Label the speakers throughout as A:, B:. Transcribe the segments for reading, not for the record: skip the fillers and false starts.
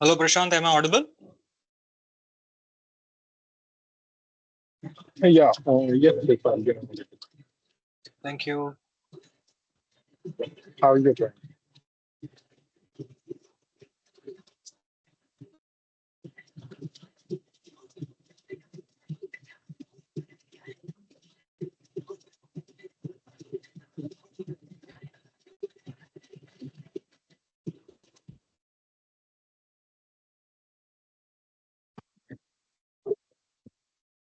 A: Hello, Prashant. Am I audible?
B: Yeah, yes, Vishal,
A: Thank you.
B: how are you doing?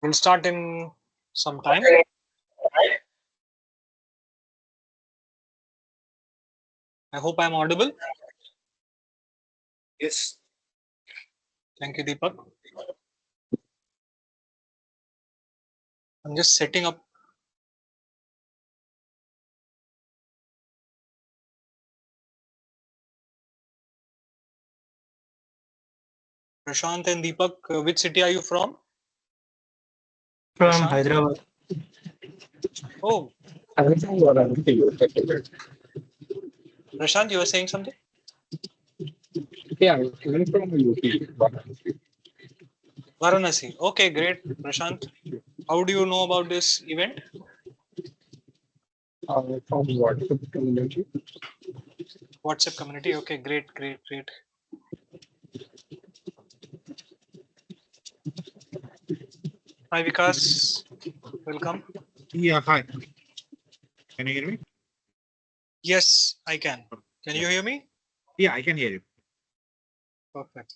A: We'll start in some time. I hope I'm audible.
B: Yes.
A: Thank you, Deepak. I'm just setting up. Prashant and Deepak, which city are you from?
C: From
A: Prashant?
C: Hyderabad.
A: Oh,
B: I'm from Varanasi.
A: Prashant, you were saying something?
B: Yeah, I'm from UP, Varanasi.
A: Varanasi. Okay, great. Prashant, how do you know about this event?
B: From WhatsApp community.
A: WhatsApp community. Okay, great, great, great. Hi, Vikas. Welcome.
D: Yeah, hi. Can you hear me?
A: Yes, I can. Can you hear me?
D: Yeah, I can hear you.
A: Perfect.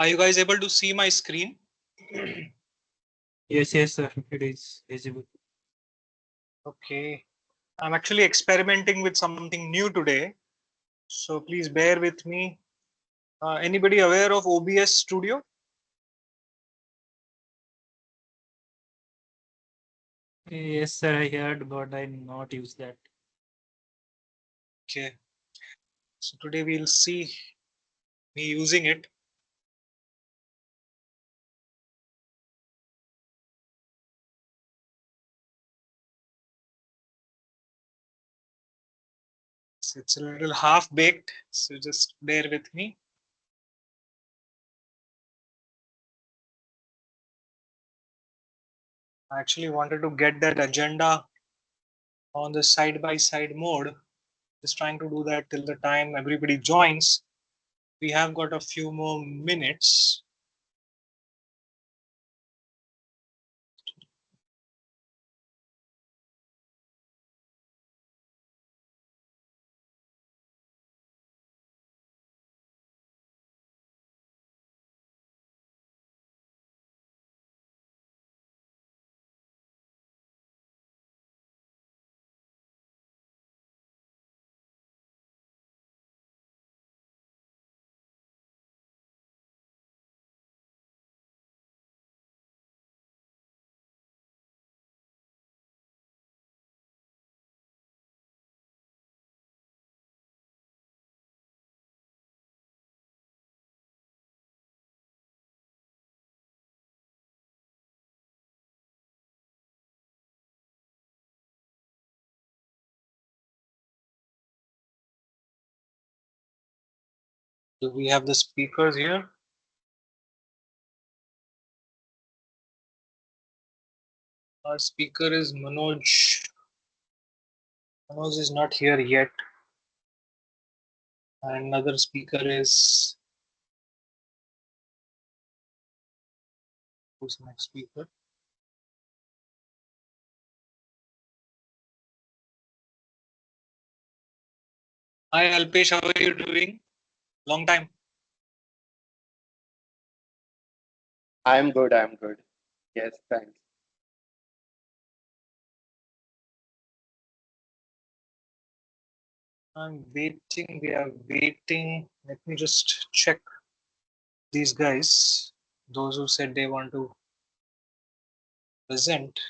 A: Are you guys able to see my screen?
C: Yes, sir. It is visible.
A: Okay. I'm actually experimenting with something new today. So please bear with me. Anybody aware of OBS Studio?
C: Yes, sir. I heard, but I not use that.
A: Okay. So today we'll see me using it. So it's a little half baked. So just bear with me. I actually wanted to get that agenda on the side by side mode. Just trying to do that till the time everybody joins. We have got a few more minutes. Do we have the speakers here? Our speaker is Manoj. Manoj is not here yet. And another speaker is, who's the next speaker? Hi Alpesh, how are you doing? Long time.
E: I'm good. I'm good. Yes, thanks.
A: I'm waiting. We are waiting. Let me just check these guys. Those who said they want to present.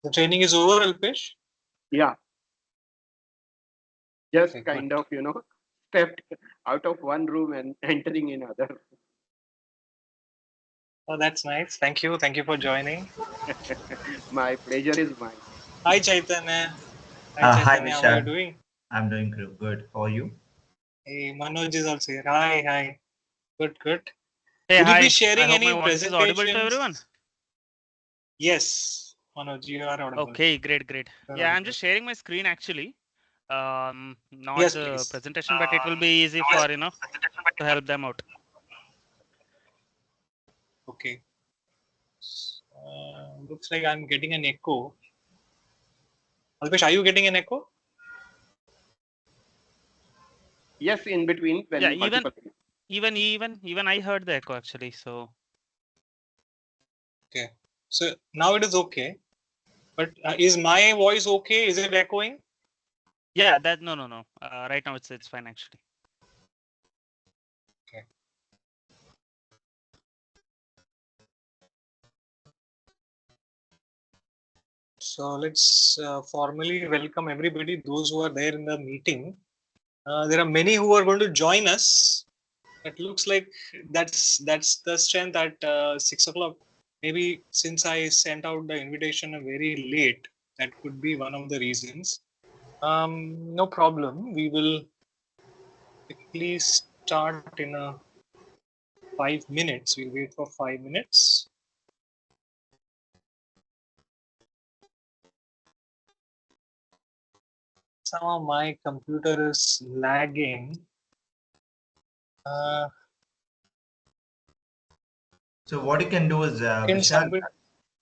A: The training is over, Alpesh?
E: Yeah, just
A: Okay,
E: kind
A: good.
E: of, stepped out of one room and entering in other.
A: Oh, that's nice. Thank you. Thank you for joining.
E: My pleasure is mine.
A: Hi, Chaitanya. Hi,
F: Hi
A: Chaitanya. How are you
F: Vishal,
A: doing?
F: I'm doing good. How are you?
A: Hey, Manoj is also here. Hi, hi. Good, good.
C: Hey,
A: Will you be
C: hi. I
A: sharing
C: hope my
A: any
C: voice is audible to everyone.
A: presentations? Yes, Manoj, you are audible.
C: Okay, great.
A: You are
C: Yeah, I'm
A: audible.
C: just sharing my screen actually. Not
A: Yes,
C: the
A: please.
C: presentation, but it will be easy for to help them out.
A: Okay. Looks like I'm getting an echo. Alpesh, are you getting an echo?
E: Yes, in between when
C: Yeah,
E: multiple.
C: even I heard the echo actually. So
A: Okay. So now it is okay. But is my voice okay? Is it echoing?
C: yeah, that no. Right now it's fine actually.
A: Okay. So let's formally welcome everybody, those who are there in the meeting. There are many who are going to join us. It looks like that's the strength at 6 o'clock. Maybe since I sent out the invitation very late, that could be one of the reasons. No problem. We will quickly start in 5 minutes. We'll wait for 5 minutes. Somehow my computer is lagging.
F: So what you can do is,
A: Can
F: Vishal,
A: somebody?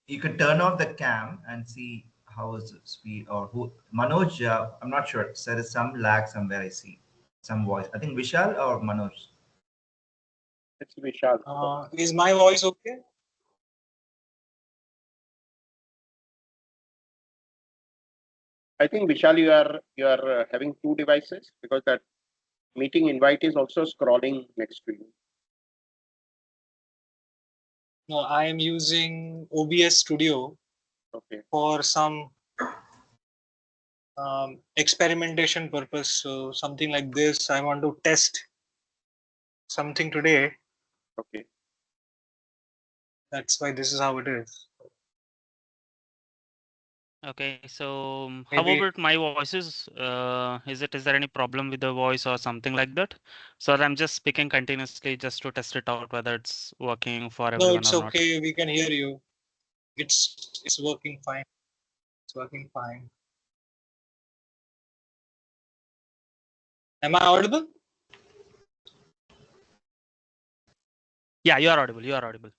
F: you could turn off the cam and see how is the speed or who. Manoj, I'm not sure. There is some lag somewhere. I see some voice. I think Vishal or Manoj.
E: It's Vishal.
A: Is my voice okay?
E: I think Vishal, you are having two devices because that meeting invite is also scrolling next to you.
A: No, I am using OBS Studio
E: Okay.
A: for some experimentation purpose. So something like this, I want to test something today.
E: Okay.
A: That's why this is how it is.
C: Okay, so how
A: Maybe
C: about my voices? Is there any problem with the voice or something like that? So I'm just speaking continuously just to test it out whether it's working for
A: no,
C: everyone
A: it's
C: or not.
A: okay. We can hear you. It's working fine. It's working fine. Am I audible?
C: Yeah, you are audible. You are audible.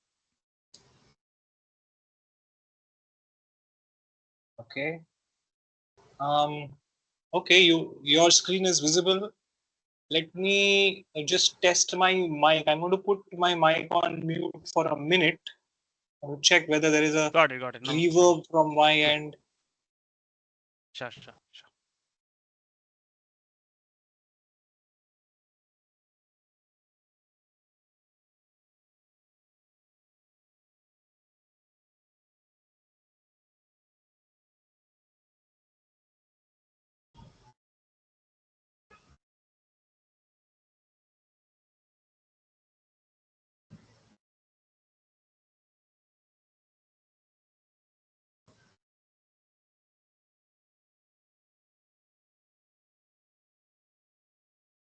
A: Okay. Okay. Your screen is visible. Let me just test my mic. I'm going to put my mic on mute for a minute. I'll check whether there is a
C: Got it. No problem.
A: reverb from my end.
C: Sure.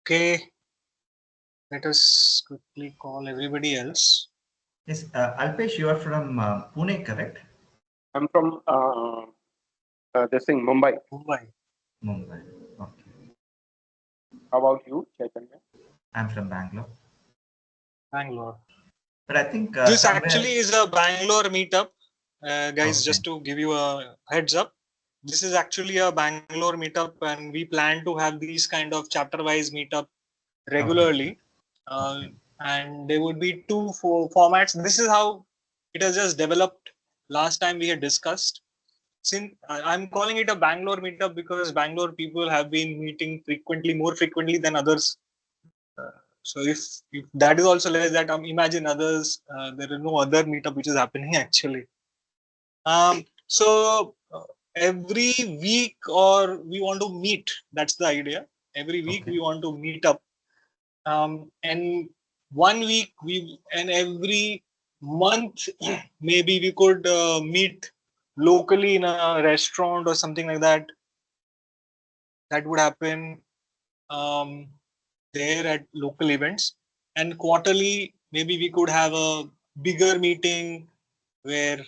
A: Okay. Let us quickly call everybody else.
F: Yes, Alpesh, you are from Pune, correct?
E: I'm from this thing, Mumbai.
A: Mumbai,
F: Mumbai. Okay.
E: How about you, Chaitanya?
F: I'm from Bangalore.
A: Bangalore.
F: But I think
A: This
F: somewhere.
A: actually is a Bangalore meetup. Guys,
F: Okay.
A: just to give you a heads up, this is actually a Bangalore meetup, and we plan to have these kind of chapter-wise meetup regularly. And there would be two formats. This is how it has just developed. Last time we had discussed. Since I'm calling it a Bangalore meetup because Bangalore people have been meeting more frequently than others. So if that is also less, that imagine others, there is no other meetup which is happening actually. So every week, or we want to meet. That's the idea. Every week we want to meet up. And 1 week and every month maybe we could meet locally in a restaurant or something like that. That would happen there at local events. And quarterly maybe we could have a bigger meeting where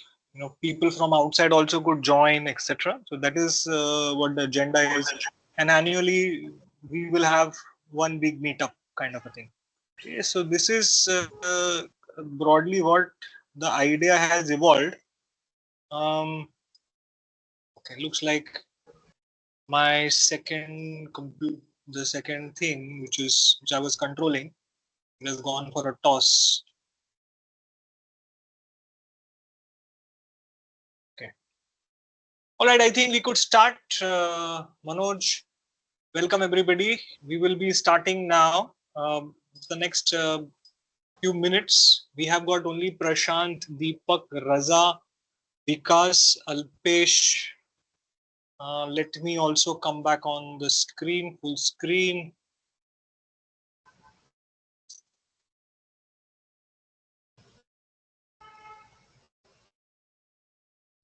A: people from outside also could join, etc. So that is what the agenda is. And annually we will have one big meetup kind of a thing. Okay, so this is broadly what the idea has evolved. Okay, looks like my the second thing which I was controlling, it has gone for a toss. Okay. All right, I think we could start. Manoj, welcome everybody. We will be starting now. The next few minutes, we have got only Prashant, Deepak, Raza, Vikas, Alpesh. Let me also come back on the screen, full screen.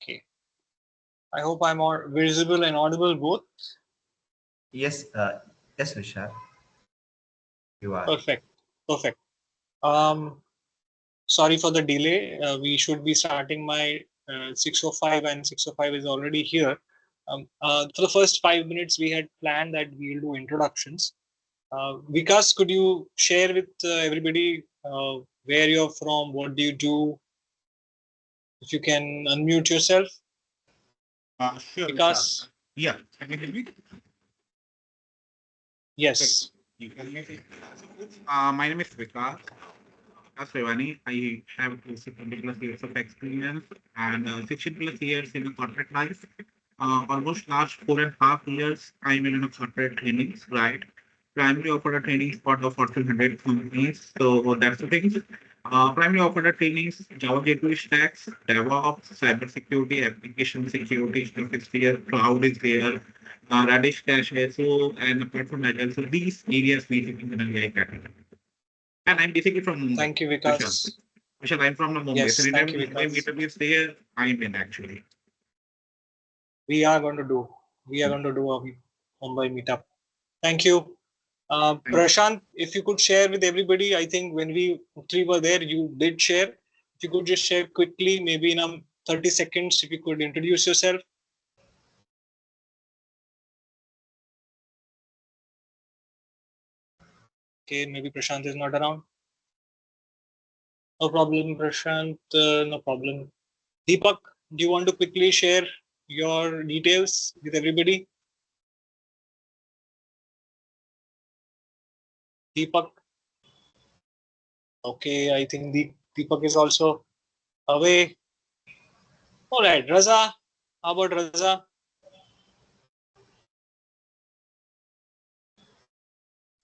A: Okay. I hope I'm more visible and audible both.
F: Yes, yes, Vishal. You are.
A: Perfect. Perfect. Sorry for the delay. We should be starting my 6:05, and 6:05 is already here. For the first 5 minutes, we had planned that we'll do introductions. Vikas, could you share with everybody where you're from, what do you do? If you can unmute yourself.
D: Sure.
A: Vikas.
D: Yeah. Can you hear me?
A: Yes.
D: You can hear me. My name is Vikas. Revani. I have 20 plus years of experience and 16 plus years in a corporate life. Almost last 4.5 years, I'm in a corporate trainings, right? Primarily offered a trainings for the Fortune 100 companies. So that's the thing. Primarily offered a trainings, Java Gateway Stacks, DevOps, Cybersecurity, Application Security, stuff is there, Cloud is there, Radish Cache, so, and apart from that, so these areas we think in an AI category. And I'm basically from Mumbai.
A: Thank you, Vikas.
D: Vishal, I'm from the Mumbai.
A: Yes,
D: So
A: thank
D: anytime
A: you,
D: Mumbai
A: Vikas.
D: meetup is there, I'm in actually.
A: We are going to do a Mumbai meetup. Thank you. Prashant, if you could share with everybody, I think when we three were there, you did share. If you could just share quickly, maybe in 30 seconds, if you could introduce yourself. Okay, maybe Prashant is not around. No problem, Prashant. No problem. Deepak, do you want to quickly share your details with everybody? Deepak. Okay, I think Deepak is also away. All right, Raza. How about Raza?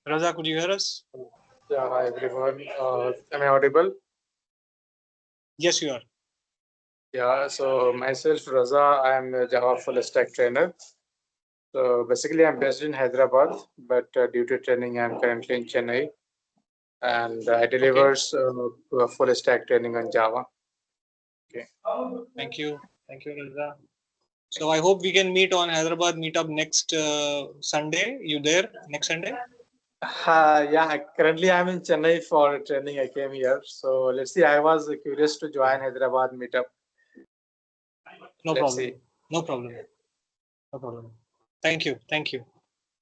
A: Raza, could you hear us?
B: Yeah, hi everyone. Am I audible?
A: Yes, you are.
B: Yeah, so myself, Raza, I am a Java full stack trainer. So basically, I'm based in Hyderabad, but due to training, I'm currently in Chennai, and I deliver full stack training on Java. Okay.
A: Thank you, Raza. So I hope we can meet on Hyderabad meetup next Sunday. You there next Sunday?
B: Yeah, currently I'm in Chennai for training. I came here, so let's see. I was curious to join Hyderabad meetup.
A: No
B: Let's
A: problem.
B: see.
A: No problem. No problem. Thank you. Thank you.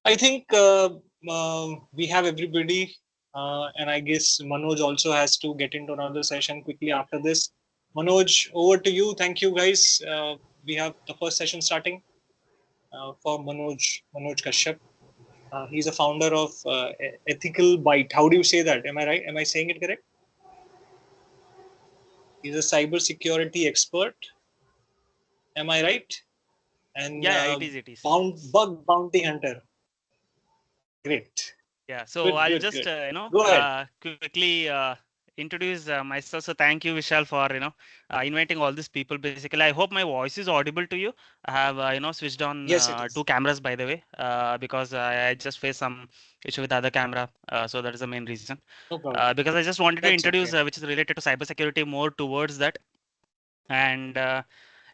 A: I think we have everybody, and I guess Manoj also has to get into another session quickly after this. Manoj, over to you. Thank you, guys. We have the first session starting for Manoj Kashyap. He's a founder of Ethical Byte. How do you say that? Am I right? Am I saying it correct? He's a cybersecurity expert. Am I right? And
C: Yeah, it is. It is.
A: bug bounty hunter. Great.
C: Yeah. So
A: Good,
C: I'll
A: good,
C: just
A: good. Go ahead.
C: quickly introduce myself. So thank you, Vishal, for inviting all these people. Basically, I hope my voice is audible to you. I have switched on
A: Yes, it is.
C: two cameras, by the way, because I just faced some issue with the other camera. So that is the main reason.
A: No problem.
C: Because I just wanted to
A: That's
C: introduce
A: okay.
C: which is related to cybersecurity more towards that. And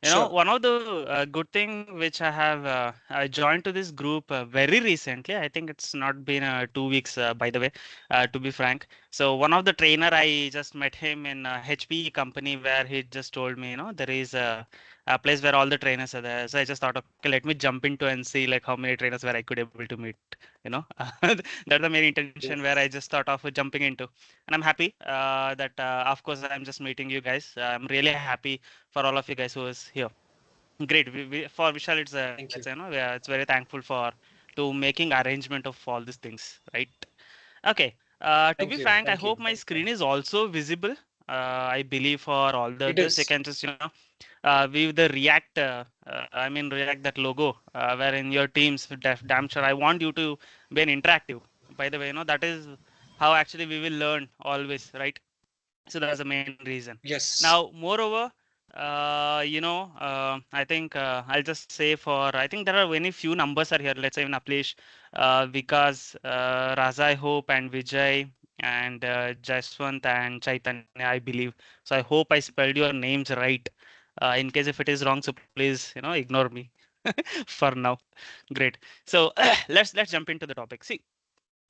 A: Sure.
C: one of the good thing which I joined to this group very recently. I think it's not been 2 weeks, by the way, to be frank. So one of the trainer, I just met him in a HPE company where he just told me, there is a place where all the trainers are there. So I just thought, okay, let me jump into and see like how many trainers where I could able to meet. You know, that's the main intention where I just thought of jumping into. And I'm happy that of course I'm just meeting you guys. I'm really happy for all of you guys who is here. Great. For Vishal,
A: Thank you.
C: yeah, it's very thankful for to making arrangement of all these things, right? Okay. To
A: Thank
C: be
A: you.
C: frank, I
A: Thank you.
C: hope my screen is also visible. I believe for all the
A: It
C: others, you
A: is.
C: can just with the React, I mean React that logo, where in your teams, damn sure, I want you to be an interactive. By the way, that is how actually we will learn always, right? So that's the main reason.
A: Yes.
C: Now moreover, I think I'll just say for, I think there are very few numbers are here. Let's say in Alpesh, Vikas, Raza, I hope, and Vijay, and Jaswant and Chaitanya, I believe. So I hope I spelled your names right. In case if it is wrong, so please ignore me for now. Great. So let's jump into the topic. See,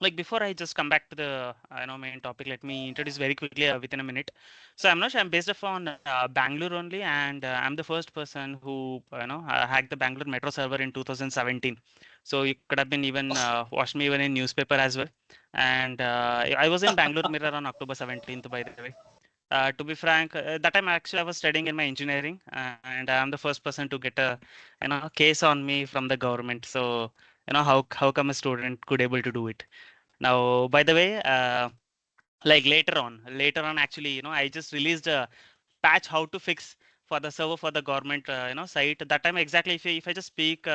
C: like before I just come back to the main topic, let me introduce very quickly within a minute. So I'm not sure, I'm based upon Bangalore only, and I'm the first person who hacked the Bangalore metro server in 2017. So you could have been even watched me even in newspaper as well. And I was in Bangalore Mirror on October 17th, by the way. To be frank, that time actually I was studying in my engineering, and I'm the first person to get a case on me from the government. So how come a student could able to do it? Now, by the way, like later on, actually, I just released a patch how to fix for the server for the government, site. That time exactly, if I just speak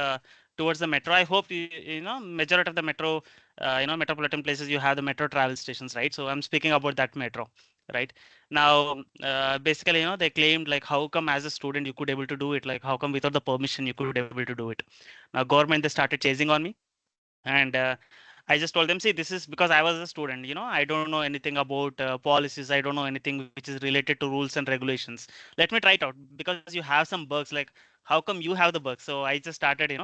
C: towards the metro, I hope majority of the metro, metropolitan places, you have the metro travel stations, right? So I'm speaking about that metro, right? Now, basically, they claimed like, how come as a student you could able to do it? Like, how come without the permission you could able to do it? Now, government, they started chasing on me, and I just told them, see, this is because I was a student, I don't know anything about policies, I don't know anything which is related to rules and regulations. Let me try it out, because you have some bugs, like how come you have the bugs? So I just started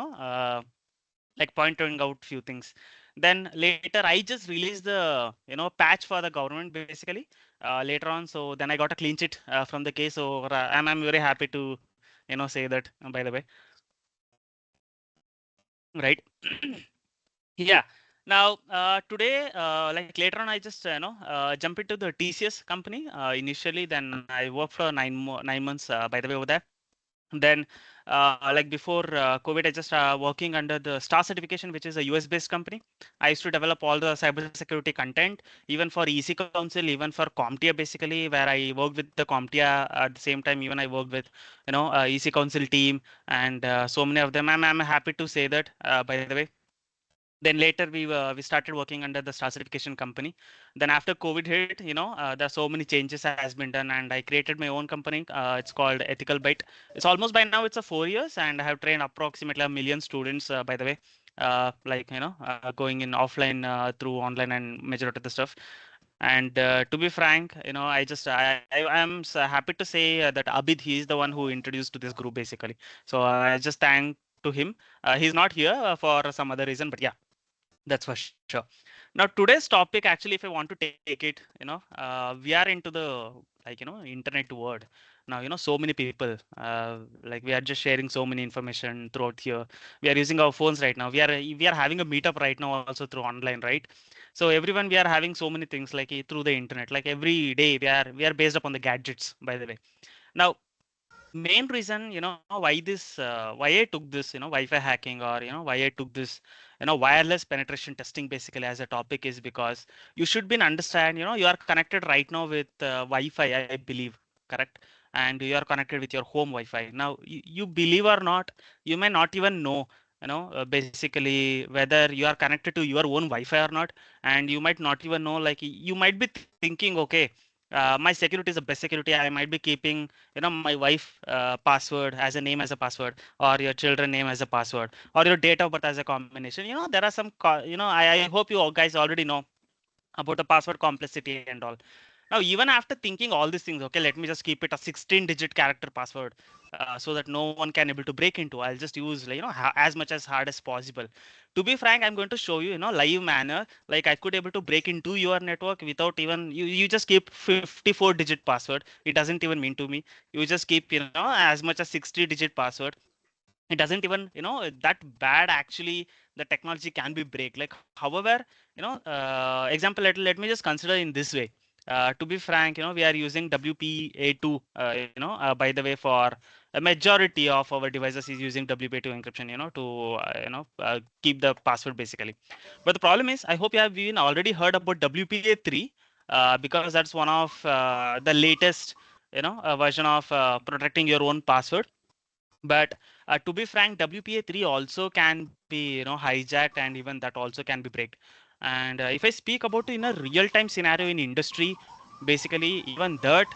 C: like pointing out few things. Then later I just released the patch for the government, basically, later on. So then I got a clean sheet from the case. So I'm very happy to say that, by the way, right? Yeah. Now, today, like later on, I just jump into the TCS company initially. Then I worked for 9 months, by the way, over there. Then, like before COVID, I just working under the Star Certification, which is a US based company. I used to develop all the cybersecurity content, even for EC Council, even for CompTIA, basically, where I worked with the CompTIA at the same time. Even I worked with EC Council team, and so many of them. I'm happy to say that, by the way. Then later we started working under the Star Certification company. Then after COVID hit, there are so many changes has been done, and I created my own company. It's called Ethical Byte. It's almost by now it's a 4 years, and I have trained approximately 1 million students. By the way, like going in offline through online and majority of the stuff. And to be frank, I am happy to say that Abid, he is the one who introduced to this group, basically. So I just thank to him. He's not here for some other reason, but yeah, that's for sure. Now, today's topic, actually, if I want to take it, we are into the internet world now. So many people, like we are just sharing so many information throughout here. We are using our phones right now. We are having a meetup right now also through online, right? So everyone, we are having so many things through the internet. Like every day, we are based upon the gadgets. By the way, now main reason, why this, why I took this, Wi-Fi hacking, or why I took this, wireless penetration testing basically as a topic, is because you should be understand, you are connected right now with Wi-Fi, I believe, correct? And you are connected with your home Wi-Fi. Now, you believe or not, you may not even know, basically whether you are connected to your own Wi-Fi or not, and you might not even know, like you might be thinking, okay, my security is the best security. I might be keeping my wife password as a name as a password, or your children name as a password, or your date of birth as a combination. There are some I hope you all guys already know about the password complexity and all. Now, even after thinking all these things, okay, let me just keep it a 16-digit character password, so that no one can able to break into. I'll just use, like, as much as hard as possible. To be frank, I'm going to show you, live manner, like I could able to break into your network without even you just keep 54-digit password. It doesn't even mean to me. You just keep, as much as 60-digit password. It doesn't even, that bad actually. The technology can be break, like, however, example, let me just consider in this way. To be frank, we are using WPA2, by the way, for a majority of our devices is using WPA2 encryption, to keep the password basically. But the problem is, I hope you have been already heard about WPA3, because that's one of the latest, version of protecting your own password. But to be frank, WPA3 also can be, hijacked, and even that also can be breaked. And if I speak about in a real time scenario in industry, basically even that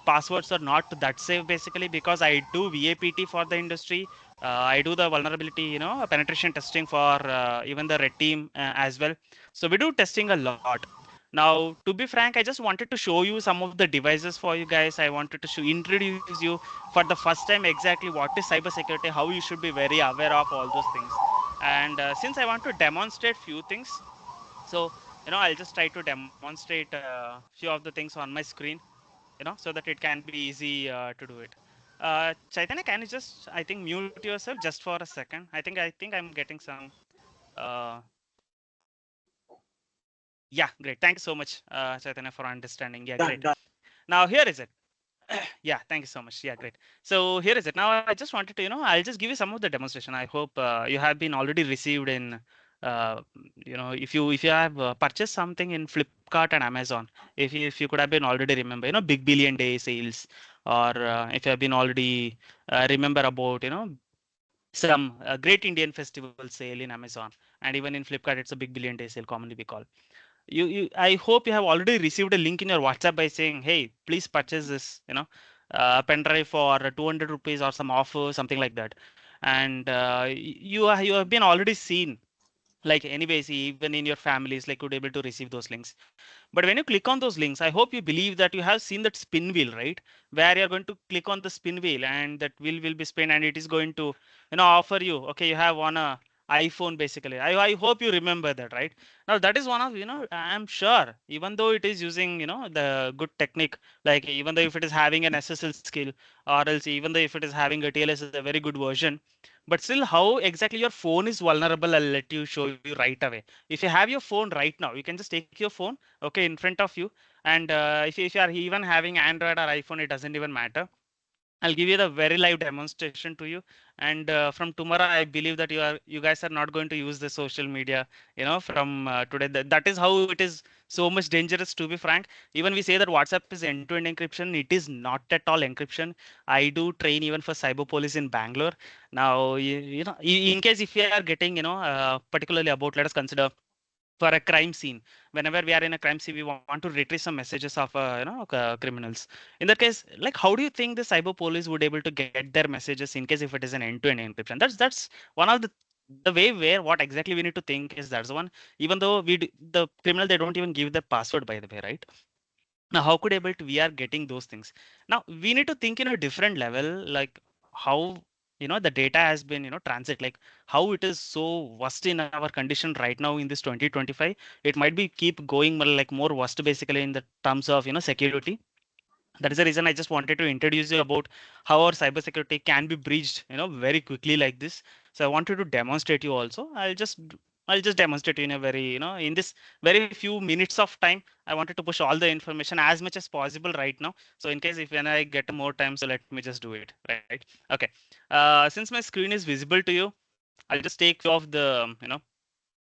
C: passwords are not that safe basically, because I do VAPT for the industry. I do the vulnerability, penetration testing for even the red team as well. So we do testing a lot. Now, to be frank, I just wanted to show you some of the devices for you guys. I wanted to introduce you for the first time exactly what is cybersecurity, how you should be very aware of all those things. And since I want to demonstrate few things, so I'll just try to demonstrate few of the things on my screen, so that it can be easy to do it. Chaitanya, can you just, I think, mute yourself just for a second? I think I'm getting some. Uh, yeah, great. Thank you so much, Chaitanya, for understanding. Yeah,
A: Done,
C: great.
A: done.
C: Now here is it. Yeah, thank you so much. Yeah, great. So here is it. Now I just wanted to, I'll just give you some of the demonstration. I hope you have been already received in, if you have purchased something in Flipkart and Amazon, if you could have been already remember, big billion day sales, or if you have been already remember about, some great Indian festival sale in Amazon, and even in Flipkart, it's a big billion day sale commonly we call. I hope you have already received a link in your WhatsApp by saying, hey, please purchase this, pen drive for 200 rupees or some offer, something like that. And you have been already seen, like, anyways, even in your families, like, could able to receive those links. But when you click on those links, I hope you believe that you have seen that spin wheel, right? Where you're going to click on the spin wheel, and that wheel will be spin, and it is going to, offer you, okay, you have on a iPhone basically. I hope you remember that, right? Now that is one of, I'm sure, even though it is using, the good technique, like even though if it is having an SSL skill, or else even though if it is having a TLS is a very good version, but still how exactly your phone is vulnerable, I'll let you show you right away. If you have your phone right now, you can just take your phone, okay, in front of you. And if you are even having Android or iPhone, it doesn't even matter. I'll give you the very live demonstration to you. And from tomorrow, I believe that you guys are not going to use the social media, from today. That is how it is so much dangerous, to be frank. Even we say that WhatsApp is end-to-end encryption. It is not at all encryption. I do train even for cyber police in Bangalore. Now, in case if you are getting, particularly about, let us consider for a crime scene. Whenever we are in a crime scene, we want to retrieve some messages of criminals. In that case, like, how do you think the cyber police would able to get their messages in case if it is an end-to-end encryption? That's one of the way where what exactly we need to think is that's the one. Even though the criminal, they don't even give their password, by the way, right? Now how could able to we are getting those things. Now we need to think in a different level, like how, the data has been, transit, like how it is so worst in our condition right now in this 2025. It might be keep going like more worst basically in the terms of, security. That is the reason I just wanted to introduce you about how our cybersecurity can be breached, very quickly like this. So I wanted to demonstrate you also. I'll just I'll just demonstrate in a very, in this very few minutes of time, I wanted to push all the information as much as possible right now. So in case if when I get more time, so let me just do it, right? Okay. Since my screen is visible to you, I'll just take few of the,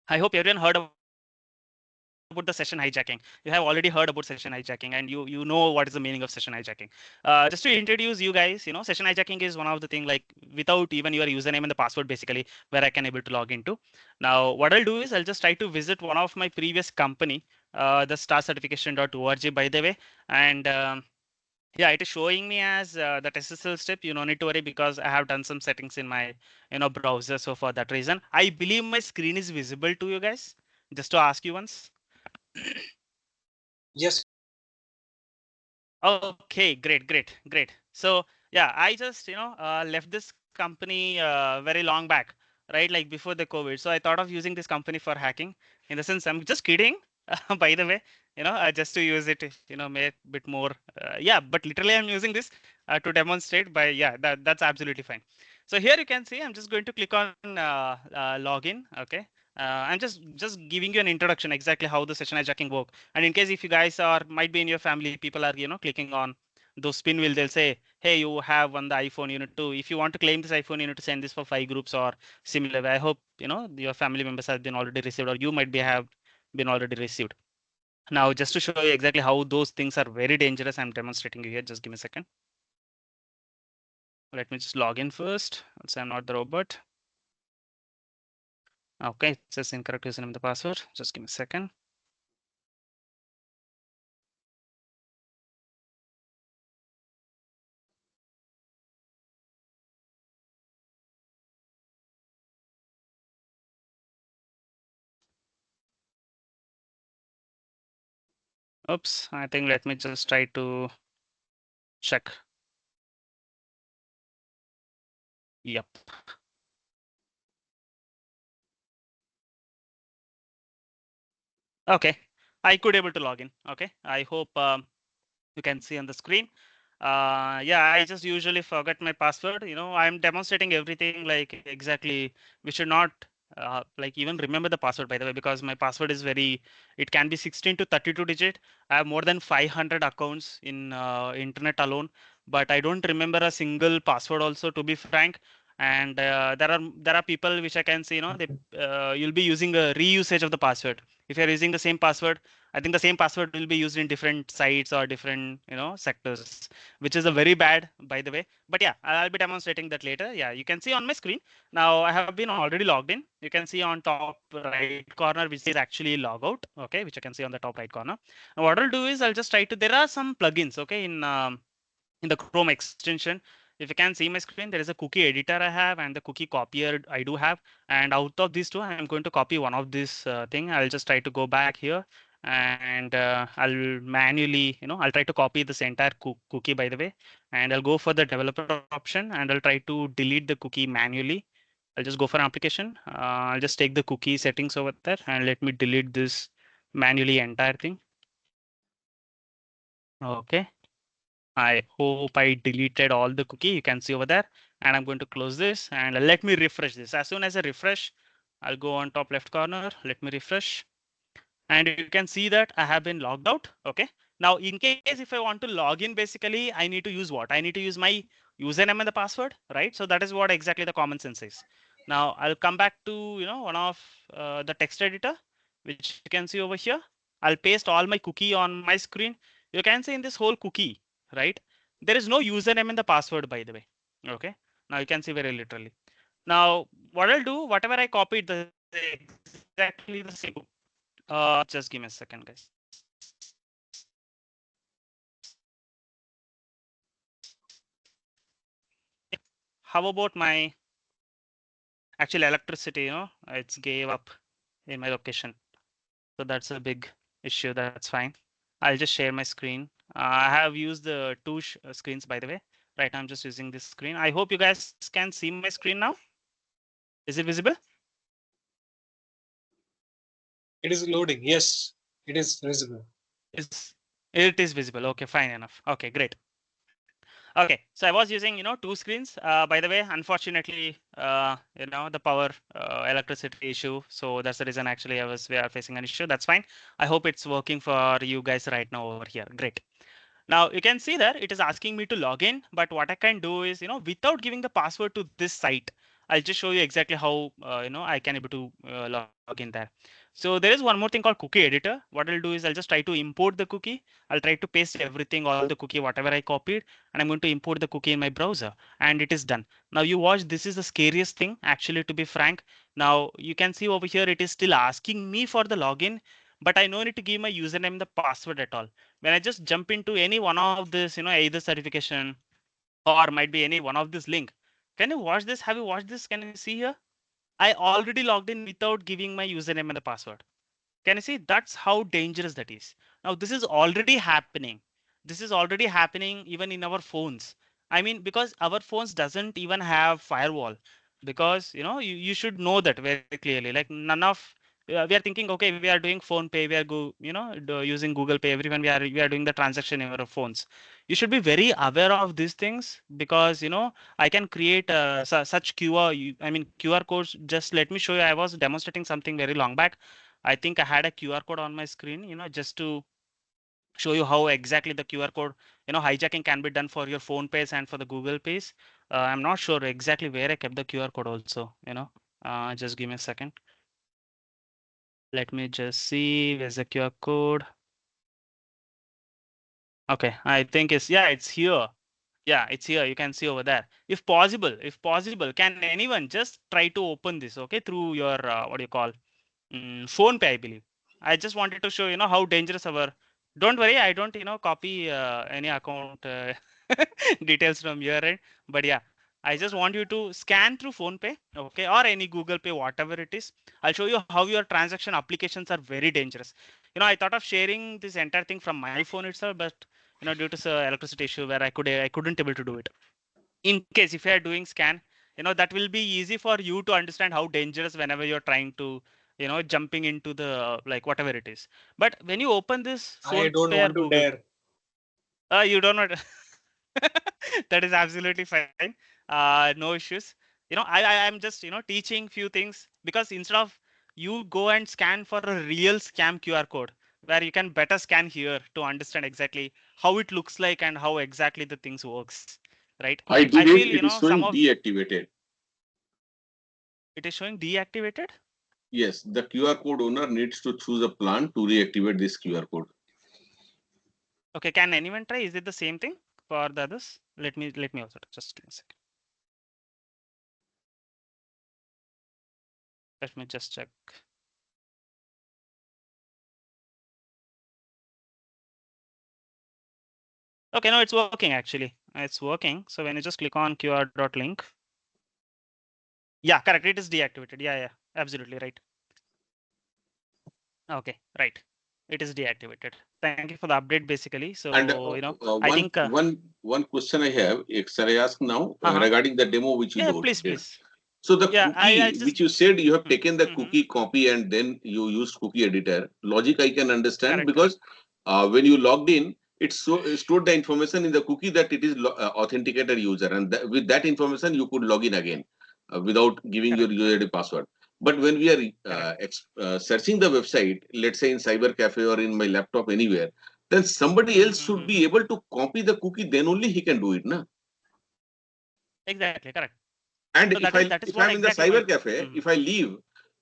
C: I hope everyone heard about the session hijacking. You have already heard about session hijacking, and you know what is the meaning of session hijacking. Just to introduce you guys, session hijacking is one of the thing like without even your username and the password basically, where I can able to log into. Now what I'll do is I'll just try to visit one of my previous company, the starcertification.org by the way, and yeah, it is showing me as that SSL step. You no need to worry because I have done some settings in my browser. So for that reason, I believe my screen is visible to you guys. Just to ask you once.
A: Yes.
C: Okay, great. So yeah, I just left this company very long back, right? Like before the COVID. So I thought of using this company for hacking. In the sense, I'm just kidding. By the way, just to use it, make a bit more. Yeah, but literally, I'm using this to demonstrate. By yeah, that's absolutely fine. So here you can see, I'm just going to click on login. Okay. I'm just giving you an introduction exactly how the session hijacking work. And in case if you guys are might be in your family, people are clicking on those spin wheel, they'll say, hey, you have won the iPhone. You need to, if you want to claim this iPhone, you need to send this for 5 groups or similar. I hope your family members have been already received, or you might be have been already received. Now, just to show you exactly how those things are very dangerous, I'm demonstrating you here. Just give me a second. Let me just log in first. Let's say I'm not the robot. Okay, it says incorrect username and the password. Just give me a second. Oops, I think let me just try to check. Yep. Okay, I could able to log in. Okay, I hope you can see on the screen. Yeah, I just usually forget my password. I'm demonstrating everything like exactly. We should not like even remember the password, by the way, because my password is very. It can be 16 to 32 digit. I have more than 500 accounts in internet alone, but I don't remember a single password. Also, to be frank, and there are people which I can see. They you'll be using a reusage of the password. If you're using the same password, I think the same password will be used in different sites or different sectors, which is a very bad, by the way. But yeah, I'll be demonstrating that later. Yeah, you can see on my screen now. I have been already logged in. You can see on top right corner which says actually log out. Okay, which I can see on the top right corner. Now what I'll do is I'll just try to. There are some plugins. Okay, in the Chrome extension. If you can see my screen, there is a cookie editor I have and the cookie copier I do have. And out of these two, I'm going to copy one of this thing. I'll just try to go back here and I'll manually, I'll try to copy this entire cookie, by the way, and I'll go for the developer option and I'll try to delete the cookie manually. I'll just go for an application. I'll just take the cookie settings over there and let me delete this manually entire thing. Okay. I hope I deleted all the cookie. You can see over there, and I'm going to close this and let me refresh this. As soon as I refresh, I'll go on top left corner. Let me refresh. And you can see that I have been logged out. Okay. Now, in case if I want to log in, basically, I need to use what? I need to use my username and the password, right? So that is what exactly the common sense is. Now, I'll come back to, one of the text editor, which you can see over here. I'll paste all my cookie on my screen. You can see in this whole cookie, right? There is no username and the password, by the way. Okay. Now you can see very literally. Now, what I'll do, whatever I copied, the exactly the same. Just give me a second, guys. How about my actual electricity? It's gave up in my location, so that's a big issue. That's fine. I'll just share my screen. I have used the two screens, by the way. Right now, I'm just using this screen. I hope you guys can see my screen now. Is it visible?
A: It is loading. Yes, it is visible.
C: It is visible. Okay, fine enough. Okay, great. Okay, so I was using, two screens. By the way, unfortunately, the power electricity issue. So that's the reason actually we are facing an issue. That's fine. I hope it's working for you guys right now over here. Great. Now you can see that it is asking me to log in, but what I can do is, without giving the password to this site, I'll just show you exactly how, I can able to log in there. So there is one more thing called cookie editor. What I'll do is I'll just try to import the cookie. I'll try to paste everything, all the cookie, whatever I copied, and I'm going to import the cookie in my browser, and it is done. Now you watch, this is the scariest thing actually, to be frank. Now you can see over here, it is still asking me for the login, but I no need to give my username and the password at all. When I just jump into any one of this, either certification or might be any one of this link. Can you watch this? Have you watched this? Can you see here? I already logged in without giving my username and the password. Can you see? That's how dangerous that is. Now, this is already happening. This is already happening even in our phones. I mean, because our phones doesn't even have firewall. Because you should know that very clearly. Like none of we are thinking, okay, we are doing phone pay, we are using Google Pay. Everyone we are doing the transaction in our phones. You should be very aware of these things because I can create such QR. I mean QR codes. Just let me show you. I was demonstrating something very long back. I think I had a QR code on my screen, just to show you how exactly the QR code, hijacking can be done for your phone pays and for the Google pays. I'm not sure exactly where I kept the QR code also, just give me a second. Let me just see where's the QR code. Okay, I think it's here. Yeah, it's here. You can see over there. If possible, can anyone just try to open this, okay, through your what do you call phone pay, I believe. I just wanted to show how dangerous our. Don't worry, I don't copy any account details from your end. But yeah, I just want you to scan through phone pay, okay, or any Google Pay, whatever it is. I'll show you how your transaction applications are very dangerous. I thought of sharing this entire thing from my phone itself, but due to the electricity issue where I couldn't able to do it. In case if you are doing scan, that will be easy for you to understand how dangerous whenever you're trying to jumping into the like whatever it is. But when you open this
A: I
C: phone
A: don't
C: pay or
A: want to
C: Google,
A: dare.
C: you don't know. That is absolutely fine. No issues. I'm just teaching few things because instead of you go and scan for a real scam QR code where you can better scan here to understand exactly how it looks like and how exactly the things works, right?
G: I
C: I
G: did
C: feel
G: it. It is
C: some
G: showing
C: of
G: deactivated.
C: it is showing deactivated.
G: Yes, the QR code owner needs to choose a plan to reactivate this QR code.
C: Okay, can anyone try? Is it the same thing for the others? Let me also just give me a second. Let me just check. Okay, no, it's working actually. It's working. So when you just click on QR.link, yeah, correct. It is deactivated. Yeah, absolutely right. Okay, right. It is deactivated. Thank you for the update, basically.
G: And
C: So I think.
G: one question I have, shall I ask now
C: Uh-huh.
G: regarding the demo which you
C: Yeah,
G: did?
C: please.
G: So the
C: Yeah, I'll
G: cookie
C: just.
G: which you said you have taken the
C: Mhm.
G: cookie copy and then you used cookie editor. Logic I can understand
C: Correct.
G: because when you logged in, it stored the information in the cookie that it is authenticated user, and with that information you could log in again without giving your
C: Correct.
G: user ID password. But when we are
C: Correct.
G: searching the website, let's say in cyber cafe or in my laptop anywhere, then somebody else should be able to copy the cookie. Then only he can do it, na?
C: Exactly. Correct.
G: And
C: So that is
G: if
C: what
G: I'm in the
C: exactly my.
G: cyber cafe, if I leave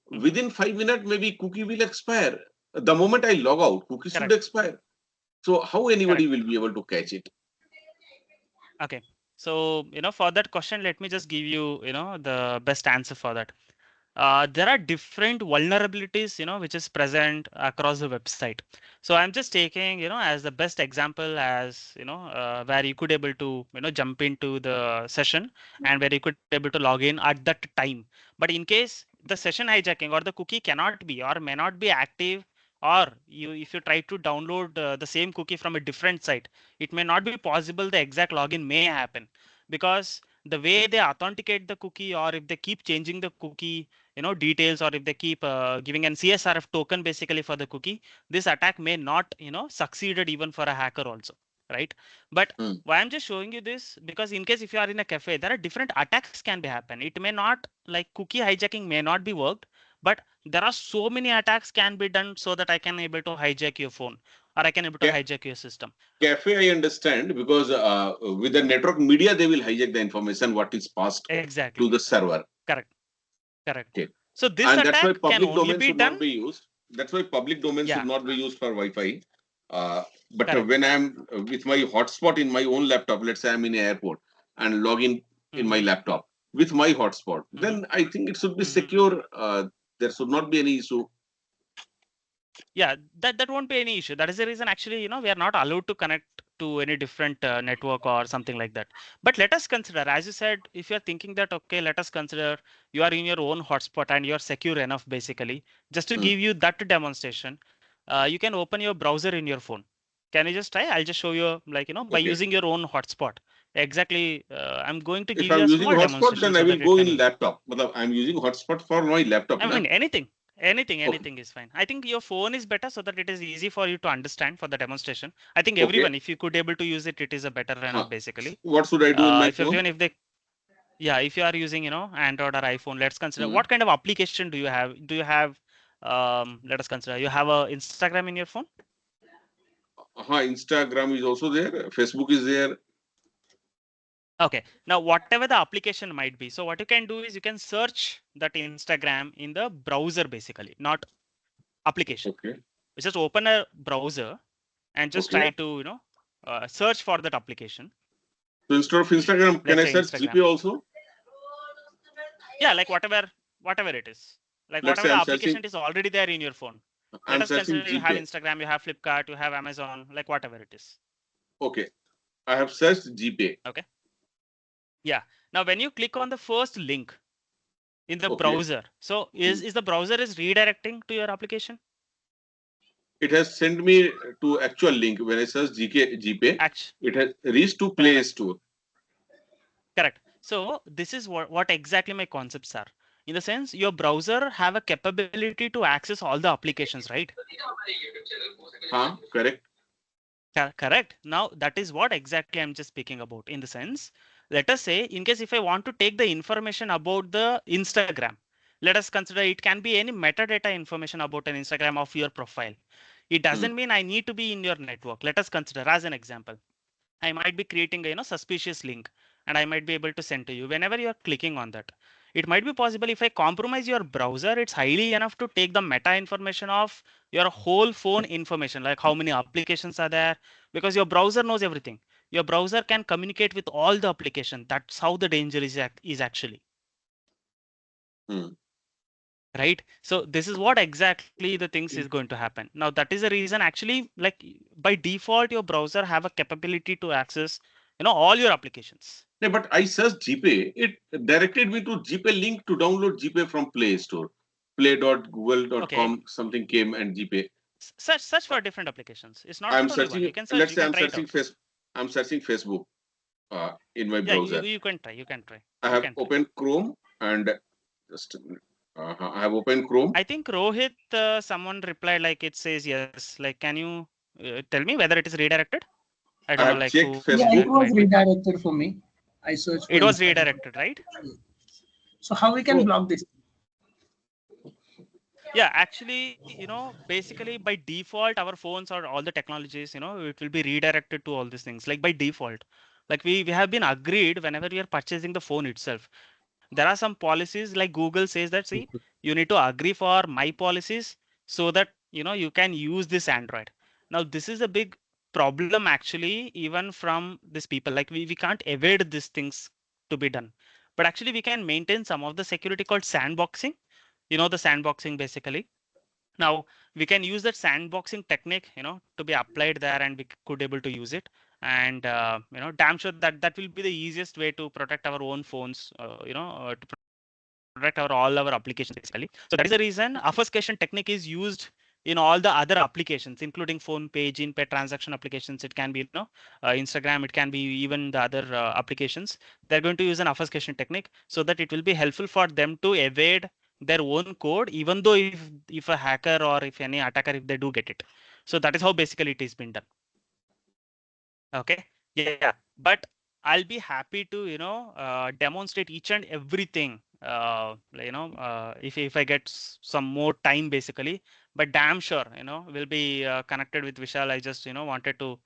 G: within 5 minutes, maybe cookie will expire. The moment I log out, cookie should
C: Correct.
G: expire. So how anybody
C: Correct.
G: will be able to catch it?
C: Okay. So, for that question, let me just give you, the best answer for that. There are different vulnerabilities, which is present across the website. So I'm just taking, as the best example as, where you could able to, jump into the session and where you could able to log in at that time. But in case the session hijacking or the cookie cannot be or may not be active, or if you try to download the same cookie from a different site, it may not be possible. The exact login may happen because the way they authenticate the cookie, or if they keep changing the cookie details, or if they keep giving an CSRF token basically for the cookie, this attack may not succeeded even for a hacker also. right? But
G: Hmm.
C: why I'm just showing you this, because in case if you are in a cafe, there are different attacks can be happen. It may not, like cookie hijacking may not be worked, but there are so many attacks can be done so that I can able to hijack your phone, or I can able to hijack your system.
G: Cafe, I understand, because with the network media, they will hijack the information what is passed
C: Exactly.
G: to the server.
C: Correct. Correct.
G: Okay.
C: So this
G: And that's why
C: attack can
G: public
C: only
G: domain
C: be
G: should
C: done.
G: not be used. That's why public domain should
C: Yeah.
G: not be used for Wi-Fi. But
C: Correct.
G: when I'm with my hotspot in my own laptop, let's say I'm in an airport and log in my laptop with my hotspot, then I think it should be secure. There should not be any issue.
C: Yeah, that won't be any issue. That is the reason actually, you know, we are not allowed to connect to any different network or something like that. But let us consider, as you said, if you're thinking that, okay, let us consider you are in your own hotspot and you're secure enough, basically, just to give you that demonstration, you can open your browser in your phone. Can you just try? I'll just show you, like, you know, by using your own hotspot. Exactly. I'm going to
G: If
C: give you
G: I'm
C: a
G: using
C: small
G: hotspot,
C: demonstration
G: then I
C: so
G: will
C: that it
G: go
C: can.
G: in laptop. But I'm using hotspot for my laptop.
C: I mean, anything
G: Okay.
C: anything is fine. I think your phone is better so that it is easy for you to understand for the demonstration. I think everyone, if you could able to use it, it is a better enough, basically.
G: What should I do in my
C: If
G: phone?
C: everyone, if they, yeah, if you are using, you know, Android or iPhone, let's consider what kind of application do you have? Do you have, let us consider, you have a Instagram in your phone?
G: Instagram is also there. Facebook is there.
C: Okay. Now, whatever the application might be, so what you can do is you can search that Instagram in the browser, basically, not application.
G: Okay.
C: You just open a browser and just try to, you know, search for that application.
G: So instead of Instagram, can I search
C: Instagram.
G: GP also?
C: Yeah, like whatever it is. Like
G: Let's
C: whatever
G: say
C: the
G: I'm
C: application
G: searching.
C: is already there in your phone. Let
G: I'm
C: us
G: searching
C: consider you have
G: GPay.
C: Instagram, you have Flipkart, you have Amazon, like whatever it is.
G: Okay. I have searched GPay.
C: Okay. Yeah. Now, when you click on the first link in the browser, so is the browser is redirecting to your application?
G: It has sent me to actual link. When I search GPay, it has reached to Play Store.
C: Correct. So this is what exactly my concepts are. In the sense, your browser have a capability to access all the applications, right?
G: Correct.
C: Correct. Now that is what exactly I'm just speaking about. In the sense, let us say, in case if I want to take the information about the Instagram, let us consider it can be any metadata information about an Instagram of your profile. It doesn't mean I need to be in your network. Let us consider as an example. I might be creating a, you know, suspicious link and I might be able to send to you whenever you're clicking on that. It might be possible if I compromise your browser, it's highly enough to take the meta information of your whole phone information, like how many applications are there, because your browser knows everything. Your browser can communicate with all the application. That's how the danger is actually. Right. So this is what exactly the things is going to happen. Now that is the reason actually, like by default, your browser have a capability to access, you know, all your applications.
G: Yeah, but I searched GPay. It directed me to GPay link to download GPay from Play Store. Play.google.com something came and GPay.
C: Search for different applications. It's not
G: I'm
C: only one.
G: searching.
C: You can search.
G: Let's
C: You
G: say
C: can try it out.
G: I'm searching Facebook in my
C: Yeah,
G: browser.
C: you can try. You can try.
G: I have opened Chrome and just I have opened Chrome.
C: I think Rohit, someone replied like it says yes. Like, can you tell me whether it is redirected? I don't know. Like who?
H: Yeah, it was redirected for me. I searched.
C: It was redirected, right?
H: So how we can block this?
C: Yeah, actually, you know, basically by default, our phones or all the technologies, you know, it will be redirected to all these things. Like by default, like we have been agreed whenever we are purchasing the phone itself. There are some policies like Google says that, see, you need to agree for my policies so that, you know, you can use this Android. Now, this is a big problem actually, even from these people. Like we can't evade these things to be done. But actually, we can maintain some of the security called sandboxing. You know, the sandboxing basically. Now we can use that sandboxing technique, you know, to be applied there, and we could able to use it. And you know, damn sure that will be the easiest way to protect our own phones. To protect our all our applications basically. So that is the reason obfuscation technique is used in all the other applications, including phone pay, GPay transaction applications. It can be, you know, Instagram. It can be even the other applications. They're going to use an obfuscation technique so that it will be helpful for them to evade their own code, even though if a hacker or if any attacker, if they do get it. So that is how basically it is been done. Okay. Yeah. But I'll be happy to, demonstrate each and everything, if I get some more time basically. But damn sure, we'll be connected with Vishal. I just, wanted to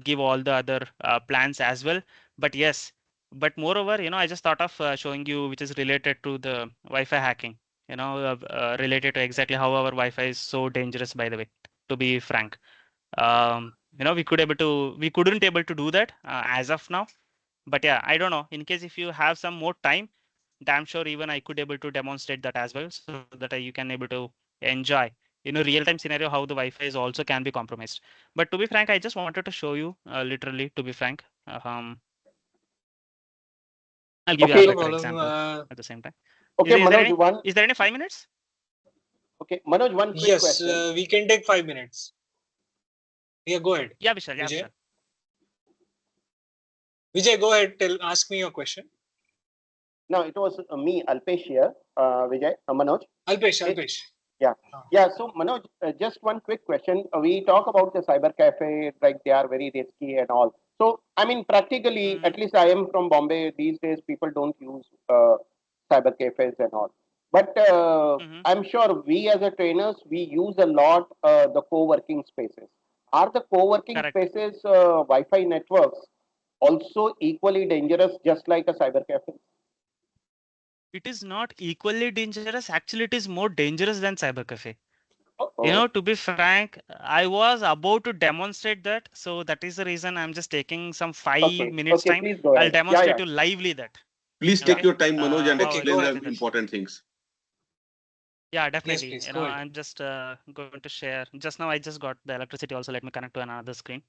C: give all the other plans as well. But yes, but moreover, I just thought of showing you, which is related to the Wi-Fi hacking, related to exactly how our Wi-Fi is so dangerous, by the way, to be frank. We couldn't able to do that as of now. But yeah, I don't know. In case if you have some more time, damn sure even I could able to demonstrate that as well, so that you can able to enjoy, real time scenario how the Wi-Fi is also can be compromised. But to be frank, I just wanted to show you literally. To be frank, I'll give you
E: Okay.
C: a
A: No
C: better
A: problem.
C: example at the same time.
E: Okay, Manoj,
C: Is there any 5 minutes?
E: Okay, Manoj, one quick
A: Yes,
E: question.
A: we can take 5 minutes. Yeah, go ahead.
C: Yeah, Vishal. Yeah,
A: Vijay.
C: Vishal.
A: Vijay, go ahead. Ask me your question.
E: No, it was me, Alpesh here, Vijay, Manoj.
A: Alpesh.
E: Yeah. Yeah. So, Manoj, just one quick question. We talk about the cyber cafe, like they are very risky and all. So, I mean, practically, at least I am from Bombay. These days, people don't use cyber cafes and all. But I'm sure we as a trainers, we use a lot the co-working spaces. Are the co-working
C: Correct.
E: spaces Wi-Fi networks also equally dangerous, just like a cyber cafe?
C: It is not equally dangerous. Actually, it is more dangerous than cyber cafe.
E: Oh.
C: To be frank, I was about to demonstrate that. So that is the reason I'm just taking some 5 minutes
E: Okay,
C: time.
E: please go
C: I'll
E: ahead. Yeah,
C: demonstrate
E: yeah.
C: you lively that.
G: Please take
C: Okay.
G: your time, Manoj, and
C: How
A: Okay, go
G: explain the
A: ahead.
C: exactly that.
G: important things.
C: Yeah,
A: Yes,
C: definitely.
A: please. Go ahead.
C: I'm just going to share. Just now, I just got the electricity. Also, let me connect to another screen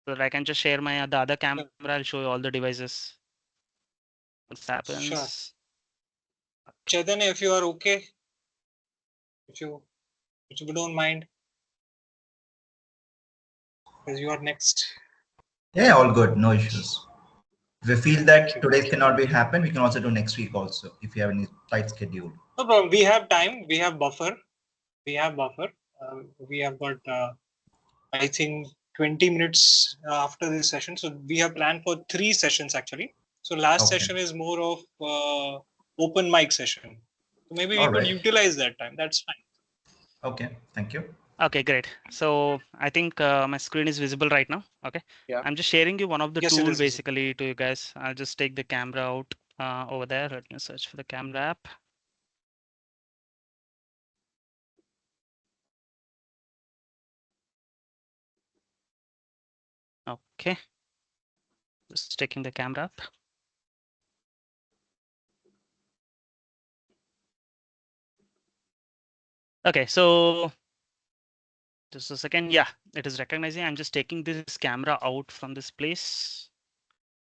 C: so that I can just share my the other camera. I'll show you all the devices. What
A: Sure.
C: happens?
A: Chaitanya, if you are okay, if you don't mind, because you are next.
F: Yeah, all good. No issues. If we feel
A: Thank
F: that
A: you.
F: today's cannot be happen, we can also do next week also if you have any tight schedule.
A: No problem. We have time. We have buffer. We have got, I think, 20 minutes after this session. So we have planned for 3 sessions actually. So last
F: Okay.
A: session is more of open mic session. So maybe we
F: All
A: could
F: right.
A: utilize that time. That's fine.
F: Okay. Thank you.
C: Okay, great. So I think my screen is visible right now. Okay.
E: Yeah.
C: I'm just sharing you one of the
A: Yes, it
C: tool
A: is visible.
C: basically to you guys. I'll just take the camera out over there. Let me search for the camera app. Okay. Just taking the camera up. Okay, so just a second. Yeah, it is recognizing. I'm just taking this camera out from this place.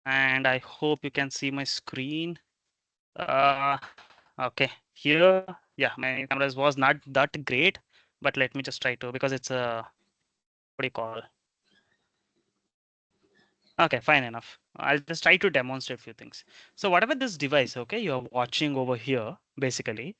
C: And I hope you can see my screen. Okay, here, yeah, my cameras was not that great, but let me just try to, because it's a, what do you call? Okay, fine enough. I'll just try to demonstrate a few things. So whatever this device, okay, you're watching over here, basically,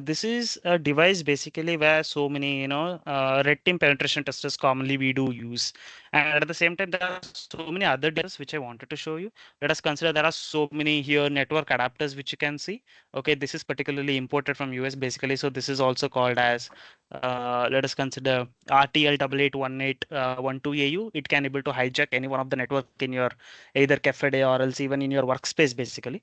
C: this is a device basically where so many, red team penetration testers commonly we do use. And at the same time, there are so many other devices which I wanted to show you. Let us consider there are so many here network adapters which you can see. Okay, this is particularly imported from US basically. So this is also called as, let us consider RTL 881812AU. It can able to hijack any one of the network in your either cafe day or else even in your workspace basically.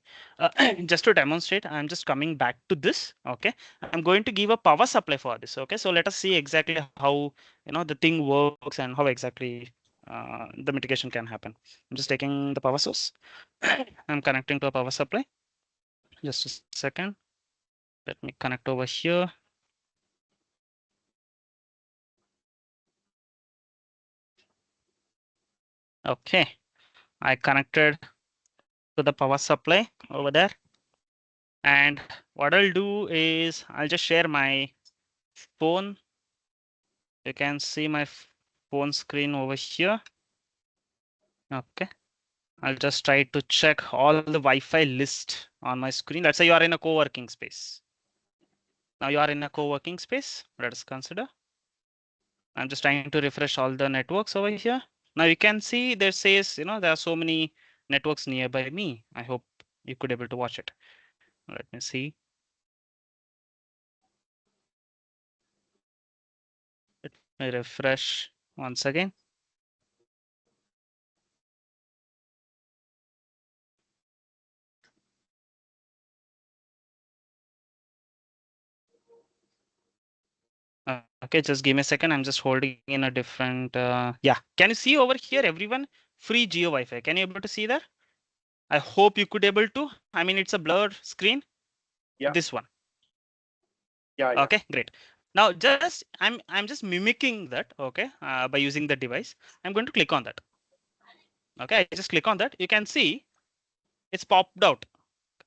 C: Just to demonstrate, I'm just coming back to this. Okay, I'm going to give a power supply for this. Okay, so let us see exactly how the thing works and how exactly the mitigation can happen. I'm just taking the power source. I'm connecting to a power supply. Just a second. Let me connect over here. Okay, I connected to the power supply over there. And what I'll do is I'll just share my phone. You can see my phone screen over here. Okay. I'll just try to check all the Wi-Fi list on my screen. Let's say you are in a co-working space. Now you are in a co-working space. Let us consider. I'm just trying to refresh all the networks over here. Now you can see there says, there are so many networks nearby me. I hope you could able to watch it. Let me see. Let me refresh once again. Okay, just give me a second. I'm just holding in a different. Yeah, can you see over here, everyone? Free Geo Wi-Fi. Can you able to see that? I hope you could able to. I mean, it's a blurred screen.
E: Yeah.
C: This one.
E: Yeah. Yeah.
C: Okay, great. Now, just I'm just mimicking that. Okay, by using the device. I'm going to click on that. Okay, I just click on that. You can see it's popped out.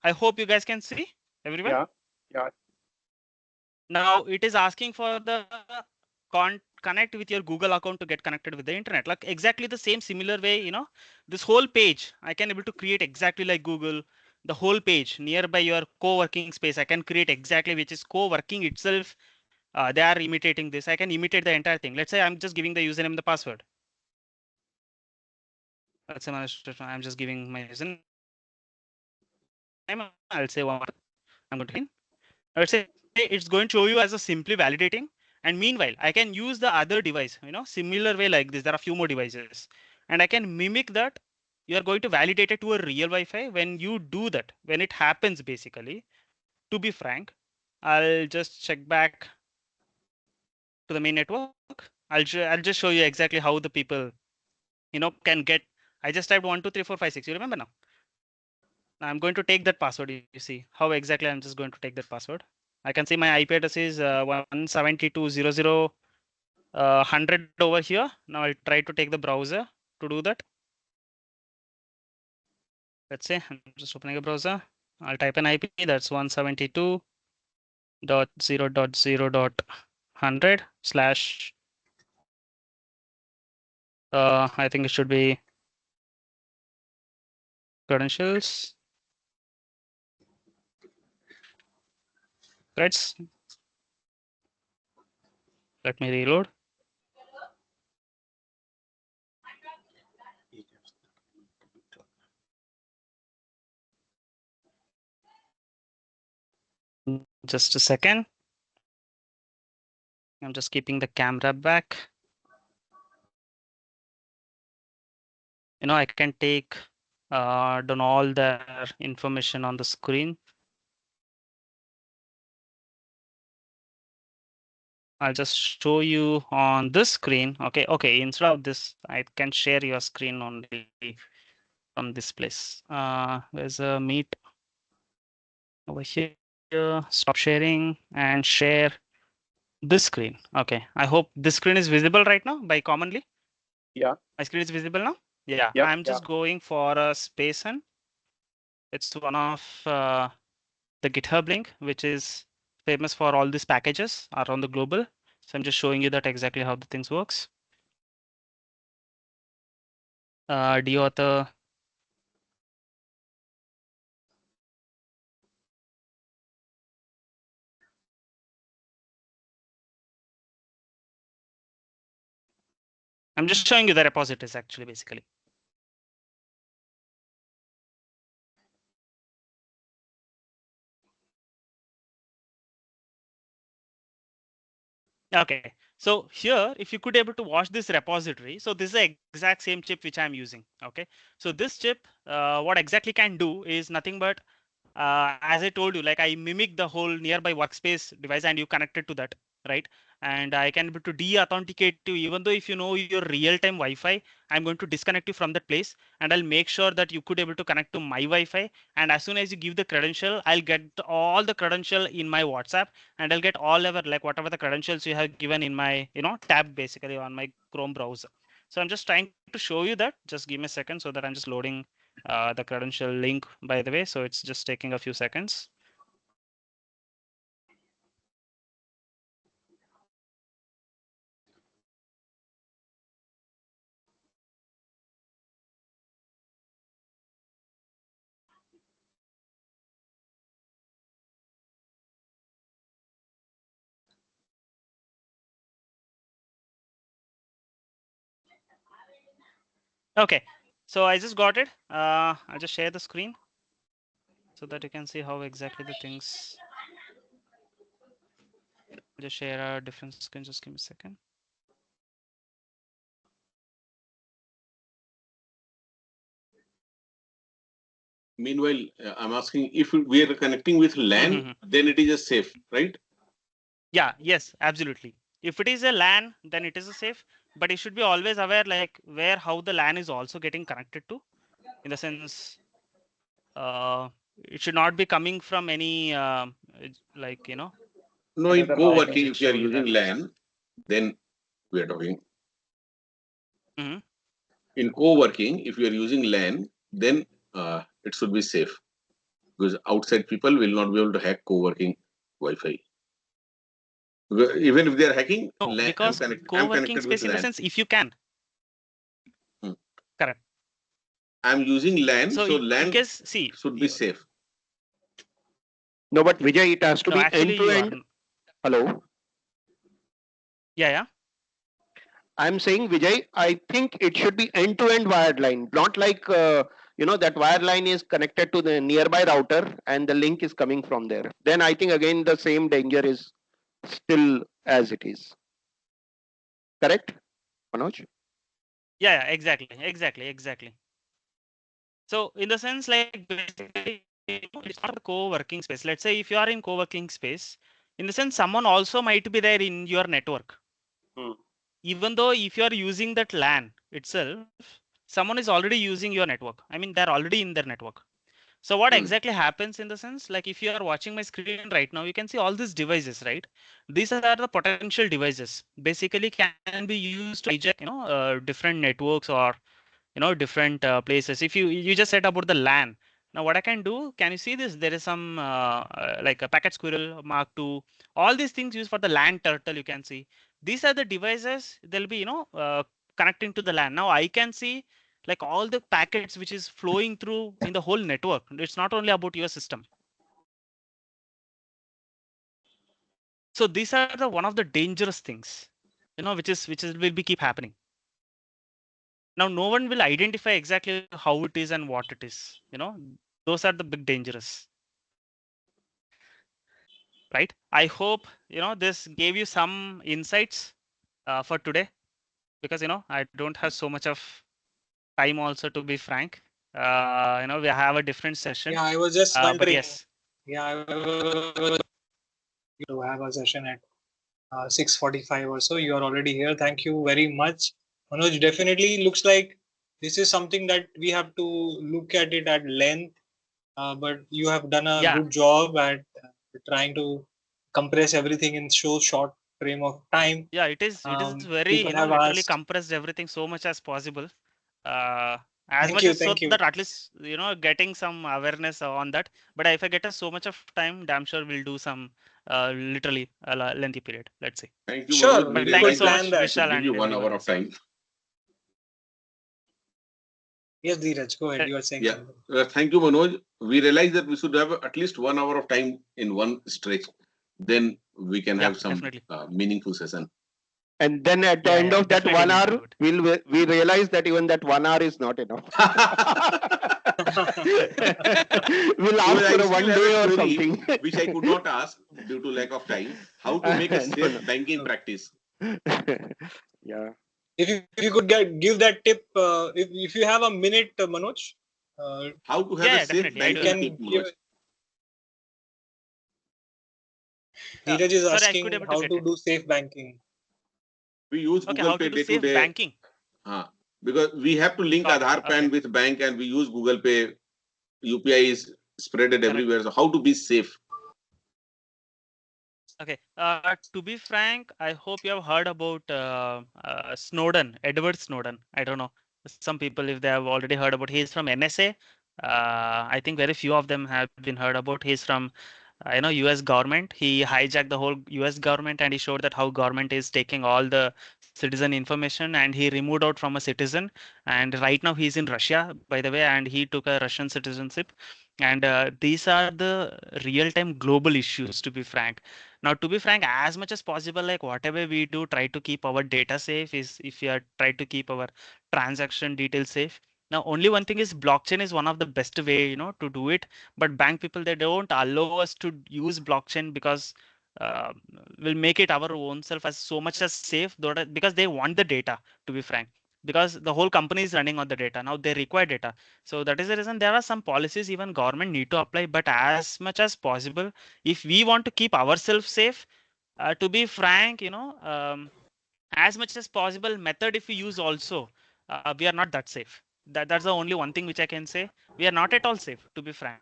C: I hope you guys can see, everyone.
E: Yeah. Yeah.
C: Now it is asking for the connect with your Google account to get connected with the internet. Like exactly the same similar way, this whole page I can able to create exactly like Google. The whole page nearby your co-working space, I can create exactly which is co-working itself. They are imitating this. I can imitate the entire thing. Let's say I'm just giving the username and the password. Let's say I'm just giving my username. I'll say one. I'm going to in. Let's say it's going to show you as a simply validating. And meanwhile, I can use the other device, similar way like this. There are a few more devices, and I can mimic that. You are going to validate it to a real Wi-Fi. When you do that, when it happens, basically, to be frank, I'll just check back to the main network. I'll just show you exactly how the people, can get. I just typed 12345 6. You remember now? Now I'm going to take that password. You see how exactly I'm just going to take that password. I can see my IP address is 172.0.0.100 over here. Now I'll try to take the browser to do that. Let's say I'm just opening a browser. I'll type an IP that's 172.0.0.100 slash. I think it should be credentials. Let's let me reload. Just a second. I'm just keeping the camera back. I can take down all their information on the screen. I'll just show you on this screen. Okay. Instead of this, I can share your screen only from this place. There's a meet over here. Stop sharing and share this screen. Okay. I hope this screen is visible right now by commonly.
E: Yeah.
C: My screen is visible now. Yeah.
E: Yep,
C: I'm just going for a space and it's one of the GitHub link, which is famous for all these packages around the global. So I'm just showing you that exactly how the things works. Deauthor. I'm just showing you the repositories actually, basically. Okay, so here, if you could able to watch this repository, so this is the exact same chip which I'm using. Okay, so this chip, what exactly can do is nothing but, as I told you, like I mimic the whole nearby workspace device and you connected to that, right? And I can be able to de-authenticate you, even though if you know your real-time Wi-Fi, I'm going to disconnect you from that place, and I'll make sure that you could able to connect to my Wi-Fi. And as soon as you give the credential, I'll get all the credential in my WhatsApp, and I'll get all ever like whatever the credentials you have given in my tab basically on my Chrome browser. So I'm just trying to show you that. Just give me a second so that I'm just loading the credential link, by the way. So it's just taking a few seconds. Okay, so I just got it. I'll just share the screen so that you can see how exactly the things. Just share a different screen. Just give me a second.
G: Meanwhile, I'm asking if we are connecting with LAN, then it is a safe, right?
C: Yeah, yes, absolutely. If it is a LAN, then it is a safe, but you should be always aware like where how the LAN is also getting connected to, in the sense it should not be coming from any like
G: No, in
E: Another
C: let me
G: co-working,
E: router.
C: just
G: if you are
C: show you
G: using
C: that.
G: LAN, then we are talking.
C: Mhm.
G: In co-working, if you are using LAN, then it should be safe because outside people will not be able to hack co-working Wi-Fi. Even if they are hacking,
C: No,
G: LAN,
C: because
G: I'm
C: co-working
G: connected with
C: space in the
G: LAN.
C: sense if you can.
G: Hmm.
C: Correct.
G: I'm using LAN,
C: So
G: so
C: in
G: LAN
C: case, see,
G: should be safe.
E: No, but Vijay, it has to
C: no,
E: be
C: actually
E: end to
C: you are.
E: end. Hello.
C: Yeah.
E: I'm saying, Vijay, I think it should be end to end wired line, not like, that wired line is connected to the nearby router and the link is coming from there. Then I think again the same danger is still as it is. Correct, Manoj?
C: Yeah, exactly. So in the sense, like basically, it's not a co-working space. Let's say if you are in co-working space, in the sense someone also might be there in your network. Even though if you are using that LAN itself, someone is already using your network. I mean, they're already in their network. So what exactly happens in the sense, like if you are watching my screen right now, you can see all these devices, right? These are the potential devices. Basically, can be used to hijack, different networks or different places. If you just said about the LAN. Now what I can do, can you see this? There is some like a packet squirrel mark 2. All these things used for the LAN turtle, you can see. These are the devices. They'll be connecting to the LAN. Now I can see like all the packets which is flowing through in the whole network. It's not only about your system. So these are the one of the dangerous things, which is will be keep happening. Now no one will identify exactly how it is and what it is. Those are the big dangerous. Right? I hope this gave you some insights for today, because I don't have so much of time also, to be frank. We have a different session.
A: Yeah, I was just
C: But
A: wondering.
C: yes.
A: Yeah, I was to have a session at 6:45 or so. You are already here. Thank you very much, Manoj. Definitely looks like this is something that we have to look at it at length. But you have done a
C: Yeah.
A: good job at trying to compress everything in so short frame of time.
C: Yeah, it is very,
A: People have
C: literally
A: asked.
C: compressed everything so much as possible. As
A: Thank
C: much
A: you,
C: as so
A: thank you.
C: that at least, getting some awareness on that. But if I get so much of time, damn sure we'll do some literally a lengthy period, let's say.
G: Thank you,
A: Sure,
G: Manoj.
C: But
G: We
C: thank you
G: realize
A: could
C: so
G: that
A: plan
C: much,
A: that.
G: we should
C: Vishal
G: give
C: and
G: you 1
C: everyone.
G: hour of time.
A: Yes, Dheeraj, go ahead. You are saying
G: Yeah.
A: something.
G: Thank you, Manoj. We realize that we should have at least 1 hour of time in one stretch. Then we can
C: Yeah,
G: have some
C: definitely.
G: meaningful session.
E: And then at the
C: Yeah,
E: end of that
C: definitely
E: 1
C: we'll
E: hour,
C: do it.
E: we realize that even that 1 hour is not enough. We'll ask
G: Because
E: for
G: I
E: a
G: still
E: one
G: have a
E: day or
G: story
E: something.
G: which I could not ask due to lack of time. How to make a
E: No,
G: safe
E: no.
G: banking practice?
E: Yeah.
A: If you could give that tip, if you have a minute, Manoj,
G: How to have a
C: Yeah,
G: safe
C: definitely. I
A: you
C: do
G: banking
C: have.
A: can
G: tip,
A: give.
G: Manoj?
A: Dheeraj is
C: Sorry, I could
A: asking
C: able to
A: how
C: get
A: to
C: it.
A: do safe banking.
G: We use
C: Okay,
G: Google
C: how
G: Pay
C: to do
G: day to
C: safe
G: day.
C: banking?
G: Because we have to link
C: Got it.
G: Aadhaar PAN
C: Okay.
G: with bank and we use Google Pay. UPI is spreaded
C: Correct.
G: everywhere. So how to be safe?
C: Okay. To be frank, I hope you have heard about Snowden, Edward Snowden. I don't know. Some people, if they have already heard about, he's from NSA. I think very few of them have been heard about. He's from, US government. He hijacked the whole US government and he showed that how government is taking all the citizen information and he removed out from a citizen. And right now he's in Russia, by the way, and he took a Russian citizenship. And these are the real-time global issues, to be frank. Now, to be frank, as much as possible, like whatever we do, try to keep our data safe. Is if we are try to keep our transaction details safe. Now, only one thing is blockchain is one of the best way, to do it. But bank people, they don't allow us to use blockchain because uh, will make it our own self as so much as safe because they want the data, to be frank, because the whole company is running on the data. Now they require data. So that is the reason there are some policies even government need to apply. But as much as possible, if we want to keep ourselves safe, to be frank, as much as possible method if we use also, we are not that safe. That's the only one thing which I can say. We are not at all safe, to be frank.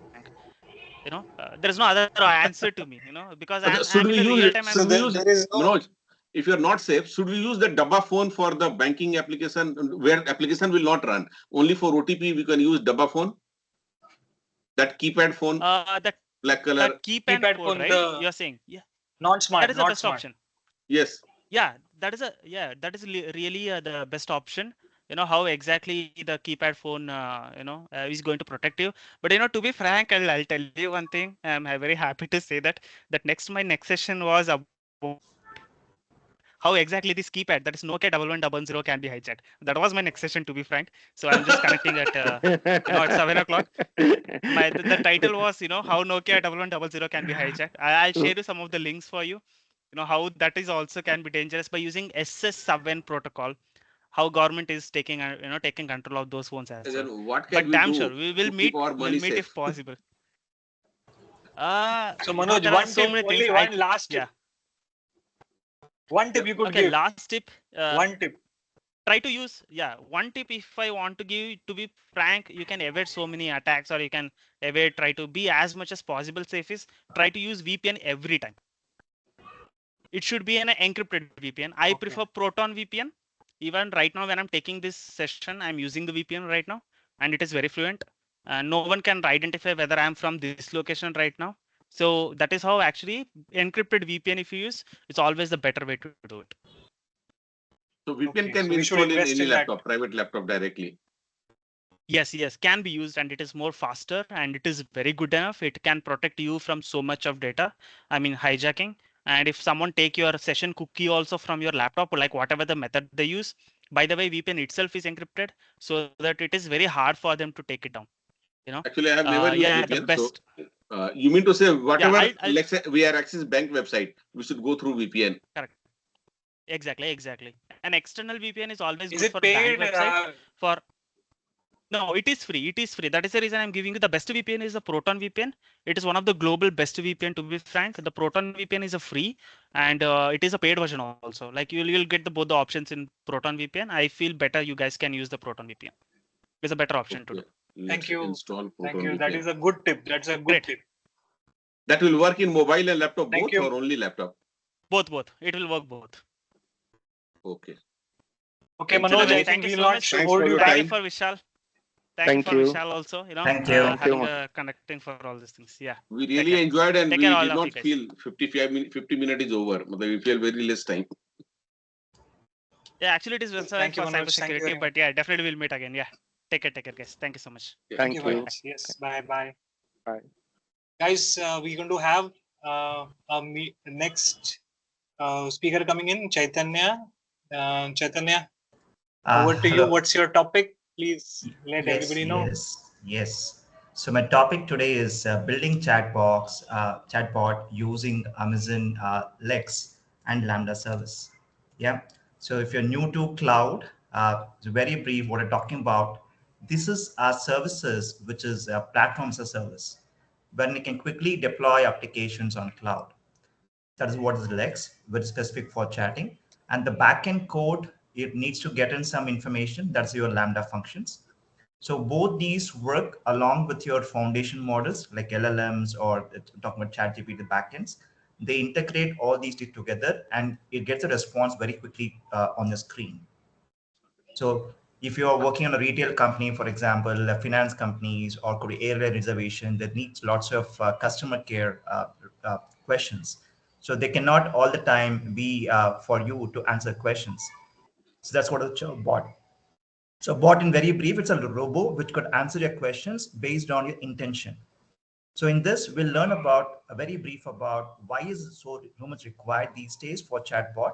C: There is no other answer to me, because I'm
G: Should
C: in
G: we
C: the
G: use
C: real
G: it?
C: time.
A: So
G: Should we use
A: there is no.
G: Manoj? If you're not safe, should we use the Dabba phone for the banking application where application will not run? Only for OTP we can use Dabba phone. That keypad phone,
C: That
G: black color.
C: keypad
A: Keypad
C: code,
A: phone,
C: right?
A: the
C: You're saying, yeah,
A: not
C: that
A: smart,
C: is the
A: not
C: best
A: smart.
C: option.
G: Yes.
C: Yeah, that is really the best option. How exactly the keypad phone is going to protect you. But to be frank, I'll tell you one thing. I'm very happy to say that my next session was about how exactly this keypad, that is Nokia 1100, can be hijacked. That was my next session, to be frank. So I'm just connecting at 7 o'clock. The title was, how Nokia 1100 can be hijacked. I'll share you some of the links for you. How that is also can be dangerous by using SS7 protocol. How government is taking taking control of those phones as well.
G: Then what can
C: But
G: we
C: damn sure
G: do
C: we will
G: to keep
C: meet.
G: our
C: We'll
G: money
C: meet if
G: safe?
C: possible.
A: So Manoj,
C: There are
A: one
C: so
A: tip,
C: many things.
A: only one last tip.
C: Yeah.
A: One tip you could
C: Okay.
A: give.
C: Last tip.
A: One tip.
C: Try to use, one tip if I want to give, to be frank, you can avoid so many attacks, or you can avoid, try to be as much as possible safe, is try to use VPN every time. It should be an encrypted VPN. I prefer Proton VPN. Even right now when I'm taking this session, I'm using the VPN right now, and it is very fluent. No one can identify whether I'm from this location right now. So that is how actually encrypted VPN, if you use, it's always the better way to do it.
G: So VPN can
A: So
G: be
A: we should
G: installed in
A: invest
G: any
A: in that.
G: laptop, private laptop directly.
C: Yes, can be used, and it is more faster, and it is very good enough. It can protect you from so much of data. I mean, hijacking. And if someone take your session cookie also from your laptop, or like whatever the method they use, by the way, VPN itself is encrypted, so that it is very hard for them to take it down.
G: Actually, I have never used
C: The
G: VPN. So
C: best.
G: you mean to say whatever,
C: I'll
G: let's say we are access bank website, we should go through VPN.
C: correct. Exactly. An external VPN is always
A: Is
C: good
A: it
C: for bank
A: paid?
C: website. No, it is free. It is free. That is the reason I'm giving you the best VPN is the Proton VPN. It is one of the global best VPN, to be frank. The Proton VPN is a free, and it is a paid version also. Like you'll get both the options in Proton VPN. I feel better you guys can use the Proton VPN. It's a better option to do.
A: Thank you.
G: Install
A: Thank
G: Proton
A: you. That
G: VPN.
A: is a good tip. That's a good tip.
G: That will work in mobile and laptop
A: Thank
G: both,
A: you.
G: or only laptop?
C: Both. It will work both.
G: Okay.
A: Okay,
G: Thank you,
A: Manoj, I
G: Manoj.
A: think
C: Thank you
A: we'll
C: so
A: not
C: much.
G: Thanks
A: hold
G: for
A: you
G: your
A: back.
C: Thank you
G: time.
C: for Vishal.
I: Thank
C: For
I: you.
C: Vishal also,
F: Thank you.
C: having connecting for all these things. Yeah.
G: We
C: Take
G: really
C: care.
G: enjoyed, and
C: Take
G: we
C: care, all
G: did
C: of you
G: not
C: guys.
G: feel 50 minutes is over. But we feel very less time.
C: Yeah, actually it is reserved
A: Thank you,
C: for
A: Manoj. Thank you
C: cybersecurity,
A: very
C: but yeah, definitely we'll meet again. Yeah. Take care, guys. Thank you so much.
A: Thank you,
I: Thank you.
A: guys. Yes. Bye.
I: Bye.
A: Guys, we're going to have next speaker coming in, Chaitanya. Chaitanya, over to you.
F: Hello.
A: What's your topic? Please let
F: Yes,
A: everybody know.
F: yes. So my topic today is building chatbot using Amazon Lex and Lambda service. Yeah. So if you're new to cloud, it's very brief what I'm talking about. This is our services, which is a platform as a service, when we can quickly deploy applications on cloud. That is what is Lex, which is specific for chatting. And the backend code, it needs to get in some information. That's your Lambda functions. So both these work along with your foundation models like LLMs or talking about ChatGPT backends. They integrate all these together, and it gets a response very quickly on the screen. So if you are working on a retail company, for example, finance companies or could be airline reservation that needs lots of customer care questions. So they cannot all the time be for you to answer questions. So that's what a bot. So bot in very brief, it's a robo which could answer your questions based on your intention. So in this, we'll learn about a very brief about why is so much required these days for chatbot.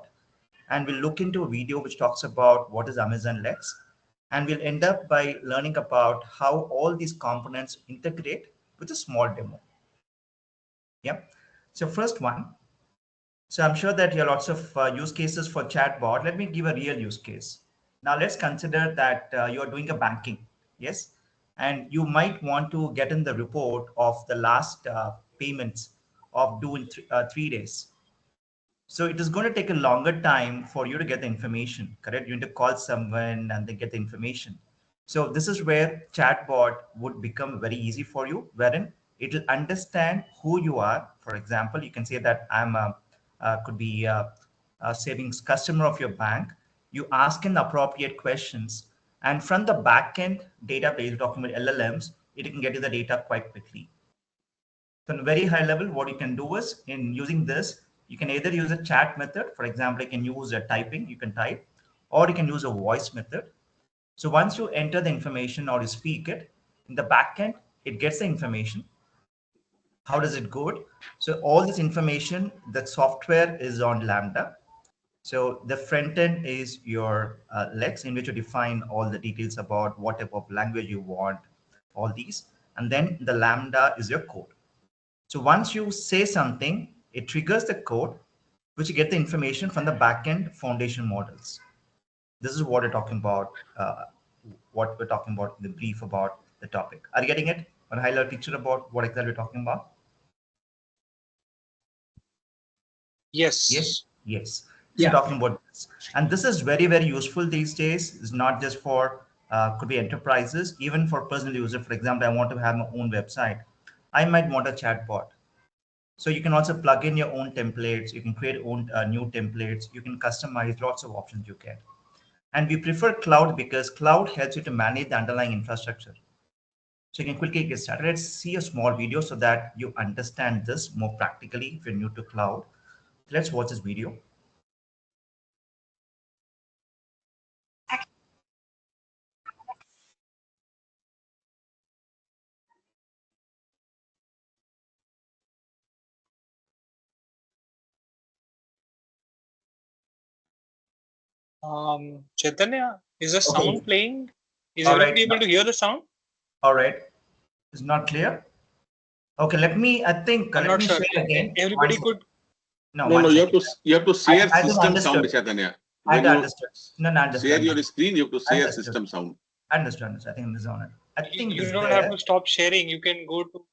F: And we'll look into a video which talks about what is Amazon Lex. And we'll end up by learning about how all these components integrate with a small demo. Yep. So first one. So I'm sure that you have lots of use cases for chatbot. Let me give a real use case. Now let's consider that you're doing a banking. Yes. And you might want to get in the report of the last payments of due in 3 days. So it is going to take a longer time for you to get the information, correct? You need to call someone and then get the information. So this is where chatbot would become very easy for you, wherein it will understand who you are. For example, you can say that I'm could be a savings customer of your bank. You ask in appropriate questions, and from the backend database, talking about LLMs, it can get you the data quite quickly. So on a very high level, what you can do is in using this, you can either use a chat method. For example, you can use a typing, you can type, or you can use a voice method. So once you enter the information or you speak it, in the backend, it gets the information. How does it go? So all this information, that software is on Lambda. So the front end is your Lex, in which you define all the details about what type of language you want, all these. And then the Lambda is your code. So once you say something, it triggers the code, which you get the information from the backend foundation models. This is what we're talking about, in the brief about the topic. Are you getting it? On a high level picture about what exactly we're talking about?
A: Yes.
F: Yes. Yes. So
H: Yeah.
F: talking about this, and this is very, very useful these days. It's not just for could be enterprises, even for personal user. For example, I want to have my own website. I might want a chatbot. So you can also plug in your own templates. You can create own new templates. You can customize lots of options you get. And we prefer cloud because cloud helps you to manage the underlying infrastructure. So you can quickly get started. Let's see a small video so that you understand this more practically if you're new to cloud. Let's watch this video.
A: Chaitanya, is the
F: Okay.
A: sound playing? Is
F: All
A: everybody
F: right.
A: able to hear the sound?
F: All right. It's not clear. Okay, let me
A: I'm not sure.
F: share again.
A: Everybody could.
F: No,
G: No, you have
F: second.
G: to share
F: I don't
G: system sound,
F: understood.
G: Chaitanya.
F: I
G: When you
F: understood. No,
G: share
F: understood.
G: your screen, you have to share
F: Understood.
G: system sound.
F: Understood. I think this is on it. I think
A: You
F: this
A: don't
F: there.
A: have to stop sharing. You can go to.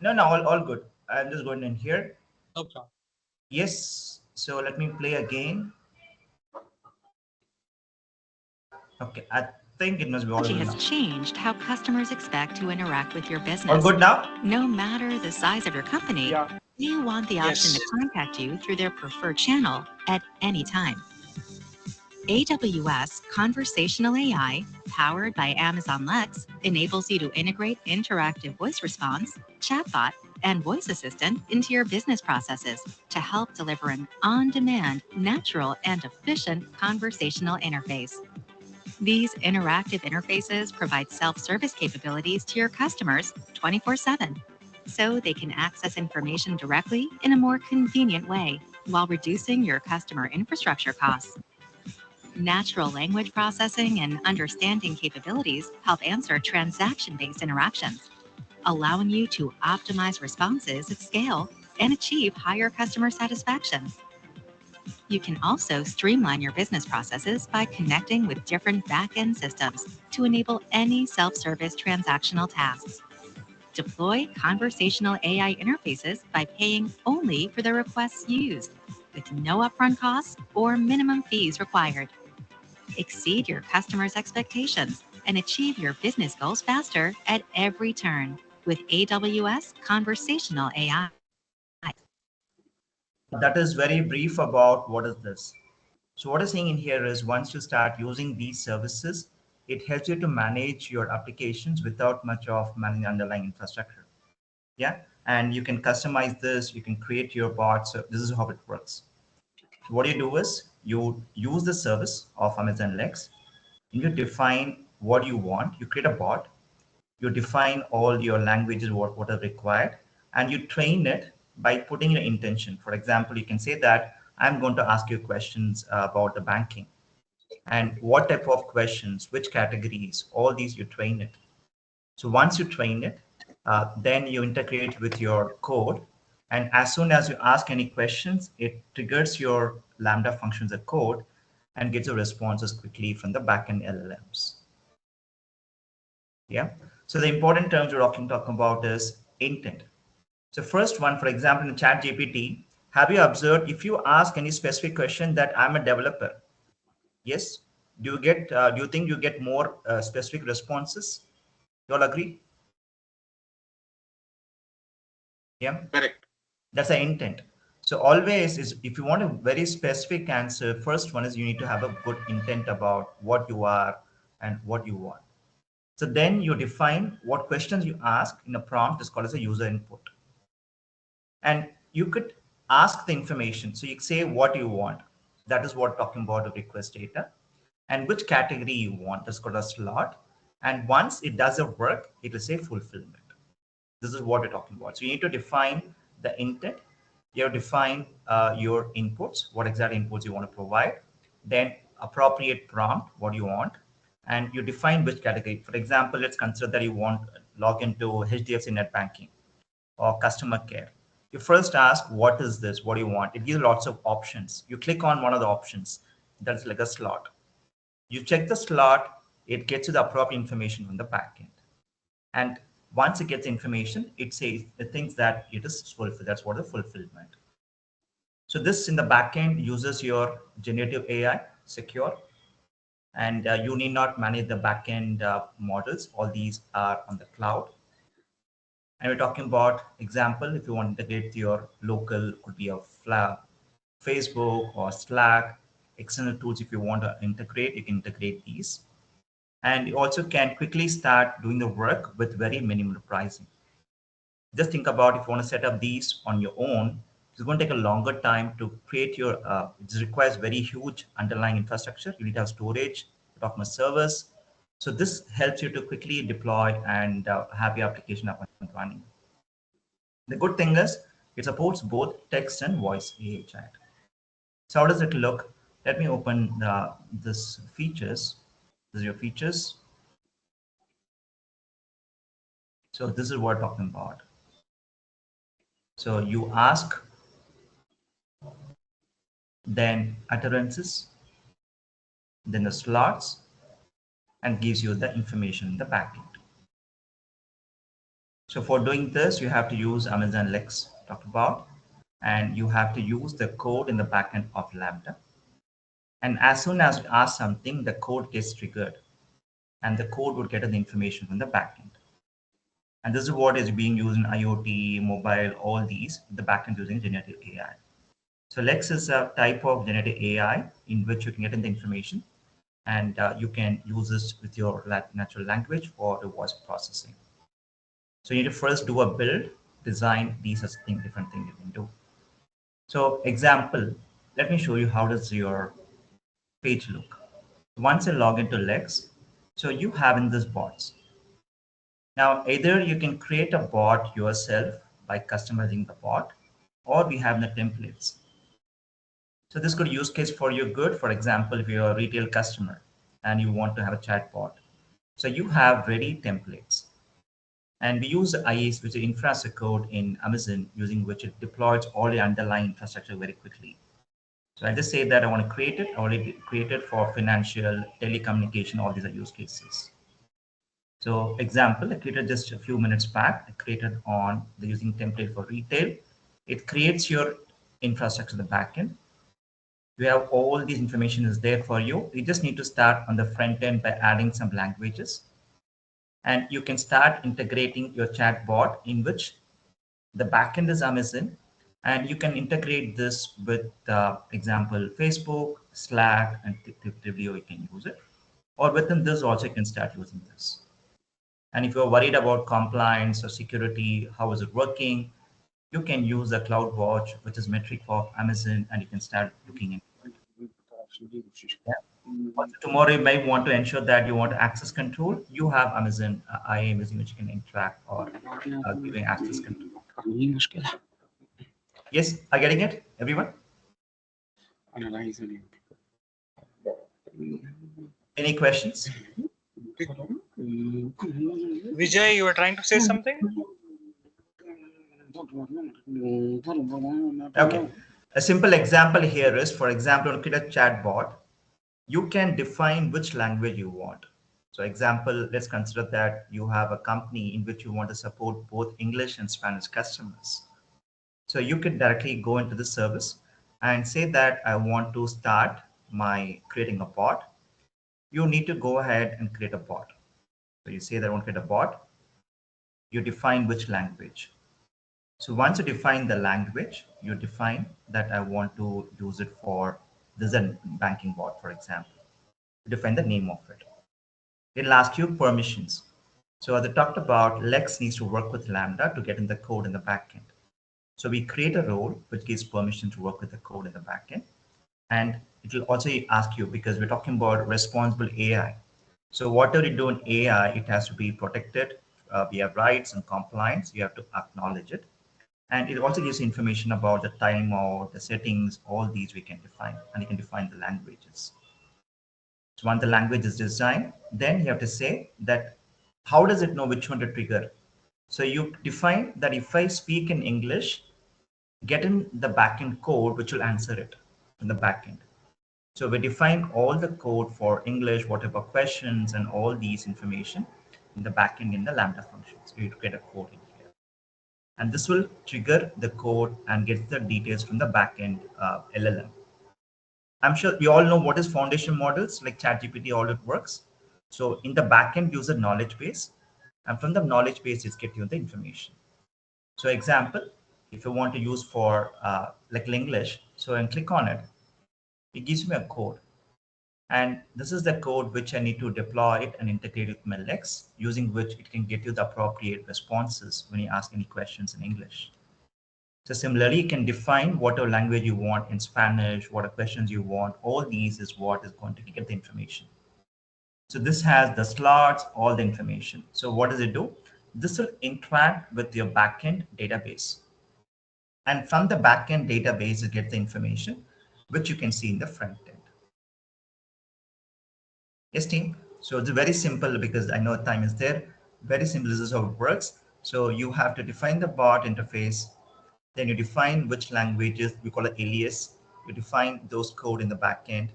F: No, all good. I'm just going in here.
A: No problem.
F: Yes. So let me play again. Okay, I think it must be all
I: Technology
F: good
I: has
F: now.
I: changed how customers expect to interact with your business.
F: All good now?
I: No matter the size of your company, they want the option to
A: Yes.
I: contact you through their preferred channel at any time. AWS Conversational AI, powered by Amazon Lex, enables you to integrate interactive voice response, chatbot, and voice assistant into your business processes to help deliver an on-demand, natural, and efficient conversational interface. These interactive interfaces provide self-service capabilities to your customers 24/7, so they can access information directly in a more convenient way while reducing your customer infrastructure costs. Natural language processing and understanding capabilities help answer transaction-based interactions, allowing you to optimize responses at scale and achieve higher customer satisfaction. You can also streamline your business processes by connecting with different back-end systems to enable any self-service transactional tasks. Deploy conversational AI interfaces by paying only for the requests used, with no upfront costs or minimum fees required. Exceed your customers' expectations and achieve your business goals faster at every turn with AWS Conversational AI.
F: That is very brief about what is this. So what I'm saying in here is once you start using these services, it helps you to manage your applications without much of managing underlying infrastructure. Yeah, and you can customize this, you can create your bot. So this is how it works. So what you do is you use the service of Amazon Lex, you define what you want, you create a bot, you define all your languages, what are required, and you train it by putting an intention. For example, you can say that I'm going to ask you questions about the banking and what type of questions, which categories, all these you train it. So once you train it, then you integrate with your code. And as soon as you ask any questions, it triggers your Lambda functions of code and gets your responses quickly from the backend LLMs. Yeah. So the important terms we're talking about is intent. So first one, for example, in ChatGPT, have you observed if you ask any specific question that I'm a developer? Yes. Do you get? Do you think you get more specific responses? You all agree? Yeah.
G: Correct.
F: That's the intent. So always is if you want a very specific answer, first one is you need to have a good intent about what you are and what you want. So then you define what questions you ask in a prompt is called as a user input. And you could ask the information. So you say what you want. That is what talking about the request data. And which category you want is called a slot. And once it does a work, it will say fulfillment. This is what we're talking about. So you need to define the intent. You have to define your inputs, what exact inputs you want to provide, then appropriate prompt, what you want, and you define which category. For example, let's consider that you want log into HDFC net banking or customer care. You first ask, what is this? What do you want? It gives lots of options. You click on one of the options. That's like a slot. You check the slot, it gets you the appropriate information from the backend. And once it gets information, it says it thinks that it is fulfilled. That's what the fulfillment. So this in the backend uses your generative AI secure, and you need not manage the backend models. All these are on the cloud. And we're talking about example, if you want to integrate your local, could be a Facebook or Slack, external tools. If you want to integrate, you can integrate these. And you also can quickly start doing the work with very minimal pricing. Just think about if you want to set up these on your own, it's going to take a longer time to create your, it requires very huge underlying infrastructure. You need to have storage, talk servers. So this helps you to quickly deploy and have your application up and running. The good thing is it supports both text and voice AI chat. So how does it look? Let me open this features. This is your features. So this is what we're talking about. So you ask, then utterances, then the slots, and gives you the information in the backend. So for doing this, you have to use Amazon Lex, talked about, and you have to use the code in the backend of Lambda. And as soon as you ask something, the code gets triggered, and the code would get the information from the backend. And this is what is being used in IoT, mobile, all these, the backend using generative AI. So Lex is a type of generative AI in which you can get in the information, and you can use this with your natural language for the voice processing. So you need to first do a build, design these as different things you can do. So example, let me show you how does your page look. Once you log into Lex, so you have in this bots. Now, either you can create a bot yourself by customizing the bot, or we have the templates. So this could use case for you good. For example, if you're a retail customer and you want to have a chat bot. So you have ready templates. And we use the IaaS, which is infrastructure code in Amazon, using which it deploys all the underlying infrastructure very quickly. So I just say that I want to create it. I already created for financial, telecommunication, all these are use cases. So example, I created just a few minutes back. I created on the using template for retail. It creates your infrastructure, the backend. You have all these information is there for you. You just need to start on the front end by adding some languages. And you can start integrating your chat bot in which the backend is Amazon. And you can integrate this with, example, Facebook, Slack, and Twilio, you can use it. Or within this also you can start using this. And if you're worried about compliance or security, how is it working, you can use the CloudWatch, which is metric for Amazon, and you can start looking into it. Yeah. Also, tomorrow you might want to ensure that you want access control. You have Amazon IAM which you can interact or giving access control. Yes, are getting it, everyone? Any questions?
A: Vijay, you were trying to say something?
F: Okay. A simple example here is, for example, look at a chat bot. You can define which language you want. So example, let's consider that you have a company in which you want to support both English and Spanish customers. So you can directly go into the service and say that I want to start my creating a bot. You need to go ahead and create a bot. So you say that I want to create a bot. You define which language. So once you define the language, you define that I want to use it for this is a banking bot, for example. You define the name of it. It'll ask you permissions. So as I talked about, Lex needs to work with Lambda to get in the code in the backend. So we create a role which gives permission to work with the code in the backend. And it will also ask you, because we're talking about responsible AI. So whatever you do in AI, it has to be protected. We have rights and compliance. You have to acknowledge it. And it also gives information about the timeout, the settings, all these we can define, and you can define the languages. So once the language is designed, then you have to say that how does it know which one to trigger? So you define that if I speak in English, get in the backend code which will answer it in the backend. So we define all the code for English, whatever questions and all these information in the backend in the Lambda function. So you get a code in here. And this will trigger the code and get the details from the backend LLM. I'm sure you all know what is foundation models like ChatGPT, all it works. So in the backend, use a knowledge base, and from the knowledge base, it's get you the information. So example, if you want to use for like English, so I click on it, it gives me a code. And this is the code which I need to deploy it and integrate with my Lex, using which it can get you the appropriate responses when you ask any questions in English. So similarly, you can define whatever language you want in Spanish, what questions you want. All these is what is going to get the information. So this has the slots, all the information. So what does it do? This will interact with your backend database. And from the backend database, you get the information, which you can see in the front end. Yes, team. So it's very simple because I know time is there. Very simple. This is how it works. So you have to define the bot interface. Then you define which languages, we call it alias. You define those code in the backend.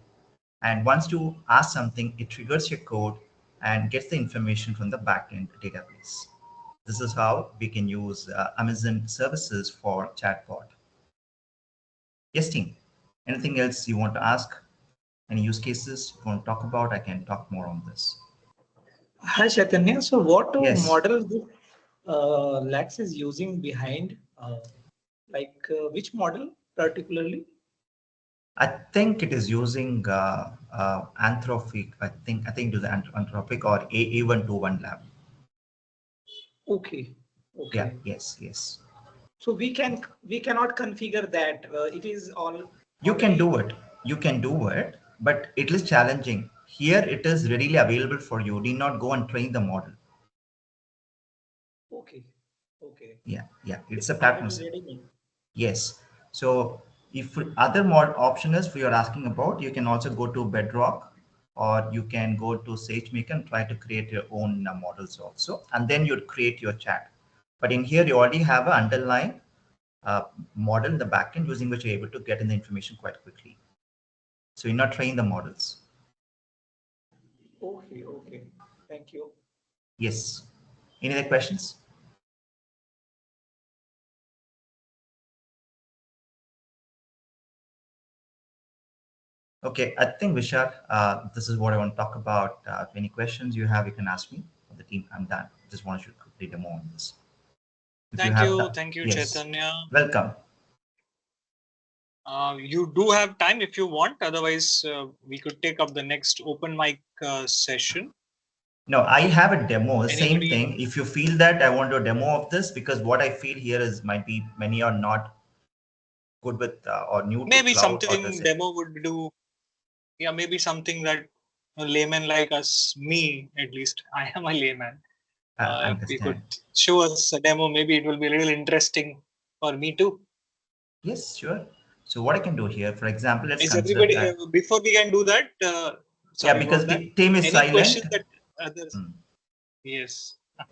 F: And once you ask something, it triggers your code and gets the information from the backend database. This is how we can use Amazon services for chatbot. Yes, team. Anything else you want to ask? Any use cases you want to talk about? I can talk more on this.
H: Hi, Chaitanya. So what
F: Yes.
H: model Lex is using behind, which model particularly?
F: I think it is using Anthropic. I think it is Anthropic or A121 lab.
H: Okay. Okay.
F: Yeah. Yes.
H: So we cannot configure that. It is all.
F: You can do it. You can do it, but it is challenging. Here it is readily available for you. You need not go and train the model.
H: Okay.
F: Yeah. It's a platform.
H: Ready-made.
F: Yes. So if other mod option is you're asking about, you can also go to Bedrock, or you can go to SageMaker and try to create your own models also, and then you'd create your chat. But in here, you already have an underlying model in the backend using which you're able to get in the information quite quickly. So you're not training the models.
H: Okay. Thank you.
F: Yes. Any other questions? Okay, I think Vishal, this is what I want to talk about. If any questions you have, you can ask me. For the team, I'm done. Just want to complete a demo on this.
A: Thank you,
F: yes.
A: Chaitanya.
F: Welcome.
A: You do have time if you want. Otherwise, we could take up the next open mic session.
F: No, I have a demo.
A: Anybody?
F: Same thing. If you feel that I want to demo of this, because what I feel here is might be many are not good with or new
A: maybe
F: to cloud.
A: Something demo would do. Yeah, maybe something that a layman like us, me at least, I am a layman. If we could show us a demo, maybe it will be a little interesting or me too?
F: Yes, sure. So what I can do here, for example, let's
A: Is
F: consider
A: everybody
F: that.
A: before we can do that?
F: Yeah,
A: Sorry
F: because
A: about that.
F: the team is
A: Any
F: silent.
A: questions that others?
F: Hmm.
A: Yes.
J: I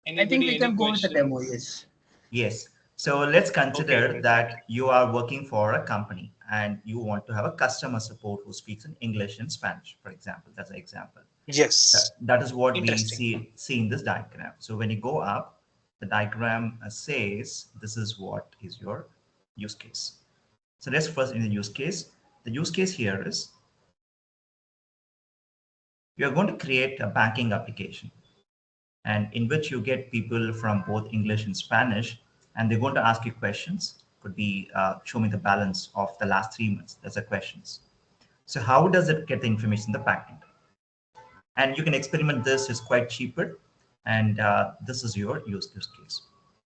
J: think
A: Anybody?
J: we
A: Any
J: can go with the demo.
A: questions?
J: Yes.
F: Yes. So let's
A: Okay.
F: consider that you are working for a company and you want to have a customer support who speaks in English and Spanish, for example. That's an example.
A: Yes.
F: That is what we
A: Interesting.
F: see in this diagram. So when you go up, the diagram says this is what is your use case. So let's first in the use case. The use case here is you're going to create a banking application and in which you get people from both English and Spanish, and they're going to ask you questions. Could be show me the balance of the last 3 months. That's the questions. So how does it get the information in the backend? And you can experiment this. It's quite cheaper, and this is your use case.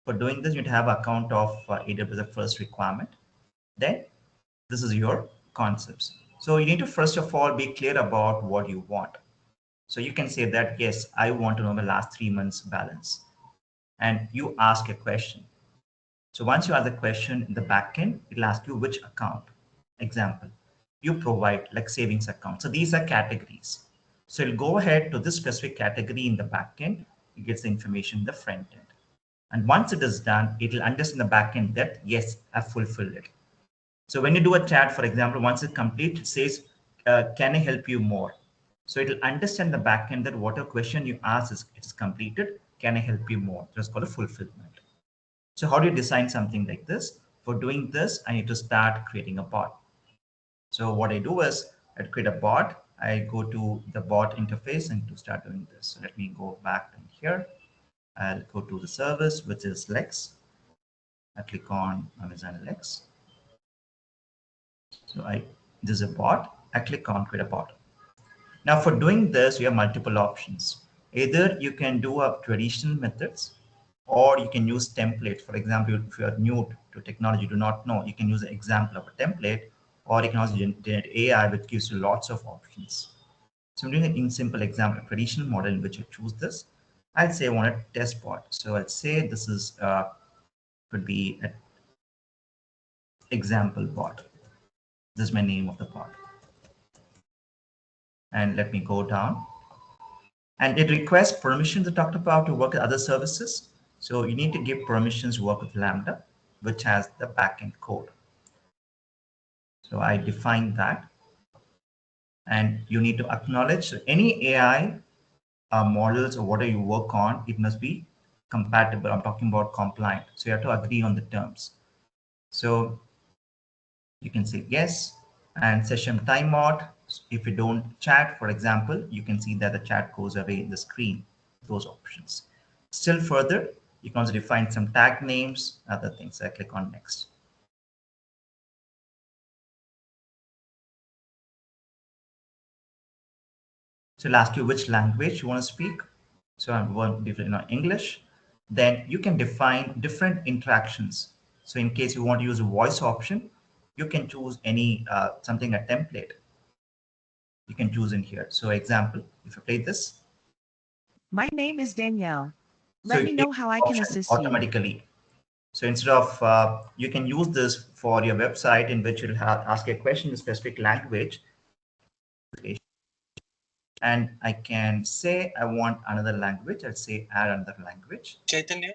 F: For doing this, you'd have account of AWS first requirement. Then this is your concepts. So you need to first of all be clear about what you want. So you can say that, yes, I want to know the last 3 months balance. And you ask a question. So once you ask the question in the backend, it'll ask you which account. Example, you provide like savings account. So these are categories. So it'll go ahead to this specific category in the backend. It gets the information in the front end. And once it is done, it'll understand the backend that, yes, I've fulfilled it. So when you do a chat, for example, once it's complete, it says, can I help you more? So it'll understand the backend that whatever question you ask is it's completed. Can I help you more? That's called a fulfillment. So how do you design something like this? For doing this, I need to start creating a bot. So what I do is I create a bot. I go to the bot interface and to start doing this. So let me go back in here. I'll go to the service, which is Lex. I click on Amazon Lex. So this is a bot. I click on create a bot. Now for doing this, you have multiple options. Either you can do a traditional methods or you can use templates. For example, if you are new to technology, do not know, you can use an example of a template, or you can also generate AI, which gives you lots of options. So I'm doing an in simple example, traditional model in which you choose this. I'd say I want a test bot. So I'd say this is could be an example bot. This is my name of the bot. And let me go down. And it requests permission to talk about to work with other services. So you need to give permissions to work with Lambda, which has the backend code. So I define that. And you need to acknowledge any AI models or whatever you work on, it must be compatible. I'm talking about compliant. So you have to agree on the terms. So you can say yes, and session timeout. If you don't chat, for example, you can see that the chat goes away in the screen, those options. Still further, you can also define some tag names, other things. I click on next. So it'll ask you which language you want to speak. So I'm going to define English. Then you can define different interactions. So in case you want to use a voice option, you can choose any something, a template. You can choose in here. So example, if you play this.
K: My name is Danielle.
F: So
K: Let me know how I can assist you.
F: Automatically. So instead of, you can use this for your website in which you'll ask a question in a specific language. And I can say I want another language. I'll say add another language.
A: Chaitanya?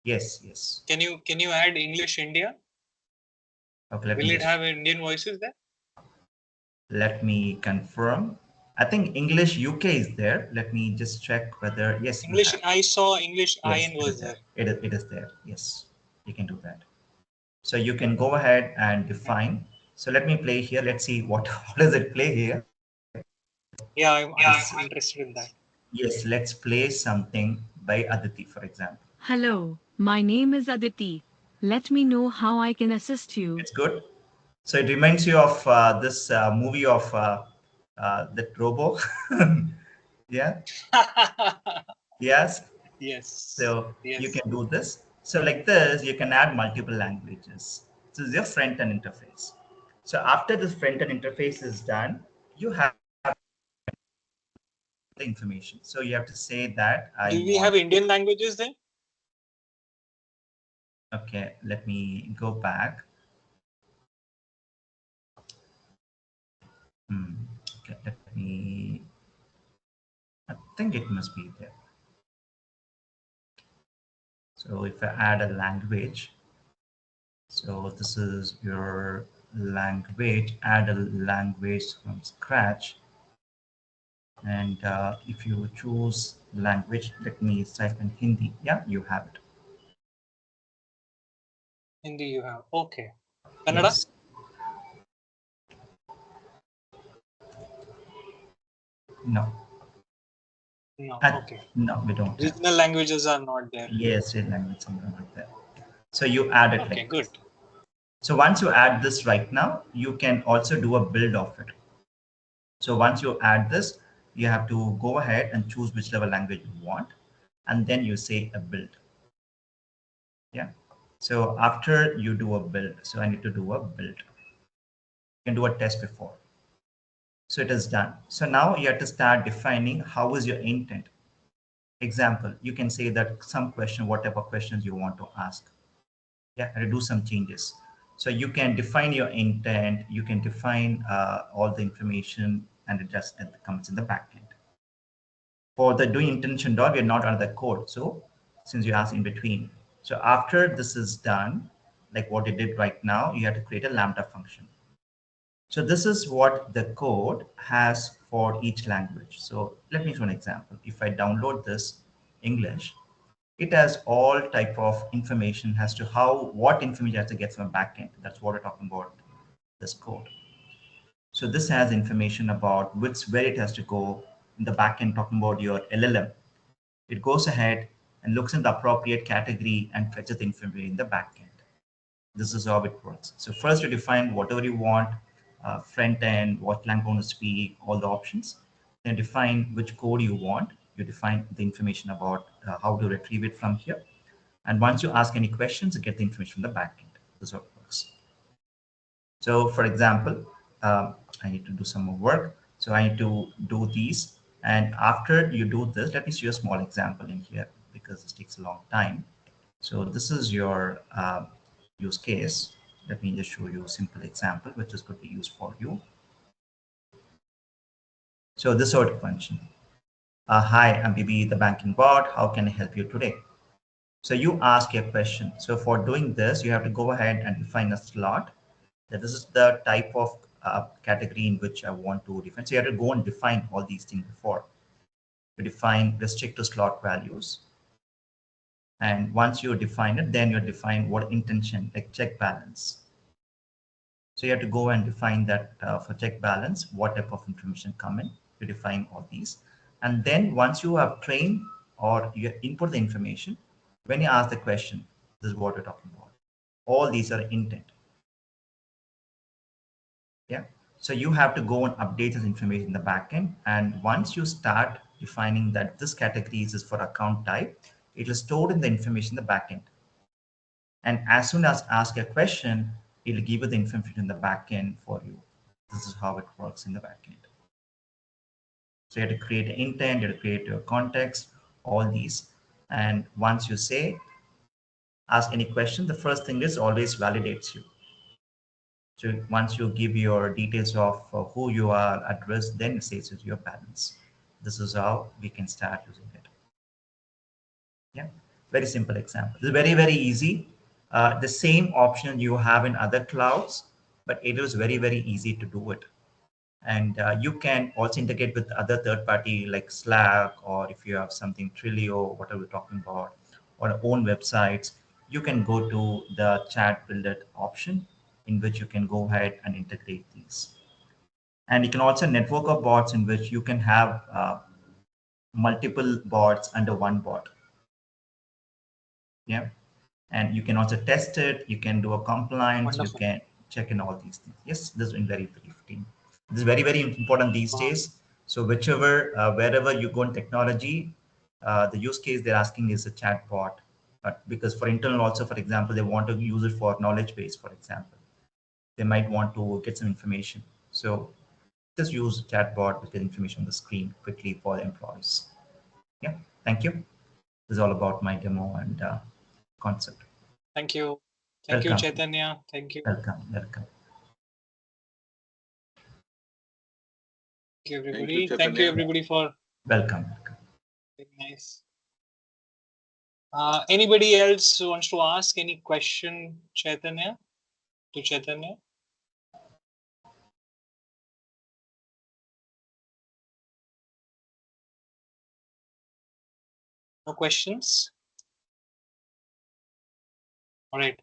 F: Yes, yes.
A: Can you add English India?
F: Okay,
A: Will it have Indian voices there?
F: Let me confirm. I think English UK is there. Let me just check whether, yes.
A: English, I saw English
F: yes,
A: IN was there.
F: It is there. Yes, you can do that. So you can go ahead and define. So let me play here. Let's see what does it play here.
A: Yeah, I'm interested in that.
F: Yes, let's play something by Aditi, for example.
L: Hello, my name is Aditi. Let me know how I can assist you.
F: It's good. So it reminds you of this movie of that Robo. Yeah. Yes.
A: Yes.
F: So
A: yes.
F: you can do this. So like this, you can add multiple languages. So this is your front-end interface. So after this front-end interface is done, you have the information. So you have to say that
A: Do we have Indian languages then?
F: Okay, let me go back. Okay, let me, I think it must be there. So if I add a language, so this is your language, add a language from scratch. And if you choose language, let me type in Hindi. Yeah, you have it.
A: Hindi you have. Okay. Kannada?
F: Yes. No.
A: No. Okay.
F: No, we don't have.
A: Regional languages are not there.
F: Yes, regional languages are not there. So you add it.
A: Okay,
F: like
A: good.
F: this. So once you add this right now, you can also do a build of it. So once you add this, you have to go ahead and choose whichever language you want, and then you say a build. Yeah. So after you do a build, so I need to do a build. You can do a test before. So it is done. So now you have to start defining how is your intent. Example, you can say that some question, what type of questions you want to ask. Yeah, and do some changes. So you can define your intent, you can define all the information, and it just comes in the backend. For the doing intention dot, we're not on the code. So since you asked in between. So after this is done, like what you did right now, you have to create a Lambda function. So this is what the code has for each language. So let me show an example. If I download this English, it has all type of information as to what information has to get from a backend. That's what we're talking about, this code. So this has information about where it has to go in the backend, talking about your LLM. It goes ahead and looks in the appropriate category and fetches the information in the backend. This is how it works. So first you define whatever you want, front end, what language you want to speak, all the options. Then define which code you want. You define the information about how to retrieve it from here. And once you ask any questions, you get the information from the backend. This is how it works. So for example, I need to do some more work. So I need to do these. And after you do this, let me show you a small example in here because this takes a long time. So this is your use case. Let me just show you a simple example, which is could be used for you. So this sort of function. Hi, I'm BB, the banking bot. How can I help you today? So you ask a question. So for doing this, you have to go ahead and define a slot. That this is the type of category in which I want to define. So you have to go and define all these things before. You define restrict to slot values. And once you define it, then you define what intention, like check balance. So you have to go and define that for check balance, what type of information come in. You define all these. And then once you have trained or you input the information, when you ask the question, this is what we're talking about. All these are intent. Yeah. So you have to go and update this information in the backend. And once you start defining that this category is for account type, it is stored in the information in the backend. And as soon as ask a question, it'll give you the information in the backend for you. This is how it works in the backend. So you have to create an intent, you have to create your context, all these. And once you say, ask any question, the first thing is always validates you. So once you give your details of who you are, address, then it says it's your balance. This is how we can start using it. Yeah, very simple example. It's very, very easy. The same option you have in other clouds, but it is very, very easy to do it. And you can also integrate with other third party like Slack, or if you have something Twilio, whatever we're talking about, or own websites, you can go to the chat builder option in which you can go ahead and integrate these. And you can also network of bots in which you can have multiple bots under one bot. Yeah. And you can also test it. You can do a compliance.
A: Wonderful.
F: You can check in all these things. Yes, this is in very brief team. This is very, very important these days. So whichever, wherever you go in technology, the use case they're asking is a chat bot. But because for internal also, for example, they want to use it for knowledge base, for example. They might want to get some information. So just use chatbot to get information on the screen quickly for the employees. Yeah, thank you. This is all about my demo and concept.
A: Thank you. Thank you,
F: Welcome.
A: Chaitanya. Thank you.
F: Welcome. Welcome.
A: Thank you, everybody.
G: Thank you,
A: Thank you,
G: Chaitanya.
A: everybody, for
F: Welcome.
A: very nice. Anybody else who wants to ask any question, Chaitanya? To Chaitanya? No questions? All right.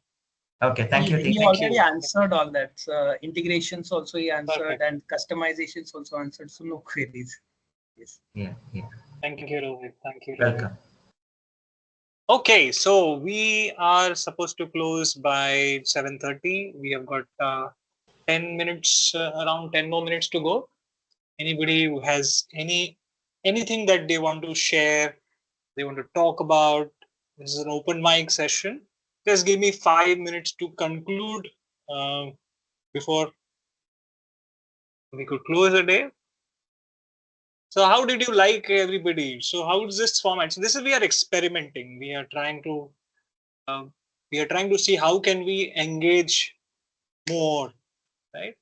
F: Okay, thank you.
J: He
F: Deepak.
J: already answered all that. Integrations also he answered,
A: Perfect.
J: and customizations also answered. So no queries. Yes.
F: Yeah, yeah.
A: Thank you, Rohit. Thank you, Rohit.
F: Welcome.
A: Okay, so we are supposed to close by 7:30. We have got 10 minutes, around 10 more minutes to go. Anybody who has anything that they want to share, they want to talk about, this is an open mic session. Just give me 5 minutes to conclude before we could close the day. So how did you like everybody? So how is this format? So this is, we are experimenting. We are trying to see how can we engage more, right?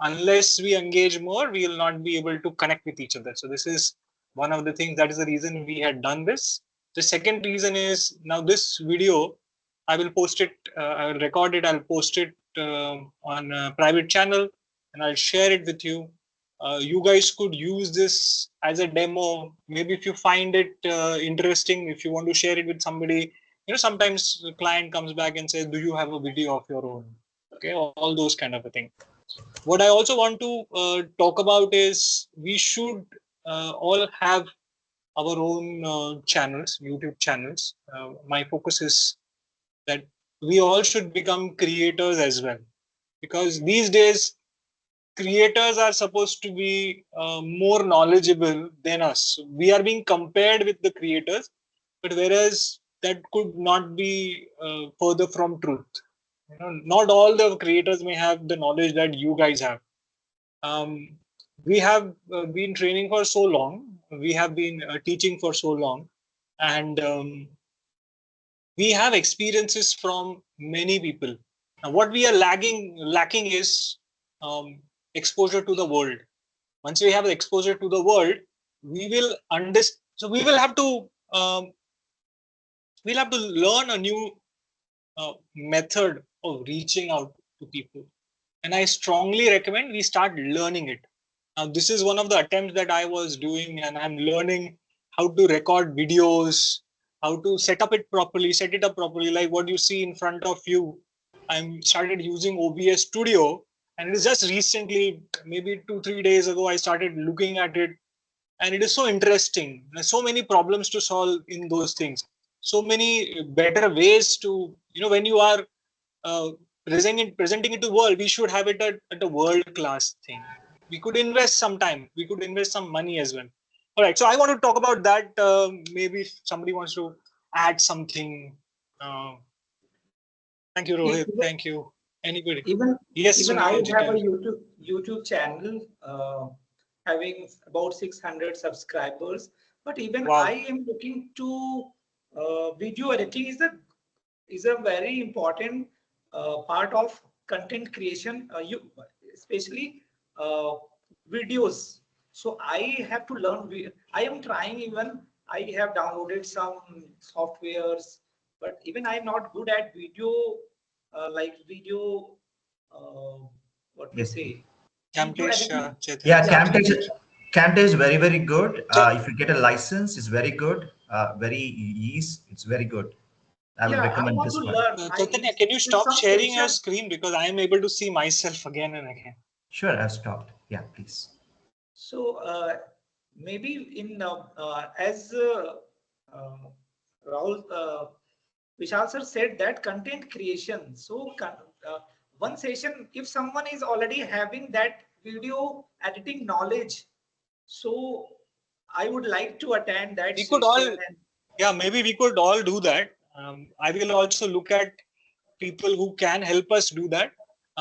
A: Unless we engage more, we will not be able to connect with each other. So this is one of the things, that is the reason we had done this. The second reason is, now this video, I will post it, I will record it, I'll post it on a private channel, and I'll share it with you. You guys could use this as a demo. Maybe if you find it interesting, if you want to share it with somebody, sometimes the client comes back and says, do you have a video of your own? Okay, all those kind of a thing. What I also want to talk about is, we should all have our own channels, YouTube channels. My focus is that we all should become creators as well, because these days creators are supposed to be more knowledgeable than us. We are being compared with the creators, but whereas that could not be further from truth. Not all the creators may have the knowledge that you guys have. We have been training for so long. We have been teaching for so long, and we have experiences from many people. Now, what we are lacking is exposure to the world. Once we have exposure to the world, we will understand. So we will have to learn a new method of reaching out to people, and I strongly recommend we start learning it. Now, this is one of the attempts that I was doing, and I'm learning how to record videos, how to set it up properly, like what you see in front of you. I'm started using OBS Studio, and it is just recently, maybe 2-3 days ago, I started looking at it, and it is so interesting. There's so many problems to solve in those things. So many better ways to, when you are uh, presenting it to the world, we should have it at a world class thing. We could invest some time, we could invest some money as well. All right, so I want to talk about that. Maybe if somebody wants to add something. Thank you, Rohit. Thank you. Anybody? Yes,
H: Even I
A: Sunil,
H: have a
A: engineer.
H: YouTube channel having about 600 subscribers. But even
A: Wow.
H: I am looking to video editing is a very important part of content creation. Especially videos. So I have to learn. I am trying. Even I have downloaded some softwares, but even I'm not good at video. Like video, what we
F: Yes.
H: say, video
A: Camtasia,
H: editing.
F: Yeah,
H: Yeah,
F: Camtasia is very, very good. If you get a license, it's very good. Very easy. It's very good. I will
H: yeah, I
F: recommend
H: want to
F: this one.
H: learn.
A: Chaitanya, can you
H: In
A: stop
H: some
A: sharing your
H: session.
A: screen, because I am able to see myself again and again.
F: Sure, I've stopped. Yeah, please.
H: So maybe in as Rahul Vishal sir said that content creation. So one session, if someone is already having that video editing knowledge, so I would like to attend that
A: We could
H: session.
A: all, maybe we could all do that. I will also look at people who can help us do that.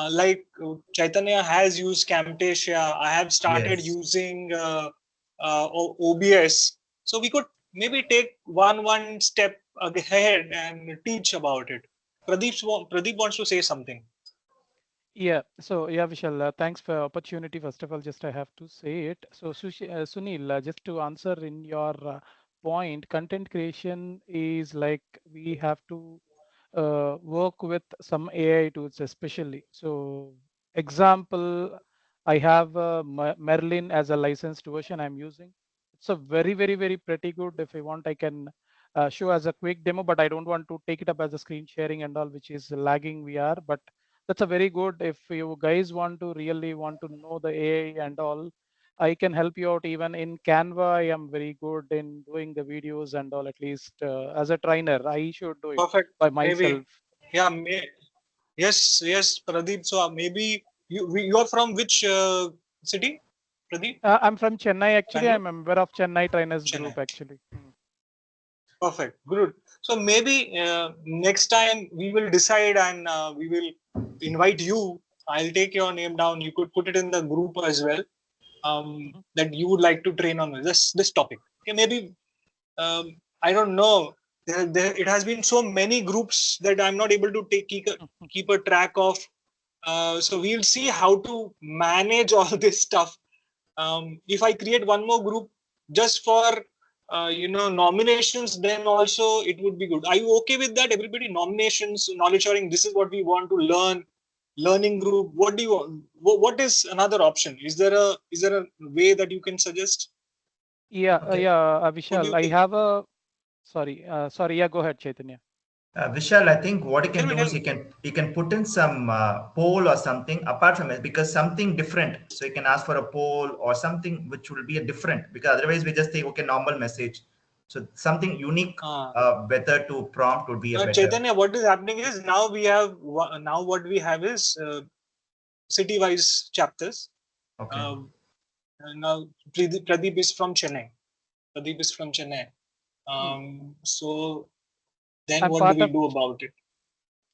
A: Like Chaitanya has used Camtasia. I have started
F: Yes.
A: using OBS. So we could maybe take one step ahead and teach about it. Pradeep wants to say something.
M: Yeah, so yeah, Vishal, thanks for opportunity. First of all, just I have to say it. So Sunil, just to answer in your point, content creation is like we have to work with some AI tools, especially. So example, I have Merlin as a licensed version I'm using. It's a very pretty good. If I want, I can show as a quick demo, but I don't want to take it up as a screen sharing and all, which is lagging VR. But that's a very good. If you guys want to really want to know the AI and all, I can help you out. Even in Canva, I am very good in doing the videos and all. At least as a trainer, I should do it
A: Perfect.
M: by
A: Maybe.
M: myself.
A: Yeah. Yes, Pradeep. So maybe you are from which city, Pradeep?
M: I'm from Chennai. Actually,
A: Bangalore?
M: I'm a member of Chennai Trainers
A: Chennai.
M: Group. Actually.
A: Perfect. Good. So maybe next time we will decide and we will invite you. I'll take your name down. You could put it in the group as well. That you would like to train on this topic. Okay, maybe I don't know. It has been so many groups that I'm not able to keep a track of. So we'll see how to manage all this stuff. If I create one more group just for nominations, then also it would be good. Are you okay with that? Everybody, nominations, knowledge sharing. This is what we want to learn. Learning group. What do you want? What is another option? Is there a way that you can suggest?
M: Yeah,
A: Could
M: Vishal,
A: you
M: I have a sorry. Yeah, go ahead, Chaitanya.
F: Vishal, I think what you can
A: tell me?
F: do
A: Tell
F: is
A: me.
F: you can put in some poll or something apart from it, because something different. So you can ask for a poll or something which will be a different, because otherwise we just think, okay, normal message. So something unique, better to prompt would be a better.
A: Chaitanya, what is happening is now what we have is city-wise chapters.
F: Okay.
A: Now Pradeep is from Chennai. So then
M: I'm
A: what do
M: part
A: we
M: of
A: do about it?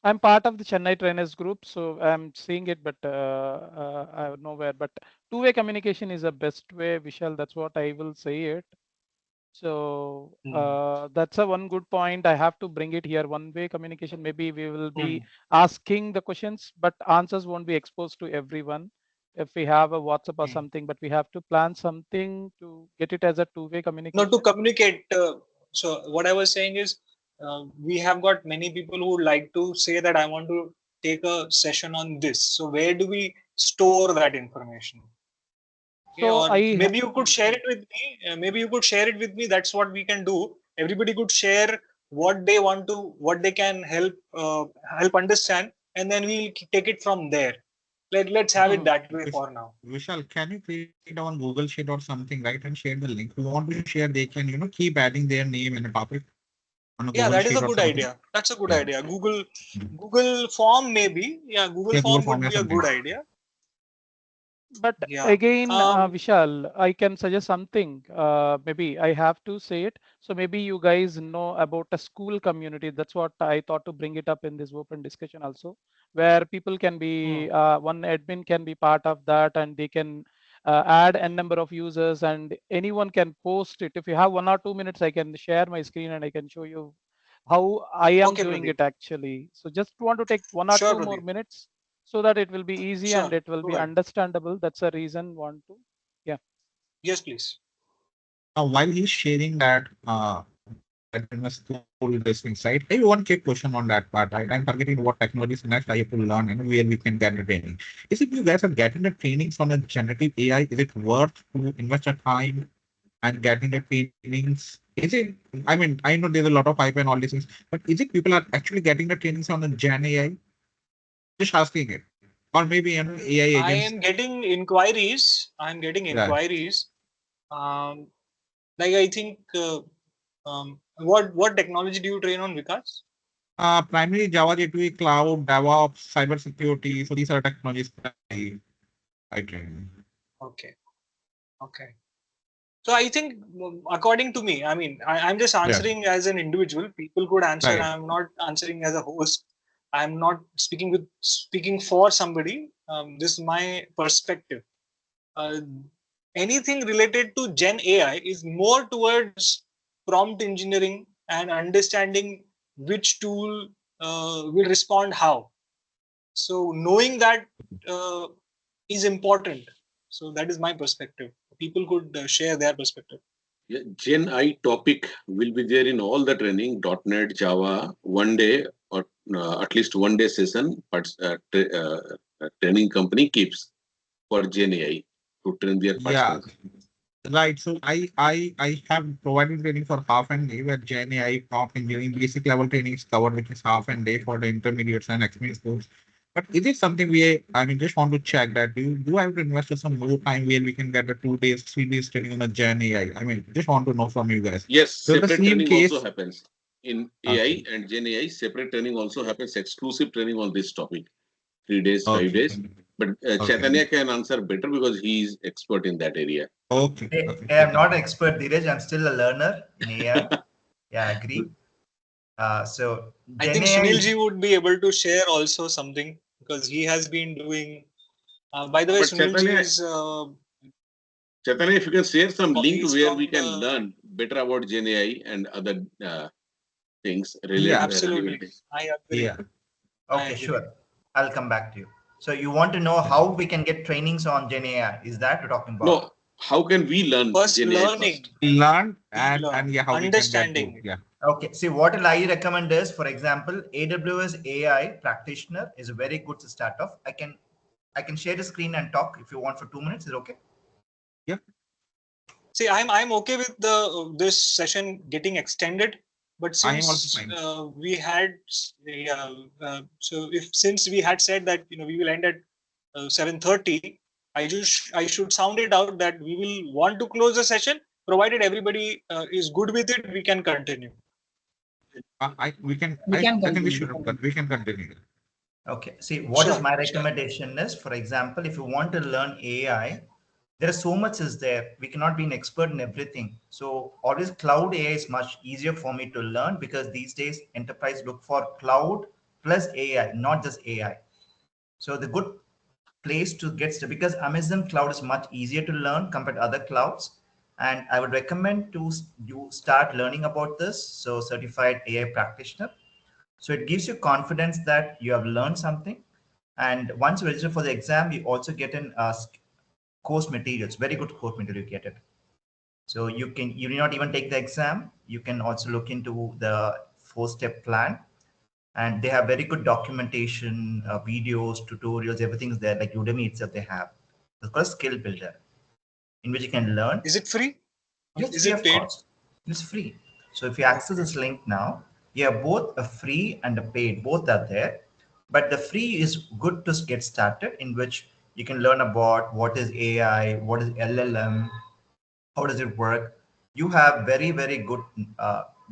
M: I'm part of the Chennai Trainers Group, so I'm seeing it, but I don't know where. But two-way communication is the best way, Vishal. That's what I will say it. So that's a one good point. I have to bring it here. One-way communication. Maybe we will be asking the questions, but answers won't be exposed to everyone. If we have a WhatsApp or something, but we have to plan something to get it as a two-way communication.
A: Not to communicate. So what I was saying is, we have got many people who would like to say that I want to take a session on this. So where do we store that information? Okay,
M: So
A: or maybe you could share it with me. That's what we can do. Everybody could share what they want to, what they can help understand, and then we'll take it from there. Let's have it that way for now.
D: Vishal, can you create on Google Sheet or something, right, and share the link? If you want to share, they can, keep adding their name and a topic on a
A: Yeah,
D: Google
A: that is
D: Sheet
A: a
D: or
A: good
D: something.
A: idea. That's a good idea. Google form maybe. Yeah, Google
D: Google
A: form
D: Form
A: would
D: or
A: be a
D: something.
A: good idea.
M: But
A: Yeah.
M: again, Vishal, I can suggest something. Maybe I have to say it. So maybe you guys know about a school community. That's what I thought to bring it up in this open discussion also, where people can be, one admin can be part of that, and they can add n number of users, and anyone can post it. If you have 1 or 2 minutes, I can share my screen and I can show you how I am
A: Okay,
M: doing
A: Pradeep.
M: it actually. So just want to take one or
A: Sure,
M: two more
A: Pradeep.
M: minutes so that it will be easy and
A: Sure.
M: it will
A: Go
M: be
A: ahead.
M: understandable. That's a reason want to. Yeah.
A: Yes, please.
D: While he's sharing that, that in a school this things, right? I have one quick question on that part, right? I'm targeting what technologies next I have to learn and where we can get the training. Is it you guys are getting the trainings on a generative AI? Is it worth to invest the time and getting the trainings? Is it, I mean, I know there's a lot of hype and all these things, but is it people are actually getting the trainings on the Gen AI? Just asking it. Or maybe AI
A: I
D: agents.
A: am getting inquiries.
D: Yeah.
A: Like I think, what technology do you train on, Vikas?
D: Primarily Java Gateway, Cloud, DevOps, Cybersecurity. So these are technologies that I train.
A: Okay. So I think, according to me, I mean, I'm just answering as an individual. People could answer.
D: Right.
A: I'm not answering as a host. I'm not speaking for somebody. This is my perspective. Uh, Anything related to Gen AI is more towards prompt engineering and understanding which tool will respond how. So knowing that is important. So that is my perspective. People could share their perspective.
G: Yeah, Gen I topic will be there in all the training, .NET, Java, one day or at least one day session, but training company keeps for Gen AI to train their
D: Yeah,
G: personnel.
D: right. So I have provided training for half an day where Gen AI prompt engineering basic level training is covered, which is half an day for the intermediates and experienced folks. But is it something I mean, just want to check that do I have to invest some more time where we can get the 2 days, 3 days training on the Gen AI? I mean, just want to know from you guys.
G: Yes,
D: So the
G: separate
D: same
G: training also
D: case.
G: happens in
D: Okay.
G: AI and Gen AI. Separate training also happens. Exclusive training on this topic, 3 days, 5 days.
D: Okay.
G: But
D: Okay.
G: Chaitanya can answer better because he is expert in that area.
D: Okay.
F: Hey, I'm not an expert, Dheeraj. I'm still a learner in AI. Yeah, agree. So
A: I
F: Gen
A: think
F: AI is,
A: Sunilji would be able to share also something because he has been doing. By the way,
G: But
A: Sunilji is
G: Chaitanya, if you can share some link
A: he's
G: where
A: from
G: we can
A: the.
G: learn better about Gen AI and other things
D: Yeah.
A: Absolutely,
G: relevant.
A: I agree.
D: Yeah.
A: I
F: okay,
A: agree.
F: sure. I'll come back to you. So you want to know how we can get trainings on Gen AI? Is that we're talking about?
G: No, how can we learn
A: First,
G: Gen AI
A: learning,
G: first?
D: Learn
A: learn,
D: and yeah, how we can get to
A: understanding.
D: yeah.
F: Okay. See, what I recommend is, for example, AWS AI practitioner is a very good to start off. I can share the screen and talk if you want for 2 minutes. Is it okay?
D: Yeah.
A: See, I'm okay with the this session getting extended, but
D: I am also
A: since
D: fine.
A: we had so if since we had said that we will end at 7:30, I should sound it out that we will want to close the session provided everybody is good with it. We can continue.
D: We can
J: We can
D: I think we
J: continue.
D: should we can continue.
F: Okay. See, what is
A: Sure,
F: my
A: sure.
F: recommendation is, for example, if you want to learn AI, there is so much is there. We cannot be an expert in everything. So always cloud AI is much easier for me to learn because these days enterprise look for cloud plus AI, not just AI. So the good place to get started because Amazon cloud is much easier to learn compared to other clouds. And I would recommend to you start learning about this. So certified AI practitioner. So it gives you confidence that you have learned something. And once you register for the exam, you also get an course materials, very good course material you get it. So you do not even take the exam. You can also look into the 4-step plan, and they have very good documentation, videos, tutorials, everything's there. Like Udemy itself, they have. It's called skill builder, in which you can learn.
A: Is it free?
F: Yes,
A: Is
F: free
A: it
F: of
A: paid?
F: cost. It's free. So if you access this link now, you have both a free and a paid. Both are there. But the free is good to get started, in which you can learn about what is AI, what is LLM, how does it work. You have very, very good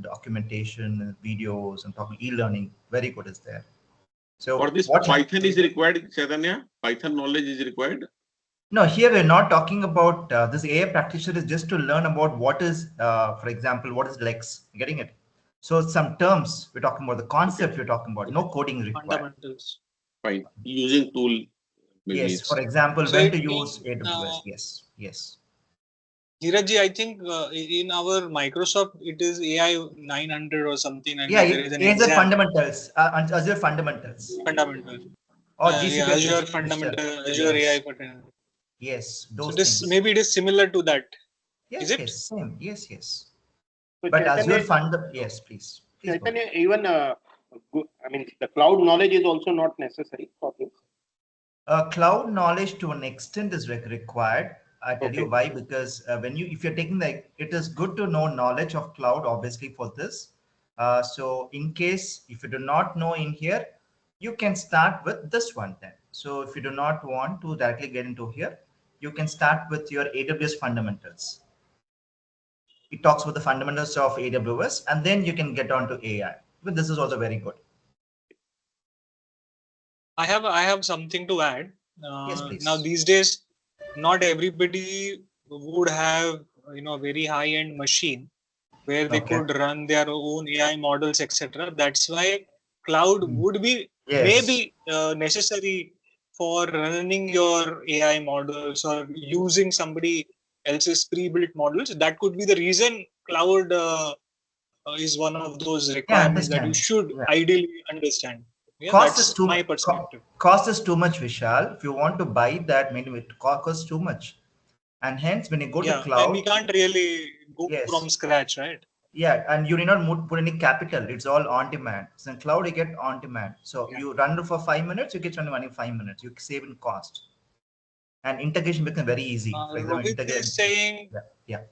F: documentation, videos, and talking e-learning. Very good is there.
G: For
F: So
G: this,
F: what
G: Python is required, Chaitanya? Python knowledge is required?
F: No, here we're not talking about this AI practitioner is just to learn about what is, for example, what is Lex, getting it? So some terms we're talking about, the concept we're talking about, no coding is required.
A: Fundamentals.
G: Fine. Using tool, maybe
F: Yes, for
G: it's
F: example,
A: So
F: when
A: it
F: to
A: means,
F: use AWS. Yes, yes.
A: Dheerajji, I think in our Microsoft it is AI 900 or something, and
F: Yeah,
A: there is an
F: Azure
A: exam.
F: fundamentals, Azure fundamentals,
A: Fundamental.
F: or
A: Yeah,
F: GCP
A: Azure
F: Essential.
A: fundamental, Azure AI
F: Yes,
A: fundamental.
F: yes,
A: So
F: those
A: this
F: things.
A: maybe it is similar to that. Is
F: Yes,
A: it?
F: yes, same. Yes, yes.
E: So
F: But Azure
E: Chaitanya,
F: fund, yes, please. Please go.
E: Chaitanya, even I mean, the cloud knowledge is also not necessary for this.
F: Cloud knowledge to an extent is required. I tell you
E: Okay.
F: why, because if you're taking it is good to know knowledge of cloud, obviously for this. So in case if you do not know in here, you can start with this one then. So if you do not want to directly get into here, you can start with your AWS fundamentals. It talks about the fundamentals of AWS, and then you can get on to AI. But this is also very good.
A: I have something to add.
F: Yes,
A: Now
F: please.
A: these days, not everybody would have very high end machine where they
F: Okay.
A: could run their own AI models, etc. That's why cloud would be
F: Yes.
A: maybe necessary for running your AI models or using somebody else's pre-built models. That could be the reason cloud is one of those
F: Yeah,
A: requirements that you
F: understand.
A: should
F: Yeah.
A: ideally understand. Yeah,
F: Cost is
A: that's
F: too
A: my
F: much.
A: perspective.
F: Cost is too much, Vishal. If you want to buy that, maybe it costs too much. And hence, when you go to
A: Yeah, and
F: cloud,
A: we can't really go from
F: yes,
A: scratch, right?
F: yeah, and you need not put any capital. It's all on demand. So in cloud, you get on demand. So
A: Yeah.
F: you run for 5 minutes, you get only 5 minutes. You save in cost, and integration becomes very easy. For example,
A: Rohit is saying,
F: yeah, yeah.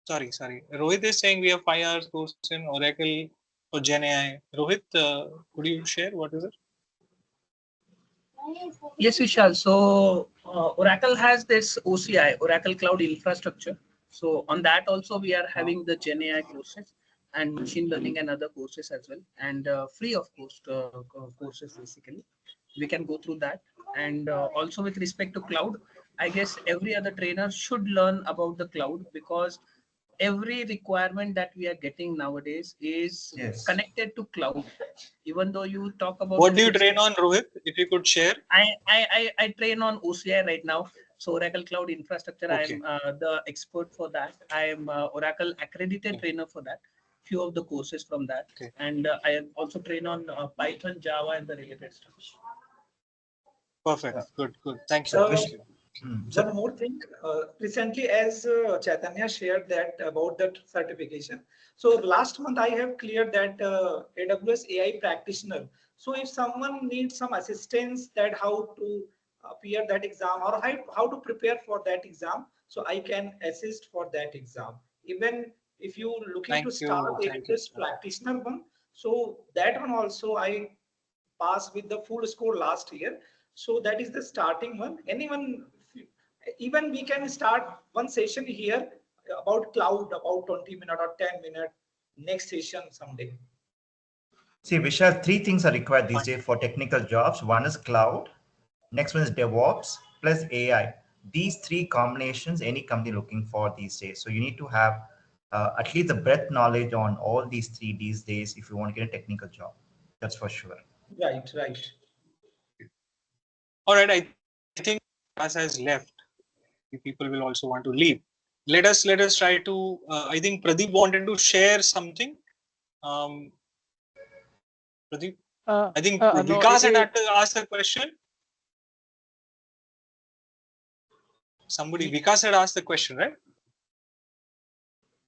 A: sorry. Rohit is saying we have 5 hours course in Oracle for Gen AI. Rohit, could you share what is it?
J: Yes, Vishal. So Oracle has this OCI, Oracle Cloud Infrastructure. So on that also we are having the Gen AI courses and machine learning and other courses as well, and free of cost courses basically. We can go through that. And also with respect to cloud, I guess every other trainer should learn about the cloud, because every requirement that we are getting nowadays is
F: Yes.
J: connected to cloud. Even though you talk about
A: What do you train on, Rohit? If you could share.
J: I train on OCI right now. So Oracle Cloud Infrastructure,
A: Okay.
J: I'm the expert for that. I am Oracle accredited trainer for that. Few of the courses from that,
A: Okay.
J: and I also train on Python, Java, and the related stuff.
A: Perfect. Good. Thank you.
H: So,
A: Thank you.
H: one more thing. Recently, as Chaitanya shared that about that certification. So last month I have cleared that AWS AI practitioner. So if someone needs some assistance that how to appear that exam or how to prepare for that exam, so I can assist for that exam. Even if you looking to
A: Thank
H: start
A: you.
H: AWS practitioner one, so that one also I passed with the full score last year. So that is the starting one. Anyone, even we can start one session here about cloud, about 20 minutes or 10 minutes, next session someday.
F: See, Vishal, three things are required these days for technical jobs. One is cloud, next one is DevOps plus AI. These three combinations any company looking for these days. So you need to have at least the breadth knowledge on all these three these days if you want to get a technical job. That's for sure.
H: Right.
A: All right. I think class has left. People will also want to leave. Let us try to. I think Pradeep wanted to share something. Pradeep, I think
M: No,
A: Vikas had to ask a question. Vikas had asked the question, right?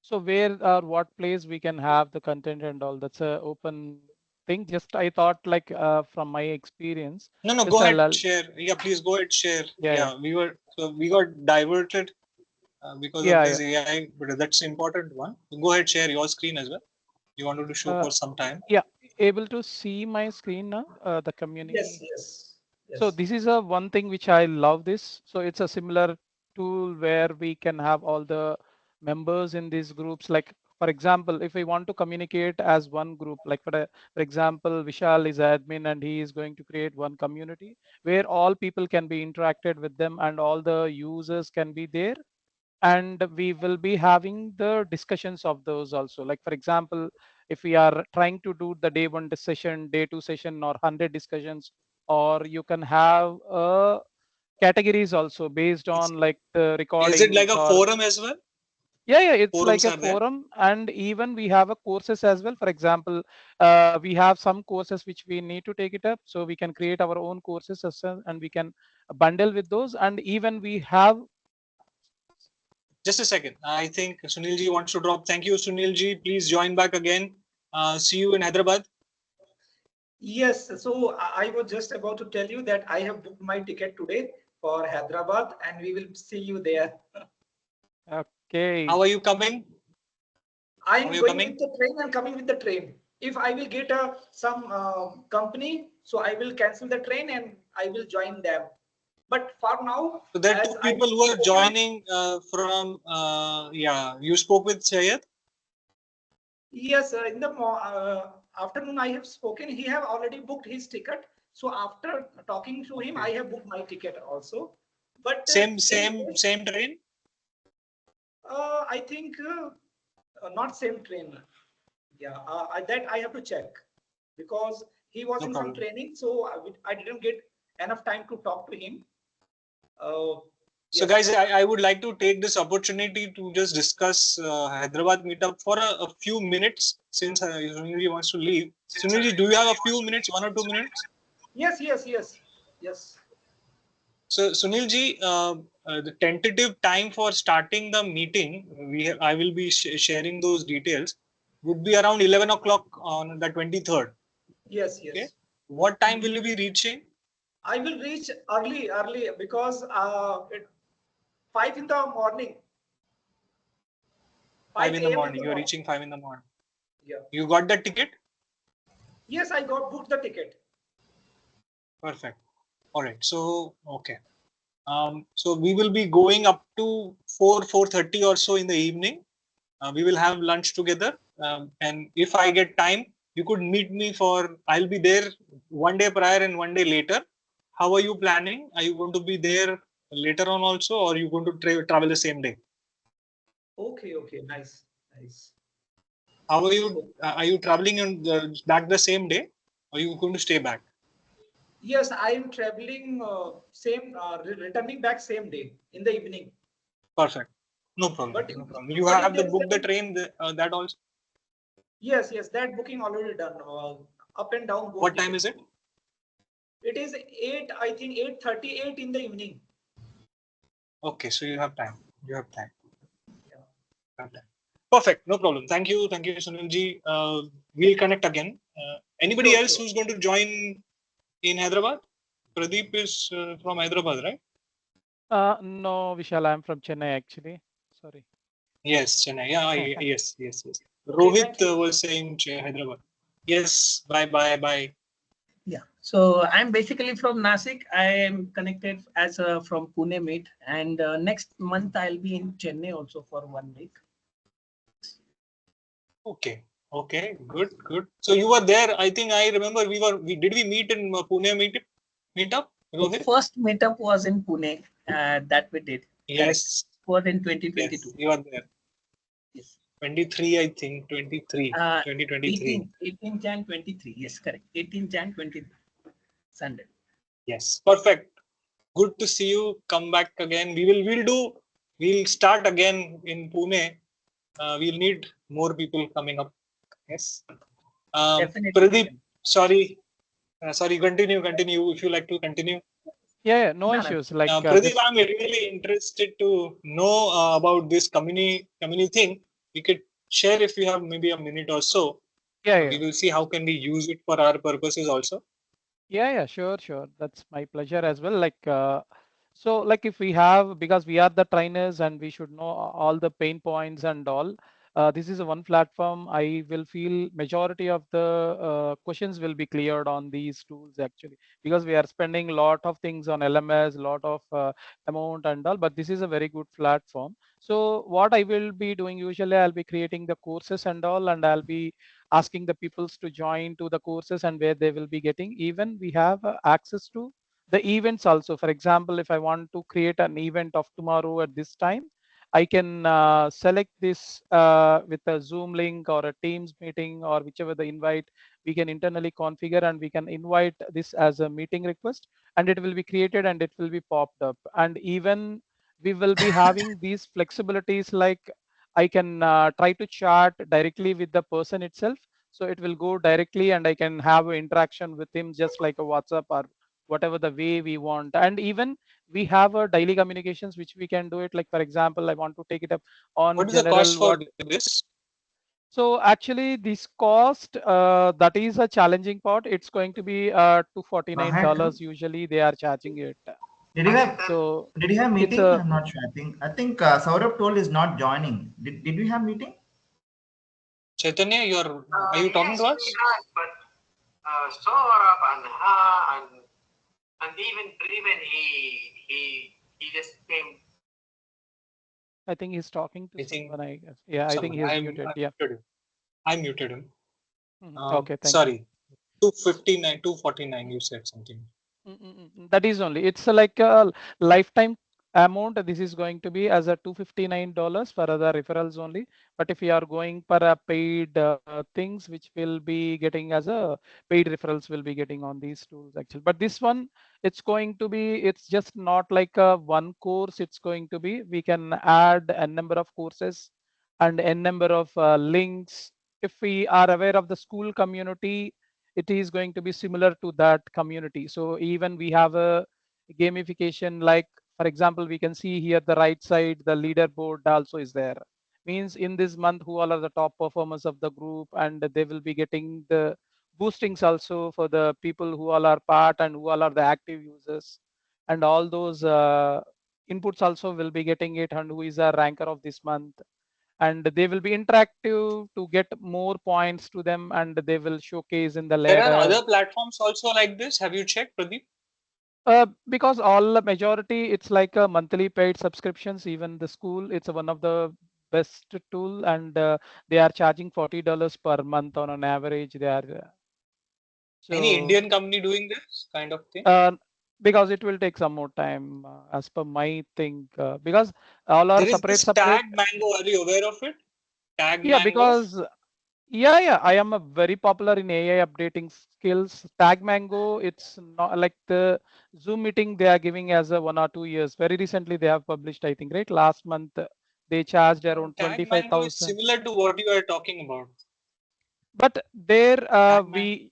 M: So where or what place we can have the content and all, that's a open thing. Just I thought like from my experience.
A: No, go ahead, share. Yeah, please go ahead, share. Yeah. We got diverted because of this AI, but that's important one. Go ahead, share your screen as well. You wanted to show for some time.
M: Yeah, able to see my screen now, the community.
H: Yes.
M: So this is a one thing which I love this. So it's a similar tool where we can have all the members in these groups. Like for example, if we want to communicate as one group, like for example, Vishal is admin and he is going to create one community where all people can be interacted with them and all the users can be there, and we will be having the discussions of those also. Like for example, if we are trying to do the day one session, day two session, or 100 discussions, or you can have categories also based on like the
A: Is it like
M: recordings
A: a
M: or
A: forum as well?
M: yeah, it's like
A: Forums
M: a
A: are there?
M: forum, and even we have a courses as well. For example, we have some courses which we need to take it up, so we can create our own courses as well, and we can bundle with those. And even we have
A: Just a second. I think Sunilji wants to drop. Thank you, Sunilji. Please join back again. See you in Hyderabad.
H: Yes, so I was just about to tell you that I have booked my ticket today for Hyderabad, and we will see you there.
M: Okay.
A: How are you coming?
H: I'm going with the train and coming with the train. If I will get some company, so I will cancel the train and I will join them. But for now,
A: So there are two people who are joining from. You spoke with Syed.
H: Yes, in the afternoon I have spoken. He have already booked his ticket. So after talking to him, I have booked my ticket also. But
A: same train.
H: I think not same train. Yeah, that I have to check because he was in some training, so I didn't get enough time to talk to him.
A: So guys, I would like to take this opportunity to just discuss Hyderabad meetup for a few minutes since Sunilji wants to leave. Sunilji, do you have a few minutes, 1 or 2 minutes?
H: Yes, yes, yes, yes.
A: So Sunilji, the tentative time for starting the meeting, I will be sharing those details, would be around 11 o'clock on the 23rd.
H: Yes, yes.
A: Okay. What time will you be reaching?
H: I will reach early because 5 in the morning.
A: 5 in the morning. You're reaching 5 in the morning.
H: Yeah.
A: You got the ticket?
H: Yes, I booked the ticket.
A: Perfect. All right. So, okay. So we will be going up to 4:30 or so in the evening. We will have lunch together. And if I get time, you could meet me I'll be there one day prior and one day later. How are you planning? Are you going to be there later on also, or are you going to travel the same day?
H: Okay, okay, nice, nice.
A: How are you? Are you traveling back the same day, or are you going to stay back?
H: Yes, I am traveling returning back same day in the evening.
A: Perfect. No problem.
H: But,
A: no problem. You have to book the train. That also.
H: Yes, yes, that booking already done. Up and down.
A: What time is it?
H: It is 8. I think 8:38 in the evening.
A: Okay, so you have time. You have time. Yeah. Perfect. No problem. Thank you, Sunilji. We'll connect again. Anybody else who's going to join in Hyderabad? Pradeep is from Hyderabad, right?
M: No, Vishal, I'm from Chennai actually. Sorry.
A: Yes, Chennai. Yeah, yes. Rohit was saying Hyderabad. Yes. Bye.
J: Yeah. So I'm basically from Nasik. I am connected as from Pune meet, and next month I'll be in Chennai also for 1 week.
A: Okay. Good. So you were there. I think I remember did we meet in Pune meetup? Rohit?
J: The first meetup was in Pune that we did.
A: Yes.
J: Correct. Was in 2022.
A: Yes, you are there.
J: Yes.
A: 23, I think. 2023.
J: 18 Jan 23. Yes, correct. 18 Jan 23. Sunday.
A: Yes, perfect. Good to see you. Come back again. We'll start again in Pune. We'll need more people coming up. Yes.
J: Definitely.
A: Pradeep, sorry, continue if you like to continue.
M: Yeah, no issues. Like
A: Pradeep, I'm really interested to know about this community thing. We could share if you have maybe a minute or so.
M: Yeah.
A: We will see how can we use it for our purposes also.
M: Yeah, sure. That's my pleasure as well. Like, so like if we have, because we are the trainers and we should know all the pain points and all, this is a one platform. I will feel majority of the questions will be cleared on these tools actually, because we are spending a lot of things on LMS, lot of amount and all, but this is a very good platform. So what I will be doing usually, I'll be creating the courses and all, and I'll be asking the peoples to join to the courses and where they will be getting. Even we have access to the events also. For example, if I want to create an event of tomorrow at this time, I can select this with a Zoom link or a Teams meeting or whichever the invite we can internally configure, and we can invite this as a meeting request, and it will be created and it will be popped up. And even we will be having these flexibilities like I can try to chat directly with the person itself. So it will go directly and I can have an interaction with him just like a WhatsApp or whatever the way we want. And even we have a daily communications which we can do it. Like, for example, I want to take it up on
A: what is
M: general.
A: The cost for this?
M: So actually this cost, that is a challenging part. It's going to be $249 usually they are charging it.
F: Did you have meeting? I'm not sure. I think Saurabh told is not joining. Did we have meeting?
A: Chaitanya, are you talking to us?
N: Yes, but Saurabh and even he just came.
M: I think he's talking to someone, I guess. Yeah, I think he's muted.
A: I muted him.
M: Okay, thank
A: sorry. 249, 249, you said something.
M: That is only, it's like a lifetime amount, this is going to be as a $259 for other referrals only. But if you are going for a paid things, which will be getting as a paid referrals will be getting on these tools actually. But this one, it's going to be, it's just not like a one course. It's going to be, we can add a number of courses and a number of links. If we are aware of the school community, it is going to be similar to that community. So even we have a gamification, like for example, we can see here the right side, the leaderboard also is there. Means in this month, who all are the top performers of the group, and they will be getting the boostings also for the people who all are part and who all are the active users, and all those inputs also will be getting it, and who is a ranker of this month. And they will be interactive to get more points to them, and they will showcase in the
A: There are
M: ladder.
A: other platforms also like this. Have you checked, Pradeep?
M: Because all the majority, it's like a monthly paid subscriptions. Even the school, it's one of the best tool, and they are charging $40 per month on an average. They are
A: Any
M: so
A: Indian company doing this kind of thing?
M: because it will take some more time, as per my thing. Because all are
A: There is
M: separate,
A: this
M: separate.
A: Tag Mango. Are you aware of it? Tag
M: Yeah,
A: Mango.
M: because yeah, I am a very popular in AI updating skills. Tag Mango, it's not like the Zoom meeting they are giving as a 1 or 2 years. Very recently they have published, I think, right? Last month they charged around
A: Tag Mango is
M: 25,000.
A: similar to what you are talking about.
M: But there
A: Tag Mango.
M: we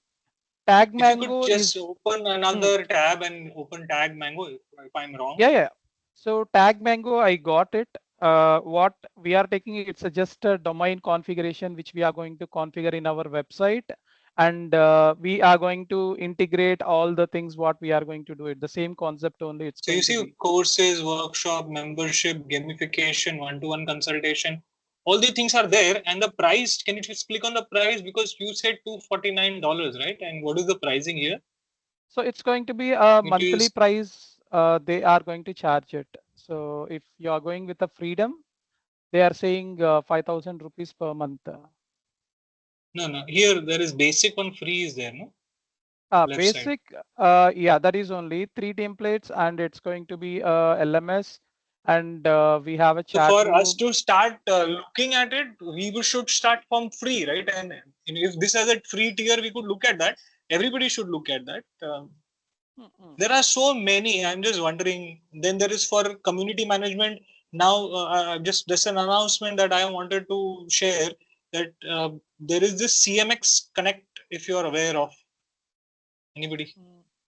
M: Tag
A: If you could
M: Mango
A: just
M: is
A: open another tab and open Tag Mango, if I'm wrong.
M: yeah. So Tag Mango, I got it. What we are taking, it's just a domain configuration which we are going to configure in our website, and we are going to integrate all the things what we are going to do it. The same concept only. It's
A: So you
M: going to
A: see
M: be.
A: courses, workshop, membership, gamification, one-to-one consultation, all these things are there. And the price, can you just click on the price? Because you said $249, right? And what is the pricing here?
M: So it's going to be a
A: It
M: monthly
A: is
M: price. They are going to charge it. So if you are going with a freedom, they are saying 5,000 rupees per month.
A: no. Here there is basic one, free is there, no? Left side.
M: Basic, yeah, that is only 3 templates, and it's going to be LMS, and we have a
A: So
M: chat
A: for us
M: room.
A: to start looking at it, we should start from free, right? And if this has a free tier, we could look at that. Everybody should look at that. There are so many. I'm just wondering. Then there is for community management. Now, just an announcement that I wanted to share, that there is this CMX Connect. If you are aware of anybody,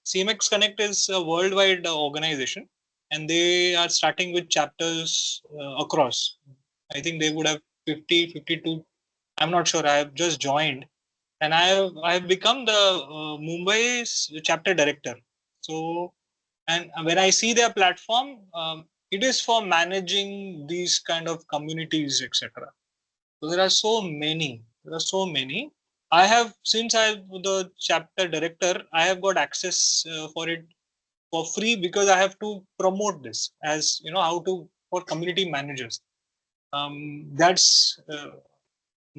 A: CMX Connect is a worldwide organization, and they are starting with chapters across. I think they would have 50, 52. I'm not sure. I have just joined, and I have become the Mumbai's chapter director. So, and when I see their platform, it is for managing these kind of communities, etc. So there are so many. There are so many. I have, since I'm the chapter director, I have got access for it for free, because I have to promote this as how to for community managers. That's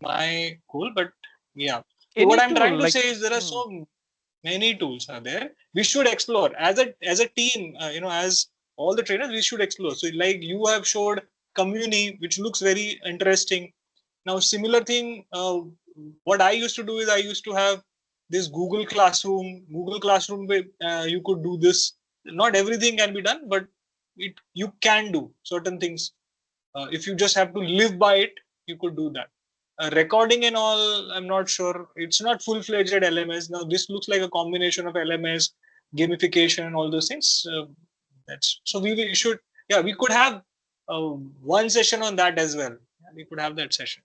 A: my goal. But yeah, so what
M: Any
A: I'm
M: tool
A: trying to
M: like
A: say is there are so many tools are there. We should explore as a team. As all the trainers, we should explore. So like you have showed Communi, which looks very interesting. Now similar thing. What I used to do is I used to have this Google Classroom. Google Classroom, you could do this. Not everything can be done, but you can do certain things. If you just have to live by it, you could do that. Recording and all, I'm not sure. It's not full-fledged LMS. Now this looks like a combination of LMS, gamification, and all those things. That's so we should, yeah, we could have one session on that as well. Yeah, we could have that session.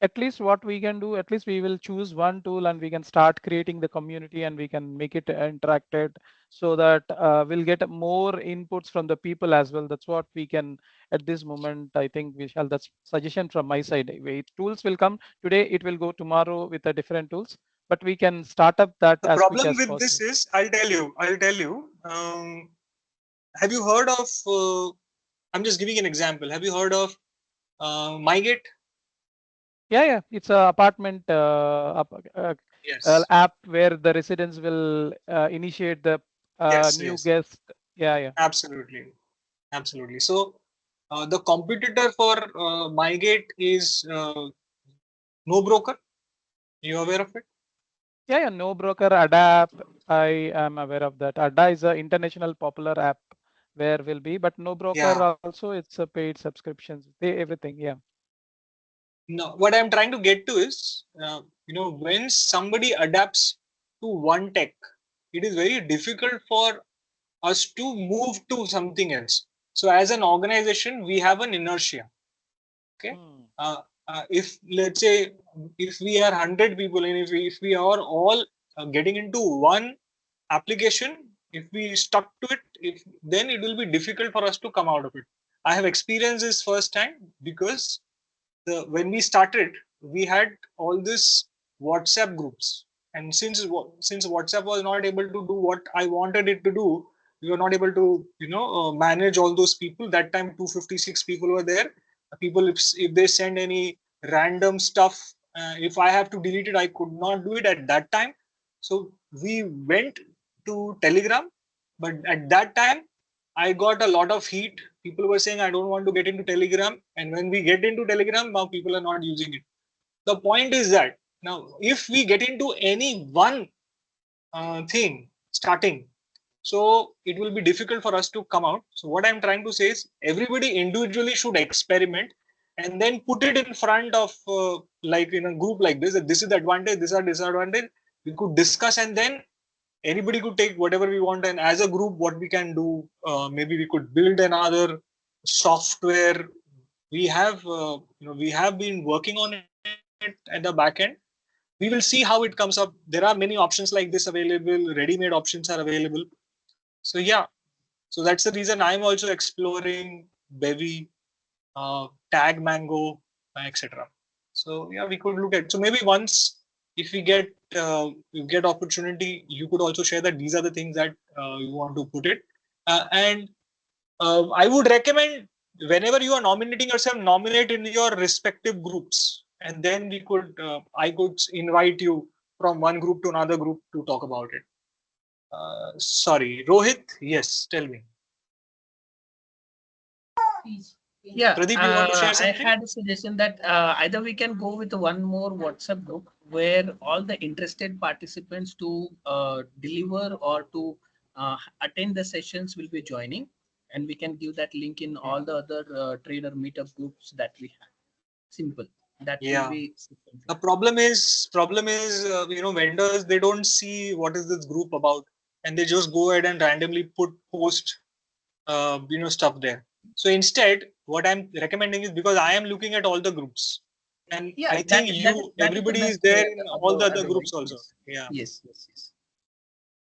M: At least what we can do, at least we will choose one tool, and we can start creating the community, and we can make it interacted, so that we'll get more inputs from the people as well. That's what we can at this moment. I think we shall. That's suggestion from my side. Tools will come today. It will go tomorrow with the different tools, but we can start up that
A: The
M: as quick
A: problem
M: as
A: with this
M: possible.
A: is, I'll tell you. Have you heard of? I'm just giving an example. Have you heard of MyGate?
M: Yeah, it's a apartment
A: Yes.
M: app where the residents will initiate the
A: Yes.
M: new
A: Yes.
M: guest. Yeah.
A: Absolutely. Absolutely. So the competitor for MyGate is No Broker. You aware of it?
M: Yeah, no broker, ADA app. I am aware of that. ADA is an international popular app where will be, but no broker
A: Yeah.
M: also it's a paid subscriptions. They everything. Yeah.
A: No, what I'm trying to get to is, when somebody adapts to one tech, it is very difficult for us to move to something else. So as an organization, we have an inertia. Okay. If let's say if we are 100 people and if we are all getting into one application, if we stuck to it, then it will be difficult for us to come out of it. I have experienced this firsthand because when we started, we had all this WhatsApp groups, and since WhatsApp was not able to do what I wanted it to do, we were not able to manage all those people. That time 256 people were there. People, if they send any random stuff, if I have to delete it, I could not do it at that time. So we went to Telegram, but at that time I got a lot of heat. People were saying I don't want to get into Telegram, and when we get into Telegram, now people are not using it. The point is that now if we get into any one thing starting, so it will be difficult for us to come out. So what I'm trying to say is everybody individually should experiment and then put it in front of like in a group like this, that this is the advantage, this is the disadvantage. We could discuss, and then anybody could take whatever we want, and as a group what we can do, maybe we could build another software. We have been working on it at the back end. We will see how it comes up. There are many options like this available, ready-made options are available. So yeah, so that's the reason I'm also exploring Bevy, Tag Mango, etc. So yeah, we could look at, so maybe once if we get opportunity, you could also share that these are the things that you want to put it. And I would recommend whenever you are nominating yourself, nominate in your respective groups, and then I could invite you from one group to another group to talk about it. Sorry, Rohit. Yes, tell me.
J: Yeah,
A: Pradeep, you want to share
J: I
A: something?
J: had a suggestion that either we can go with one more WhatsApp group where all the interested participants to deliver or to attend the sessions will be joining, and we can give that link in all the other trainer meetup groups that we have. Simple. That will
A: Yeah.
J: be simple.
A: The problem is vendors, they don't see what is this group about, and they just go ahead and randomly post stuff there. So instead, what I'm recommending is, because I am looking at all the groups, and
J: Yeah,
A: I think
J: that is the
A: everybody is
J: best
A: there in all the other
J: advice.
A: groups also.
J: Yes.
A: Yeah.
J: Yes.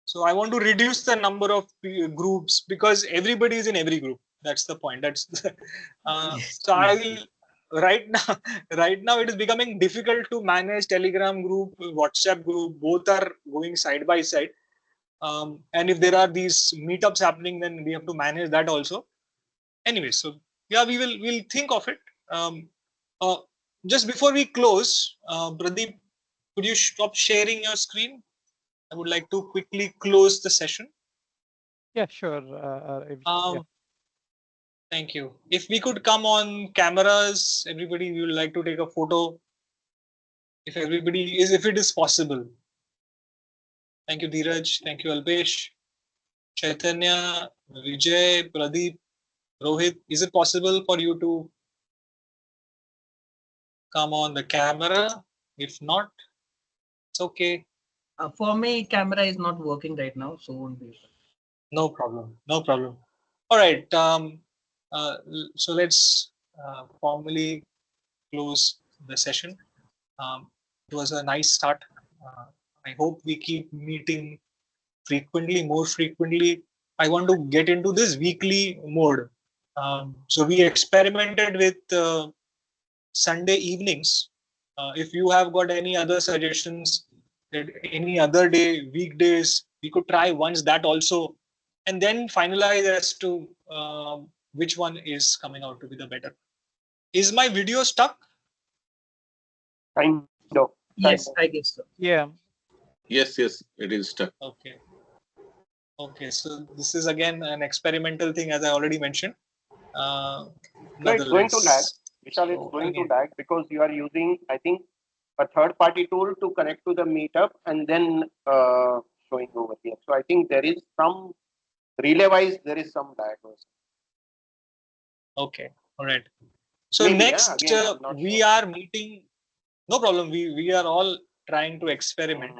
A: So I want to reduce the number of groups because everybody is in every group. That's the point. So I will right now. Right now, it is becoming difficult to manage Telegram group, WhatsApp group. Both are going side by side. And if there are these meetups happening, then we have to manage that also. Anyway, so yeah, we'll think of it. Uh, just before we close, Pradeep, could you stop sharing your screen? I would like to quickly close the session.
M: Yeah, sure. Yeah.
A: Thank you. If we could come on cameras, everybody, we would like to take a photo. If it is possible. Thank you, Dheeraj. Thank you, Alpesh, Chaitanya, Vijay, Pradeep, Rohit. Is it possible for you to come on the camera? If not, it's okay.
J: For me, camera is not working right now, so won't be.
A: No problem. No problem. All right. So let's formally close the session. It was a nice start. I hope we keep meeting more frequently. I want to get into this weekly mode. So we experimented with Sunday evenings. If you have got any other suggestions, that any other day, weekdays, we could try once that also, and then finalize as to which one is coming out to be the better. Is my video stuck?
E: Kind of.
J: Yes, I guess so.
M: Yeah.
G: Yes, it is stuck.
A: Okay. So this is again an experimental thing, as I already mentioned.
E: So it's going to lag.
A: Nonetheless,
E: Vishal, it's
A: so
E: going to
A: again,
E: lag because you are using, I think, a third-party tool to connect to the Meetup and then showing over here. So I think there is some relay-wise, there is some lag.
A: okay, all right. So
E: Maybe,
A: next,
E: again, I'm not
A: we
E: sure.
A: are meeting. No problem. We are all trying to experiment.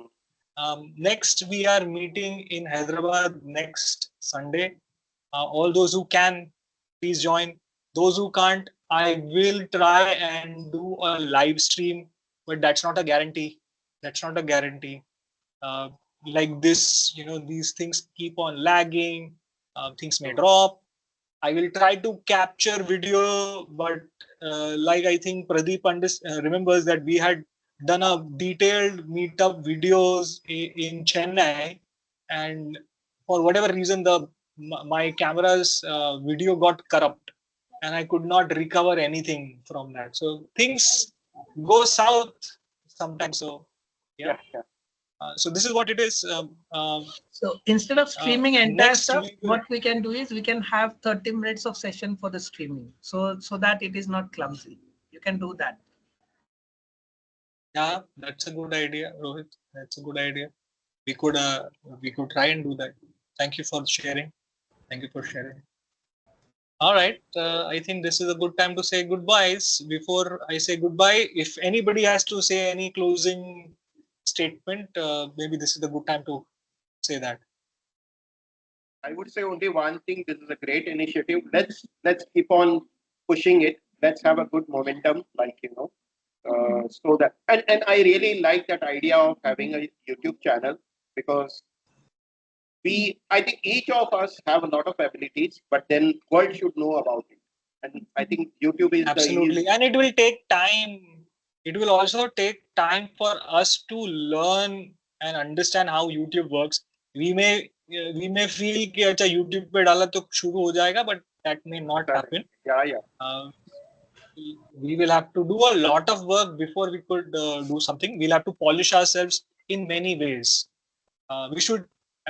A: Next, we are meeting in Hyderabad next Sunday. All those who can, please join. Those who can't, I will try and do a live stream, but that's not a guarantee. That's not a guarantee. Uh, like this, these things keep on lagging. Things may drop. I will try to capture video, but like I think Pradeep remembers that we had done a detailed meetup videos in Chennai, and for whatever reason, my camera's video got corrupt, and I could not recover anything from that. So things go south sometimes. So yeah. So this is what it is.
J: So instead of streaming entire
A: next
J: stuff,
A: we will,
J: what we can do is we can have 30 minutes of session for the streaming. So that it is not clumsy. You can do that.
A: yeah, that's a good idea, Rohit. That's a good idea. We could try and do that. Thank you for sharing. Thank you for sharing. All right. I think this is a good time to say goodbyes. Before I say goodbye, if anybody has to say any closing statement, maybe this is a good time to say that.
E: I would say only one thing. This is a great initiative. Let's keep on pushing it. Let's have a good momentum, so that and I really like that idea of having a YouTube channel because I think each of us have a lot of abilities, but then world should know about it. And I think YouTube is
A: absolutely, and it will take time. It will also take time for us to learn and understand how YouTube works. We may feel कि अच्छा YouTube पे डाला तो शुरू हो जाएगा, but that may not happen.
E: Yeah.
A: We will have to do a lot of work before we could do something. We'll have to polish ourselves in many ways.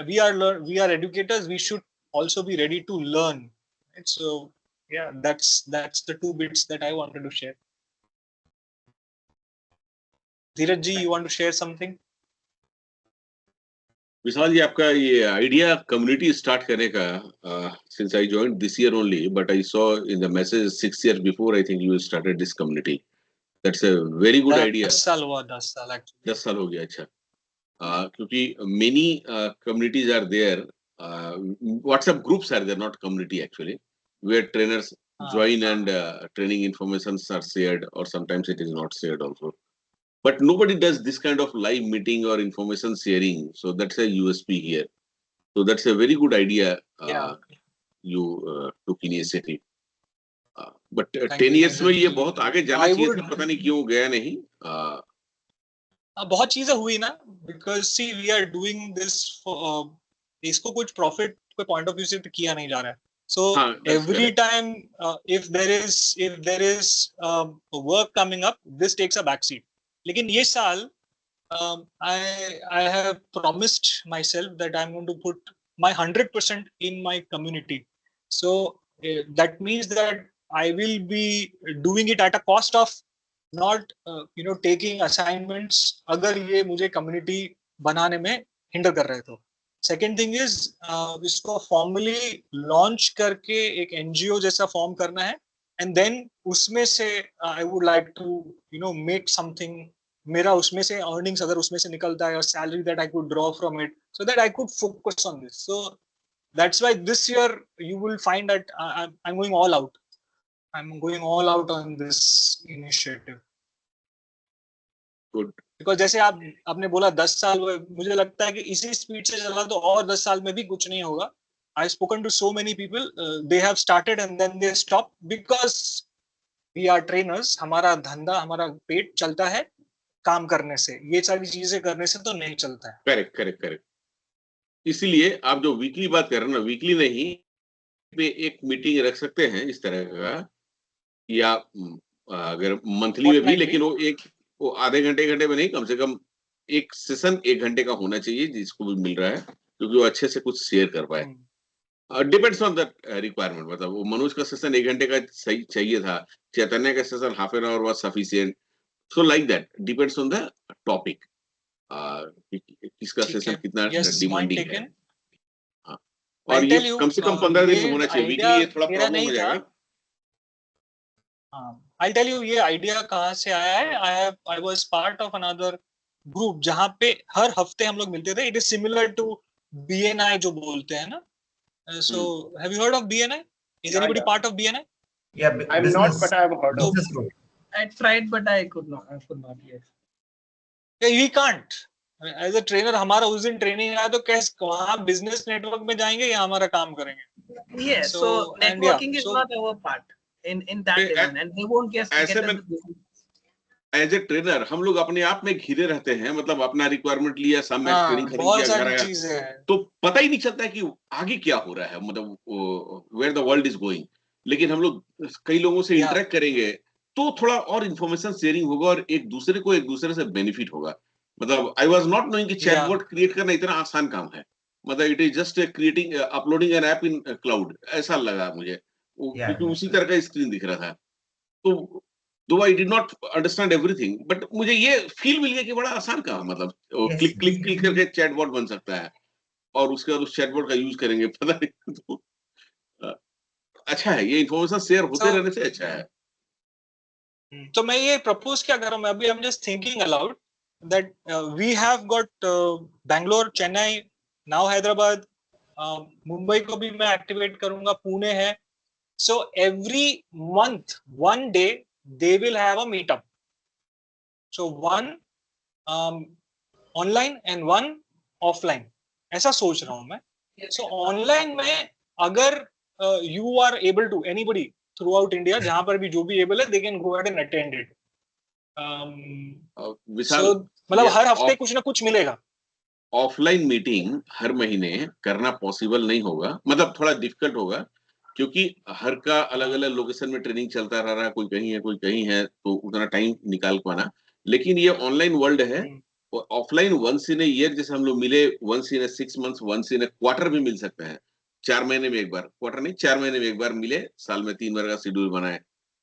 A: We are educators. We should also be ready to learn. Right? So yeah, that's the two bits that I wanted to share. Dheeraj ji, you want to share something?
G: विशाल जी आपका ये idea community start करने का since I joined this year only, but I saw in the message 6 years before I think you started this community. That's a very good idea.
A: 10 साल हुआ 10 साल actually.
G: 10 साल हो गया अच्छा. क्योंकि many communities are there. WhatsApp groups are there, not community actually, where trainers join and training informations are shared, or sometimes it is not shared also. But nobody does this kind of live meeting or information sharing. So that's a USP here. So that's a very good idea. You took initiative. But 10 years में ये बहुत आगे जाना चाहिए था, पता नहीं क्यों गया नहीं.
A: बहुत चीजें हुई ना, because see we are doing this for इसको कुछ profit के point of view से किया नहीं जा रहा है. So every time if there is work coming up, this takes a backseat. लेकिन ये साल I have promised myself that I'm going to put my 100% in my community. So that means that I will be doing it at a cost of not taking assignments अगर ये मुझे community बनाने में hinder कर रहे तो. Second thing is इसको formally launch करके एक NGO जैसा form करना है, and then उसमें से I would like to make something. मेरा उसमें से earnings अगर उसमें से निकलता है, और salary that I could draw from it, so that I could focus on this. So that's why this year you will find that I'm going all out. I'm going all out on this initiative.
G: Good.
A: Because जैसे आपने बोला 10 साल, मुझे लगता है कि इसी speed से चला तो और 10 साल में भी कुछ नहीं होगा. I've spoken to so many people. They have started and then they stop because we are trainers. हमारा धंधा, हमारा पेट चलता है काम करने से. ये सारी चीजें करने से तो नहीं चलता है.
G: करेक्ट. इसीलिए आप जो वीकली बात कर रहे हैं ना, वीकली नहीं पे एक मीटिंग रख सकते हैं इस तरह का, या अगर मंथली में भी, लेकिन वो आधे घंटे में नहीं, कम से कम एक सेशन 1 घंटे का होना चाहिए जिसको भी मिल रहा है, क्योंकि वो अच्छे से कुछ शेयर कर पाए. Depends on the requirement. मतलब वो मनोज का सेशन 1 घंटे का सही चाहिए था, चैतन्य का session half an hour was sufficient. So like that depends on the topic, किसका सेशन कितना डिमांडिंग है। हाँ, और ये कम से कम 15 दिन में होना चाहिए। वीकली ये थोड़ा प्रॉब्लम हो जाएगा।
A: I'll tell you ये आइडिया कहाँ से आया है। I was part of another group जहाँ पे हर हफ्ते हम लोग मिलते थे। It is similar to BNI जो बोलते हैं ना। So have you heard of BNI? Is anybody part of BNI?
F: Yeah,
E: I'm not, but I've heard of.
F: business group.
J: I tried, but I could not. Yes.
A: Yeah, we can't. As a trainer हमारा उस दिन training आया तो कैसे वहाँ business network में जाएंगे या हमारा काम करेंगे?
J: Yes. So networking is not our part in that domain, and they won't get
G: as a trainer हम लोग अपने आप में घिरे रहते हैं। मतलब अपना रिक्वायरमेंट लिया, सामने ट्रेनिंग खरीद लिया, घर आया, तो पता ही नहीं चलता है कि आगे क्या हो रहा है, मतलब where the world is going. लेकिन हम लोग कई लोगों से इंटरेक्ट करेंगे तो थोड़ा और इन्फॉर्मेशन शेयरिंग होगा और एक दूसरे से बेनिफिट होगा। मतलब आई वाज नॉट नोइंग कि चैटबॉट क्रिएट करना इतना आसान काम है। मतलब it is just creating uploading an app in cloud, ऐसा लगा मुझे, क्योंकि उसी तरह का स्क्रीन दिख रहा था। तो दो I did not understand everything, but मुझे ये फील मिल गया कि बड़ा आसान काम है। मतलब क्लिक क्लिक क्लिक करके चैटबॉट बन सकता है और उसके बाद उस चैटबॉट का यूज करेंगे, पता नहीं। तो अच्छा है, ये इन्फॉर्मेशन शेयर होते रहने से अच्छा है।
A: तो मैं ये प्रपोज क्या कर रहा हूँ, मैं अभी I am just thinking aloud that we have got Bangalore, Chennai, now Hyderabad, Mumbai को भी मैं एक्टिवेट करूंगा, पुणे है। So every month, one day, they will have a meetup. So one online and one offline. ऐसा सोच रहा हूँ मैं। So online में अगर you are able to, anybody throughout India, जहाँ पर भी जो भी able है, they can go ahead and attend it. So मतलब हर हफ्ते कुछ ना कुछ मिलेगा।
G: ऑफलाइन मीटिंग हर महीने करना पॉसिबल नहीं होगा, मतलब थोड़ा डिफिकल्ट होगा, क्योंकि हर का अलग अलग लोकेशन में ट्रेनिंग चलता रह रहा है, कोई कहीं है, तो उतना टाइम निकाल पाना। लेकिन ये ऑनलाइन वर्ल्ड है, offline once in a year, जैसे हम लोग मिले once in a 6 months, once in a quarter भी मिल सकते हैं। 4 महीने में एक बार, क्वार्टर नहीं 4 महीने में एक बार मिले, साल में 3 बार का शेड्यूल बनाए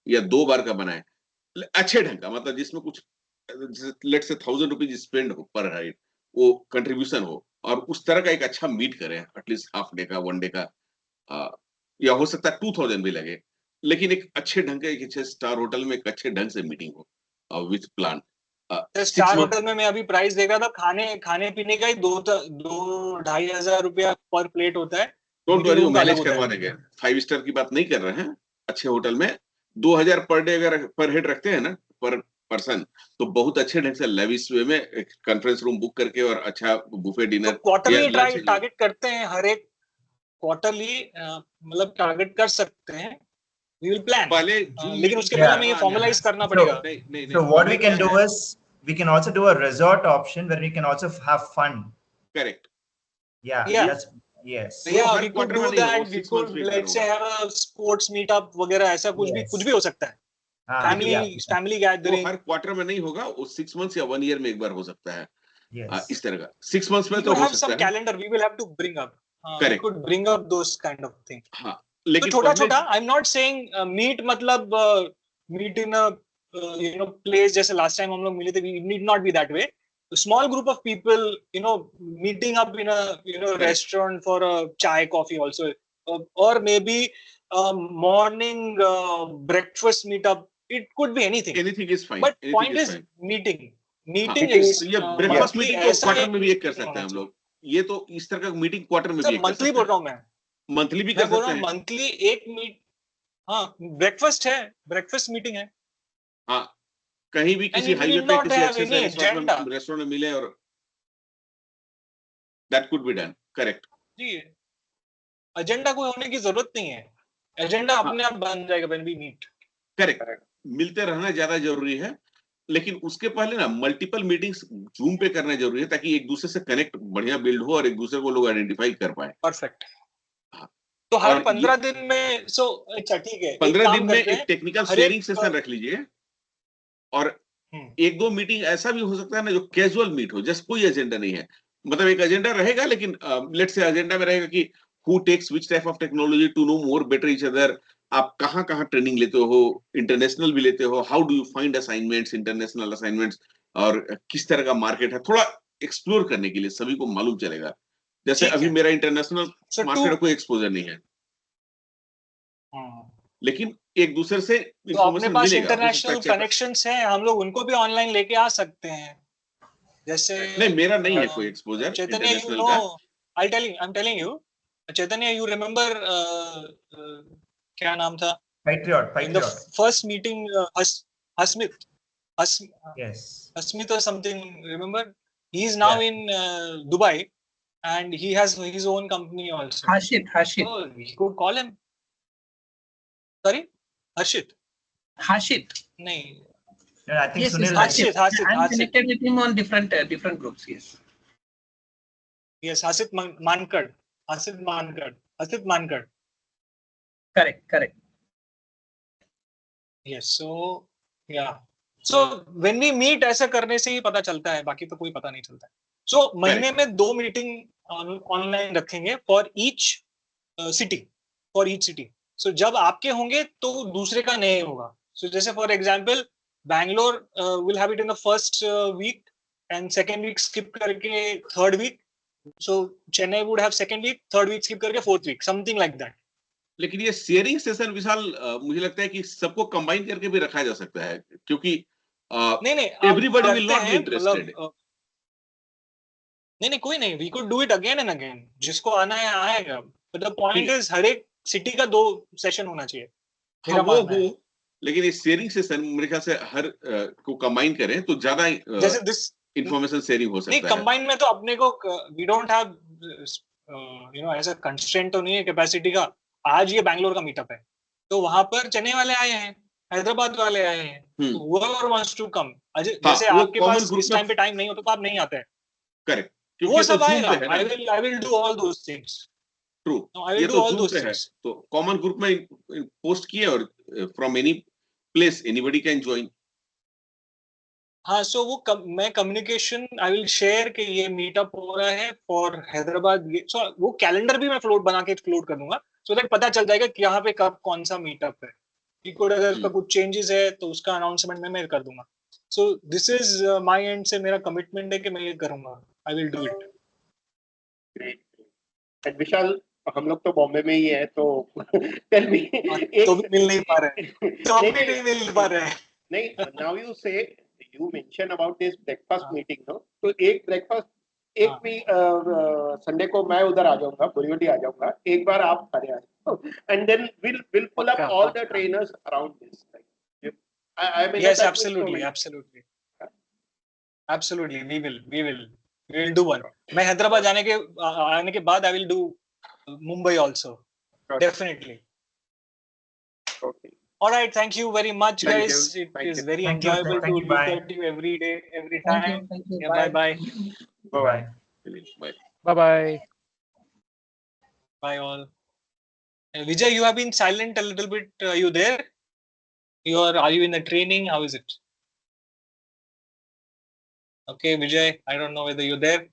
G: या 2 बार का बनाए, अच्छे ढंग का, मतलब जिसमें कुछ लेट्स से 1000 रुपीज स्पेंड हो पर हेड, वो कंट्रीब्यूशन हो, और उस तरह का एक अच्छा मीट करें, एटलीस्ट हाफ डे का, 1 डे का, या हो सकता है 2000 भी लगे, लेकिन एक अच्छे ढंग का, एक अच्छे स्टार होटल में एक अच्छे ढंग से मीटिंग हो विथ प्लान।
A: स्टार होटल में मैं अभी प्राइस देखा था, खाने पीने का ही 2-2,500 रुपया पर प्लेट होता है।
G: डोंट वरी, वो मैनेज करवा देंगे। 5 स्टार की बात नहीं कर रहे हैं, अच्छे होटल में 2000 पर डे अगर पर हेड रखते हैं ना, पर पर्सन, तो बहुत अच्छे ढंग से लेविस वे में एक कॉन्फ्रेंस रूम बुक करके और अच्छा बुफे डिनर।
A: तो क्वार्टरली टारगेट करते हैं, हर एक क्वार्टरली मतलब टारगेट कर सकते हैं। We will plan. लेकिन उसके पहले हमें ये फॉर्मलाइज करना पड़ेगा।
F: So what we can do is we can also do a resort option where we can also have fun.
G: Correct.
F: Yeah. That's yes.
A: Yeah, we could do that. We could let's say have a sports meetup वगैरह, ऐसा कुछ भी हो सकता है। Family gathering
G: हर quarter में नहीं होगा, वो 6 months या 1 year में एक बार हो सकता है। इस तरह का 6 months में तो हो सकता है।
A: Calendar we will have to bring up.
G: Correct.
A: We could bring up those kind of things.
G: हाँ, लेकिन
A: तो छोटा-छोटा, I'm not saying meet मतलब meet in a place जैसे last time हम लोग मिले थे, we need not be that way. A small group of people, meeting up in a restaurant for a chai coffee also, or maybe morning breakfast meetup. It could be anything.
G: Anything is fine.
A: But
G: anything
A: point is
G: fine.
A: meeting is
G: ये breakfast meeting तो quarter में भी एक कर सकते हैं हम लोग। ये तो इस तरह का मीटिंग क्वार्टर में भी एक कर सकते हैं।
A: मंथली बोल रहा हूँ मैं,
G: मंथली भी कर सकते हैं।
A: मंथली एक मीट, हाँ ब्रेकफास्ट है, ब्रेकफास्ट मीटिंग है।
G: हाँ, कहीं भी किसी हाईवे पे किसी अच्छे से रेस्टोरेंट में मिले और that could be done. Correct
A: जी, एजेंडा कोई होने की जरूरत नहीं है, एजेंडा अपने आप बन जाएगा व्हेन वी मीट।
G: करेक्ट, मिलते रहना ज्यादा जरूरी है, लेकिन उसके पहले ना मल्टीपल मीटिंग्स जूम पे करना जरूरी है, ताकि एक दूसरे से कनेक्ट बढ़िया बिल्ड हो और एक दूसरे को लोग आइडेंटिफाई कर पाए।
A: परफेक्ट। तो हर 15 दिन में अच्छा ठीक है,
G: 15 दिन में एक टेक्निकल शेयरिंग सेशन रख लीजिए, और 1-2 मीटिंग ऐसा भी हो सकता है ना जो कैजुअल मीट हो, जस्ट कोई एजेंडा नहीं है। मतलब एक एजेंडा रहेगा, लेकिन लेट्स से एजेंडा में रहेगा कि who takes which type of technology to know more better each other. आप कहाँ ट्रेनिंग लेते हो, इंटरनेशनल भी लेते हो, how do you find assignments, international assignments, और किस तरह का मार्केट है, थोड़ा एक्सप्लोर करने के लिए सभी को मालूम चलेगा. जैसे अभी मेरा इंटरनेशनल मार्केट का कोई एक्सपोजर नहीं है, लेकिन एक दूसरे से
A: तो अपने
G: इंफॉर्मेशन
A: पास
G: मिलेगा.
A: इंटरनेशनल कनेक्शंस हैं, हम लोग उनको भी ऑनलाइन लेके आ सकते हैं. जैसे
G: नहीं, मेरा नहीं है कोई exposure
A: Chaitanya, you
G: international
A: no,
G: का.
A: I'm telling you, Chaitanya, you remember क्या नाम था?
F: Patriot.
A: In the first meeting, Hasmit,
F: Yes.
A: Hasmit or something. Remember? He is now in Dubai, and he has his own company also.
J: Hashit.
A: So we could call him. Sorry, Harshit. No,
F: I think
J: yes,
F: Sunil.
J: Hashit.
A: Hashit.
J: I'm connected with him on different groups. Yes.
A: Yes, Hashit Mankad.
J: Correct.
A: Yes. So yeah. So when we meet, ऐसा करने से ही पता चलता है, बाकी तो कोई पता नहीं चलता है. So महीने में 2 मीटिंग ऑनलाइन रखेंगे for each city. So जब आपके होंगे तो दूसरे का नहीं होगा. So जैसे for example, Bangalore will have it in the first week and second week skip करके third week. So Chennai would have second week, third week skip करके fourth week, something like that.
G: लेकिन ये sharing session विशाल मुझे लगता है कि सबको combine करके भी रखा जा सकता है, क्योंकि
A: नहीं
G: everybody will not be interested.
A: नहीं कोई नहीं, we could do it again and again. जिसको आना है आएगा. बट द पॉइंट इज हर एक सिटी का 2 सेशन होना चाहिए.
G: हाँ, वो लेकिन ये शेयरिंग सेशन मेरे ख्याल से हर को कंबाइन करें तो ज्यादा
A: जैसे दिस
G: इंफॉर्मेशन शेयरिंग हो सकता है.
A: नहीं, कंबाइन में तो अपने को वी डोंट हैव ऐसा कंस्ट्रेंट तो नहीं है कैपेसिटी का. आज ये बैंगलोर का मीटअप है, तो वहां पर चेन्नई वाले आए हैं, हैदराबाद वाले आए हैं, whoever wants to come. जैसे आपके पास इस टाइम पे टाइम नहीं हो तो आप नहीं आते हैं.
G: करेक्ट.
A: वो सब आएगा. I will do all those things.
G: True.
A: ये तो Zoom पे है,
G: तो कॉमन ग्रुप में पोस्ट किए और from any place anybody can join.
A: हाँ, सो वो मैं कम्युनिकेशन आई विल शेयर कि ये मीटअप हो रहा है फॉर हैदराबाद. सो वो कैलेंडर भी मैं बना के फ्लोट कर दूंगा, सो दैट पता चल जाएगा कि यहाँ पे कब कौन सा मीटअप है. अगर उसका कुछ चेंजेस है तो उसका अनाउंसमेंट मैं कर दूंगा. So this is my and से मेरा कमिटमेंट है कि मैं ये करूंगा. I will do it.
E: And Vishal, हम लोग तो बॉम्बे में ही है, तो टेल मी.
A: तो भी मिल नहीं पा रहे.
E: नहीं, नाउ यू से you mention about this breakfast meeting, no? तो एक breakfast एक भी संडे को मैं उधर आ जाऊंगा, बोरीवली आ जाऊंगा, एक बार आप खड़े आ जाओ, and then we'll pull up all the trainers around this. I mean,
A: yes, absolutely. We will do one. मैं हैदराबाद आने के बाद I will do Mumbai also. Definitely.
E: Okay.
A: All right, thank you very much, guys. It is very enjoyable to look at you every day, every time.
J: Thank you.
A: Yeah, bye.
M: Bye.
A: Bye all. Vijay, you have been silent a little bit. Are you there? Are you in the training? How is it? Okay, Vijay, I don't know whether you're there.